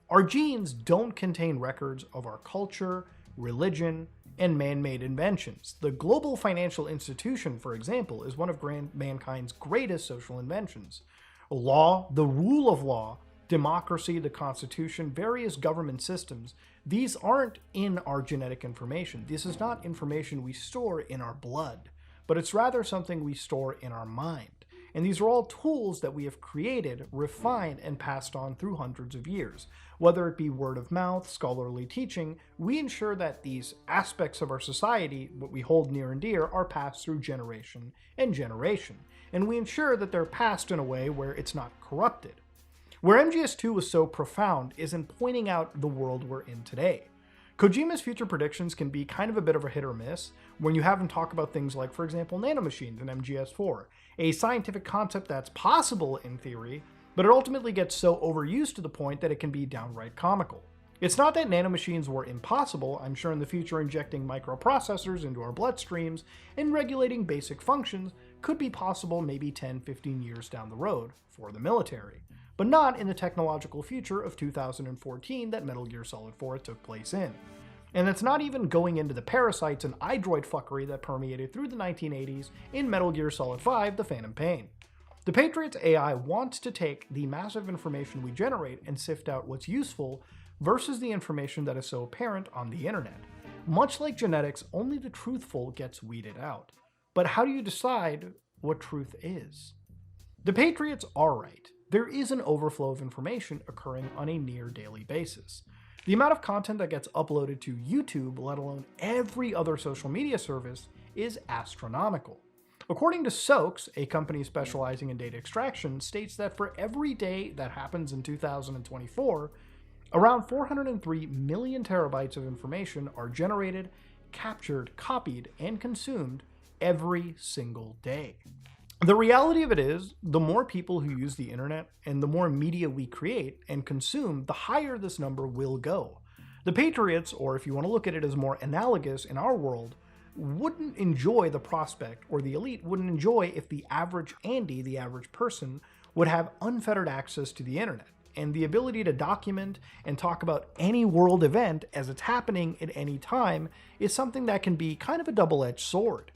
Our genes don't contain records of our culture, religion, and man-made inventions. The global financial institution, for example, is one of mankind's greatest social inventions. Law, the rule of law, democracy, the Constitution, various government systems, these aren't in our genetic information. This is not information we store in our blood, but it's rather something we store in our mind. And these are all tools that we have created, refined, and passed on through hundreds of years. Whether it be word of mouth, scholarly teaching, we ensure that these aspects of our society, what we hold near and dear, are passed through generation and generation. And we ensure that they're passed in a way where it's not corrupted. Where MGS2 was so profound is in pointing out the world we're in today. Kojima's future predictions can be kind of a bit of a hit or miss when you have him talk about things like, for example, nanomachines in MGS4, a scientific concept that's possible in theory, but it ultimately gets so overused to the point that it can be downright comical. It's not that nanomachines were impossible. I'm sure in the future injecting microprocessors into our bloodstreams and regulating basic functions could be possible maybe 10-15 years down the road for the military, but not in the technological future of 2014 that Metal Gear Solid 4 took place in. And that's not even going into the parasites and iDroid fuckery that permeated through the 1980s in Metal Gear Solid 5: The Phantom Pain. The Patriots AI wants to take the massive information we generate and sift out what's useful versus the information that is so apparent on the internet. Much like genetics, only the truthful gets weeded out. But how do you decide what truth is? The Patriots are right. There is an overflow of information occurring on a near daily basis. The amount of content that gets uploaded to YouTube, let alone every other social media service, is astronomical. According to Soaks, a company specializing in data extraction, states that for every day that happens in 2024, around 403 million terabytes of information are generated, captured, copied, and consumed every single day. The reality of it is, the more people who use the internet and the more media we create and consume, the higher this number will go. The Patriots, or if you want to look at it as more analogous in our world, wouldn't enjoy the prospect, or the elite wouldn't enjoy if the average Andy, the average person, would have unfettered access to the internet and the ability to document and talk about any world event as it's happening at any time is something that can be kind of a double-edged sword.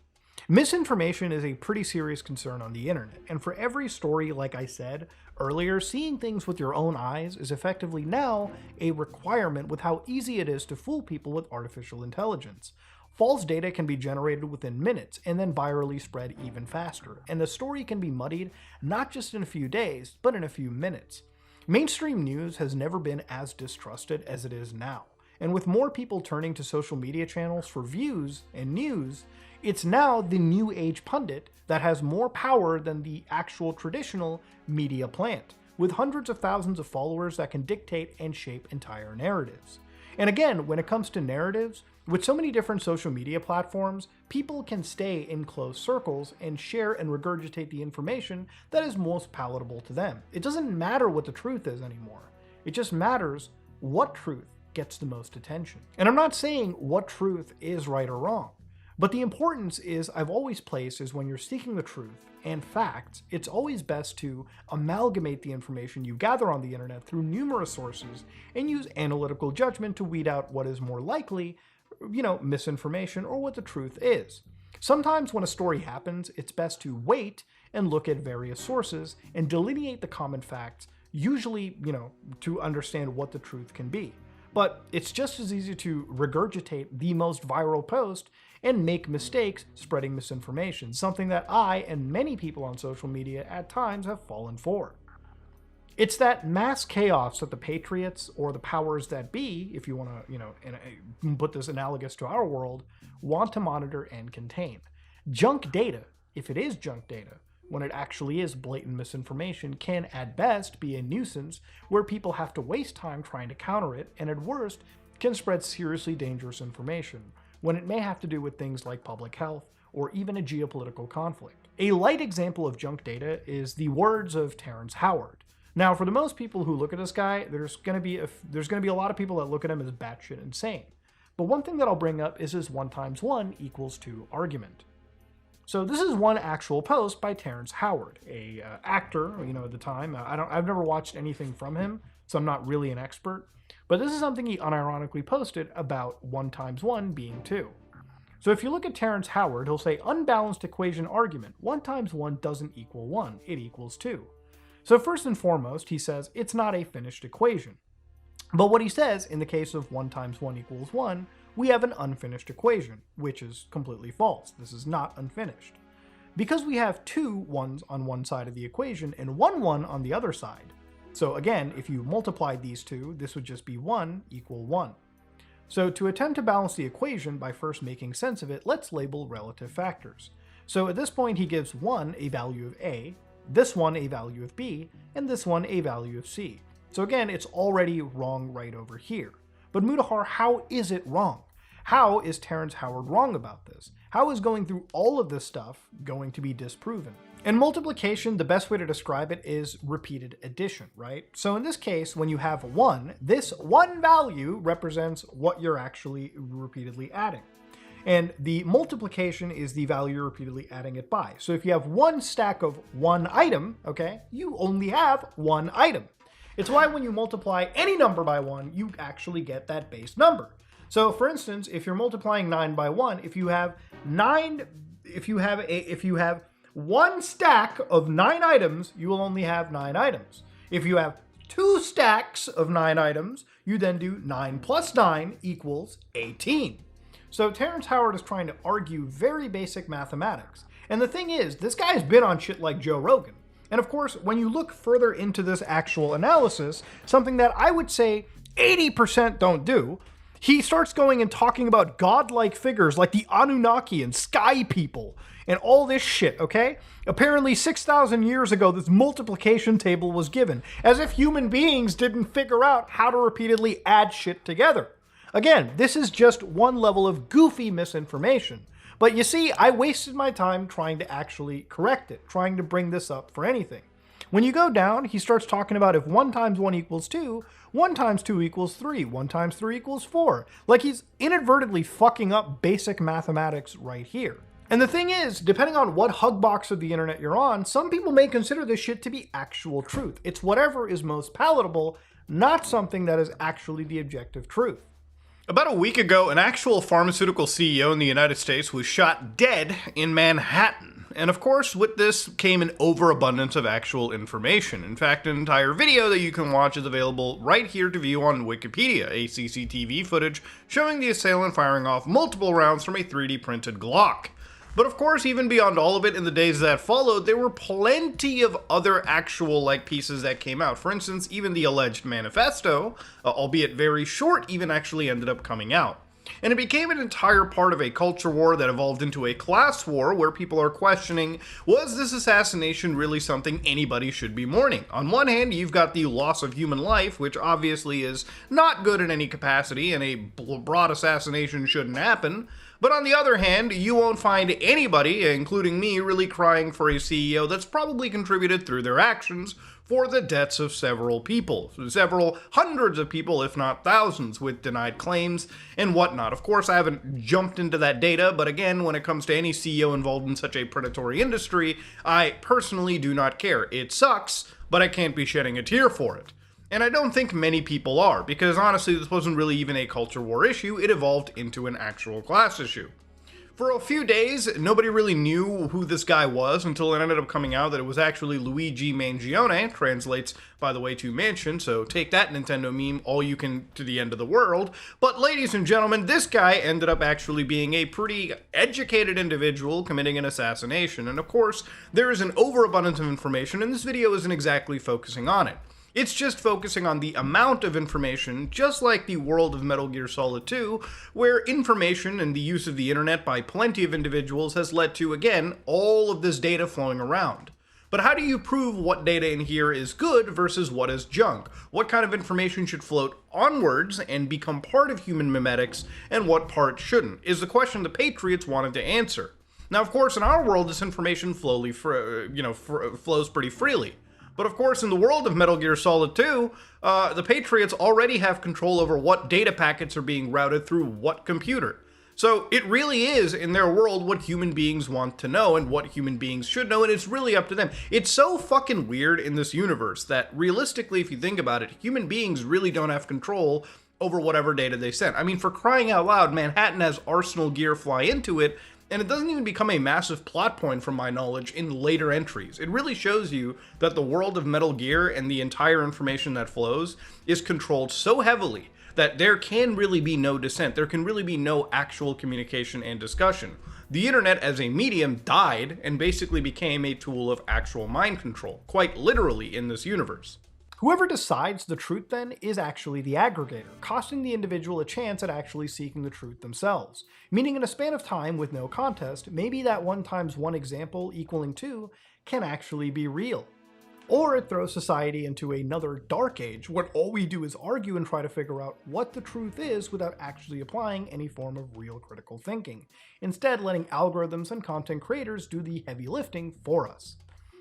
Misinformation is a pretty serious concern on the internet, and for every story, like I said earlier, seeing things with your own eyes is effectively now a requirement with how easy it is to fool people with artificial intelligence. false data can be generated within minutes and then virally spread even faster, and the story can be muddied not just in a few days, but in a few minutes. Mainstream news has never been as distrusted as it is now, and with more people turning to social media channels for views and news, it's now the new age pundit that has more power than the actual traditional media plant, with hundreds of thousands of followers that can dictate and shape entire narratives. And again, when it comes to narratives, with so many different social media platforms, people can stay in close circles and share and regurgitate the information that is most palatable to them. It doesn't matter what the truth is anymore. It just matters what truth gets the most attention. And I'm not saying what truth is right or wrong, but the importance is I've always placed is when you're seeking the truth and facts, it's always best to amalgamate the information you gather on the internet through numerous sources and use analytical judgment to weed out what is more likely, misinformation or what the truth is. Sometimes when a story happens, it's best to wait and look at various sources and delineate the common facts, usually, to understand what the truth can be. But it's just as easy to regurgitate the most viral post and make mistakes spreading misinformation, something that I and many people on social media at times have fallen for. It's that mass chaos that the Patriots, or the powers that be, if you want to, put this analogous to our world, want to monitor and contain. Junk data, if it is junk data, when it actually is blatant misinformation, can at best be a nuisance where people have to waste time trying to counter it, and at worst, can spread seriously dangerous information, when it may have to do with things like public health or even a geopolitical conflict. A light example of junk data is the words of Terrence Howard. Now, for the most people who look at this guy, there's going to be a lot of people that look at him as batshit insane. But one thing that I'll bring up is his 1 × 1 = 2 argument. So this is one actual post by Terrence Howard, a actor, at the time. I've never watched anything from him, so I'm not really an expert. But this is something he unironically posted about 1 × 1 being 2. So if you look at Terrence Howard, he'll say unbalanced equation argument. 1 × 1 doesn't equal 1, it equals 2. So first and foremost, he says it's not a finished equation. But what he says, in the case of 1 × 1 = 1, we have an unfinished equation, which is completely false. This is not unfinished. Because we have 2 1s on one side of the equation and 1 1 on the other side. So again, if you multiplied these two, this would just be 1 = 1. So to attempt to balance the equation by first making sense of it, let's label relative factors. So at this point, he gives 1 a value of A, this one a value of B, and this one a value of C. So again, it's already wrong right over here. But Mutahar, how is it wrong? How is Terrence Howard wrong about this? How is going through all of this stuff going to be disproven? In multiplication, the best way to describe it is repeated addition, right? So in this case, when you have 1, this one value represents what you're actually repeatedly adding. And the multiplication is the value you're repeatedly adding it by. So if you have 1 stack of 1 item, okay, you only have 1 item. It's why when you multiply any number by 1, you actually get that base number. So for instance, if you're multiplying 9 by 1, if you have 1 stack of 9 items, you will only have 9 items. If you have 2 stacks of 9 items, you then do 9 plus 9 = 18. So Terrence Howard is trying to argue very basic mathematics. And the thing is, this guy's been on shit like Joe Rogan. And of course, when you look further into this actual analysis, something that I would say 80% don't do, he starts going and talking about godlike figures like the Anunnaki and sky people and all this shit, okay? Apparently 6,000 years ago, this multiplication table was given, as if human beings didn't figure out how to repeatedly add shit together. Again, this is just one level of goofy misinformation. But you see, I wasted my time trying to actually correct it, trying to bring this up for anything. When you go down, he starts talking about if 1 × 1 = 2, 1 × 2 = 3, 1 × 3 = 4. Like he's inadvertently fucking up basic mathematics right here. And the thing is, depending on what hugbox of the internet you're on, some people may consider this shit to be actual truth. It's whatever is most palatable, not something that is actually the objective truth. About a week ago, an actual pharmaceutical CEO in the United States was shot dead in Manhattan. And of course, with this came an overabundance of actual information. In fact, an entire video that you can watch is available right here to view on Wikipedia, a CCTV footage showing the assailant firing off multiple rounds from a 3D printed Glock. But of course, even beyond all of it, in the days that followed, there were plenty of other actual pieces that came out. For instance, even the alleged manifesto, albeit very short, even actually ended up coming out. And it became an entire part of a culture war that evolved into a class war where people are questioning, was this assassination really something anybody should be mourning? On one hand, you've got the loss of human life, which obviously is not good in any capacity, and a broad assassination shouldn't happen. But on the other hand, you won't find anybody, including me, really crying for a CEO that's probably contributed through their actions for the deaths of several people. Several hundreds of people, if not thousands, with denied claims and whatnot. Of course, I haven't jumped into that data, but again, when it comes to any CEO involved in such a predatory industry, I personally do not care. It sucks, but I can't be shedding a tear for it. And I don't think many people are, because honestly, this wasn't really even a culture war issue, it evolved into an actual class issue. For a few days, nobody really knew who this guy was until it ended up coming out that it was actually Luigi Mangione, translates, by the way, to mansion, so take that Nintendo meme all you can to the end of the world. But ladies and gentlemen, this guy ended up actually being a pretty educated individual committing an assassination, and of course, there is an overabundance of information, and this video isn't exactly focusing on it. It's just focusing on the amount of information, just like the world of Metal Gear Solid 2, where information and the use of the internet by plenty of individuals has led to, again, all of this data flowing around. But how do you prove what data in here is good versus what is junk? What kind of information should float onwards and become part of human memetics, and what part shouldn't, is the question the Patriots wanted to answer. Now, of course, in our world, this information flows pretty freely. But of course, in the world of Metal Gear Solid 2, the Patriots already have control over what data packets are being routed through what computer. So it really is, in their world, what human beings want to know and what human beings should know, and it's really up to them. It's so fucking weird in this universe that, realistically, if you think about it, human beings really don't have control over whatever data they send. I mean, for crying out loud, Manhattan has Arsenal gear fly into it, and it doesn't even become a massive plot point from my knowledge in later entries. It really shows you that the world of Metal Gear and the entire information that flows is controlled so heavily that there can really be no dissent. There can really be no actual communication and discussion. The internet as a medium died and basically became a tool of actual mind control, quite literally in this universe. Whoever decides the truth then is actually the aggregator, costing the individual a chance at actually seeking the truth themselves. Meaning in a span of time with no contest, maybe that 1 × 1 example equaling 2 can actually be real. Or it throws society into another dark age when all we do is argue and try to figure out what the truth is without actually applying any form of real critical thinking, instead letting algorithms and content creators do the heavy lifting for us.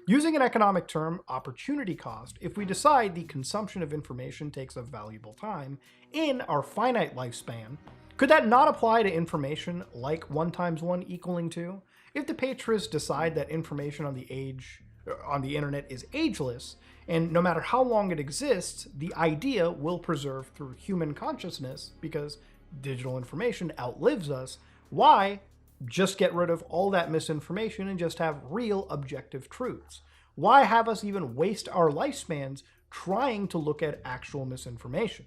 Using an economic term, opportunity cost, if we decide the consumption of information takes up valuable time in our finite lifespan, could that not apply to information like 1 × 1 equaling 2? If the Patriots decide that information on the internet is ageless, and no matter how long it exists, the idea will preserve through human consciousness because digital information outlives us, why just get rid of all that misinformation and just have real objective truths? Why have us even waste our lifespans trying to look at actual misinformation?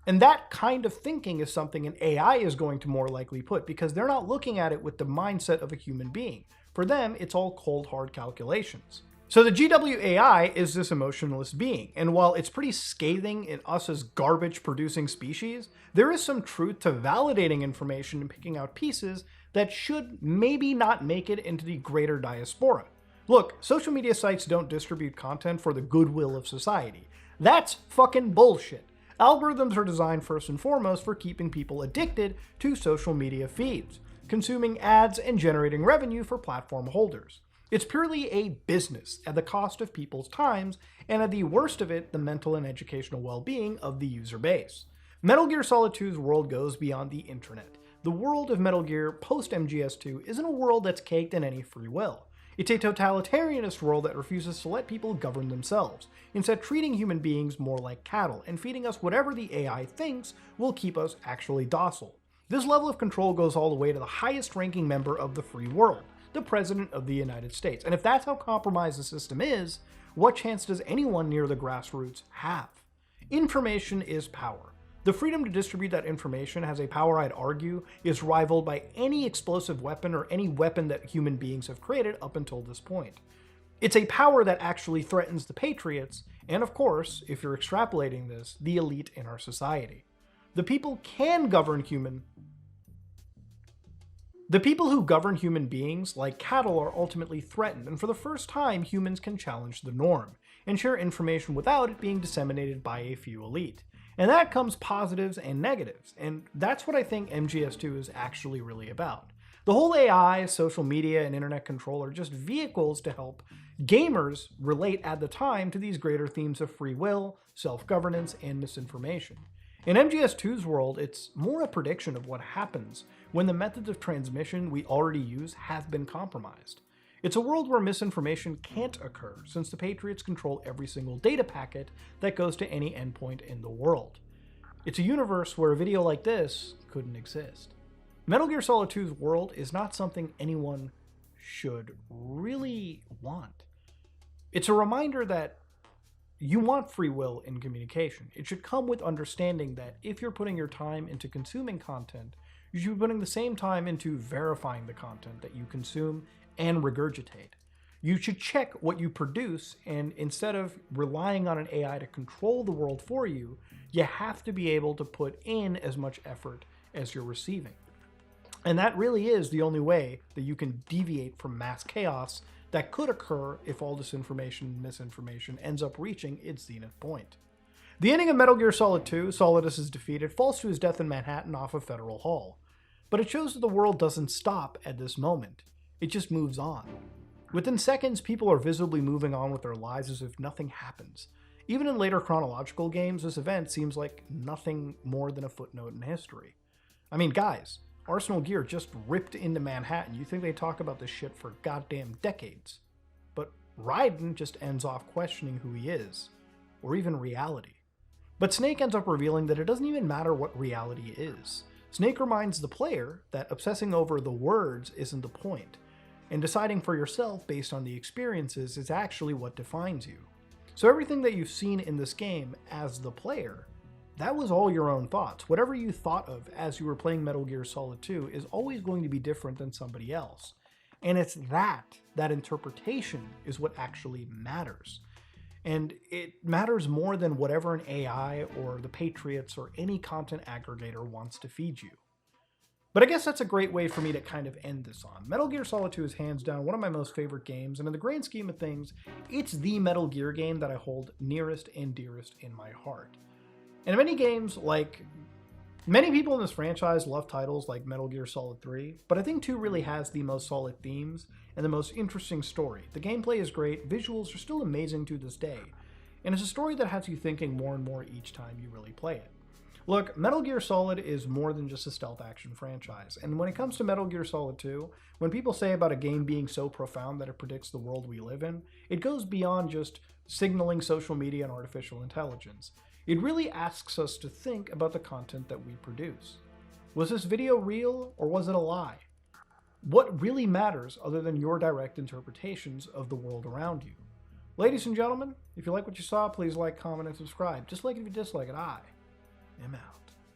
And that kind of thinking is something an AI is going to more likely put, because they're not looking at it with the mindset of a human being. For them, it's all cold, hard calculations. So the GWAI is this emotionless being, and while it's pretty scathing in us as garbage-producing species, there is some truth to validating information and picking out pieces that should maybe not make it into the greater diaspora. Look, social media sites don't distribute content for the goodwill of society. That's fucking bullshit. Algorithms are designed first and foremost for keeping people addicted to social media feeds, consuming ads and generating revenue for platform holders. It's purely a business at the cost of people's times, and at the worst of it, the mental and educational well-being of the user base. Metal Gear Solid 2's world goes beyond the internet. The world of Metal Gear post-MGS2 isn't a world that's caked in any free will. It's a totalitarianist world that refuses to let people govern themselves, instead treating human beings more like cattle and feeding us whatever the AI thinks will keep us actually docile. This level of control goes all the way to the highest ranking member of the free world, the President of the United States. And if that's how compromised the system is, what chance does anyone near the grassroots have? Information is power. The freedom to distribute that information has a power I'd argue is rivaled by any explosive weapon or any weapon that human beings have created up until this point. It's a power that actually threatens the Patriots, and of course, if you're extrapolating this, the elite in our society. The people who govern human beings, like cattle, are ultimately threatened, and for the first time, humans can challenge the norm and share information without it being disseminated by a few elite. And that comes positives and negatives, and that's what I think MGS2 is actually really about. The whole AI, social media, and internet control are just vehicles to help gamers relate at the time to these greater themes of free will, self-governance, and misinformation. In MGS2's world, it's more a prediction of what happens when the methods of transmission we already use have been compromised. It's a world where misinformation can't occur, since the Patriots control every single data packet that goes to any endpoint in the world. It's a universe where a video like this couldn't exist. Metal Gear Solid 2's world is not something anyone should really want. It's a reminder that you want free will in communication. It should come with understanding that if you're putting your time into consuming content, you should be putting the same time into verifying the content that you consume and regurgitate. You should check what you produce, and instead of relying on an AI to control the world for you, you have to be able to put in as much effort as you're receiving. And that really is the only way that you can deviate from mass chaos that could occur if all this information and misinformation ends up reaching its zenith point. The ending of Metal Gear Solid 2, Solidus is defeated, falls to his death in Manhattan off of Federal Hall. But it shows that the world doesn't stop at this moment. It just moves on. Within seconds, people are visibly moving on with their lives as if nothing happens. Even in later chronological games, this event seems like nothing more than a footnote in history. I mean, guys, Arsenal Gear just ripped into Manhattan. You think they talk about this shit for goddamn decades. But Raiden just ends off questioning who he is, or even reality. But Snake ends up revealing that it doesn't even matter what reality is. Snake reminds the player that obsessing over the words isn't the point, and deciding for yourself based on the experiences is actually what defines you. So everything that you've seen in this game as the player, that was all your own thoughts. Whatever you thought of as you were playing Metal Gear Solid 2 is always going to be different than somebody else. And it's that interpretation is what actually matters. And it matters more than whatever an AI or the Patriots or any content aggregator wants to feed you. But I guess that's a great way for me to kind of end this on. Metal Gear Solid 2 is hands down one of my most favorite games, and in the grand scheme of things, it's the Metal Gear game that I hold nearest and dearest in my heart. And in many games, many people in this franchise love titles like Metal Gear Solid 3, but I think 2 really has the most solid themes and the most interesting story. The gameplay is great, visuals are still amazing to this day, and it's a story that has you thinking more and more each time you really play it. Look, Metal Gear Solid is more than just a stealth action franchise, and when it comes to Metal Gear Solid 2, when people say about a game being so profound that it predicts the world we live in, it goes beyond just signaling social media and artificial intelligence. It really asks us to think about the content that we produce. Was this video real, or was it a lie? What really matters other than your direct interpretations of the world around you? Ladies and gentlemen, if you like what you saw, please like, comment, and subscribe. Just like if you dislike it, I am out.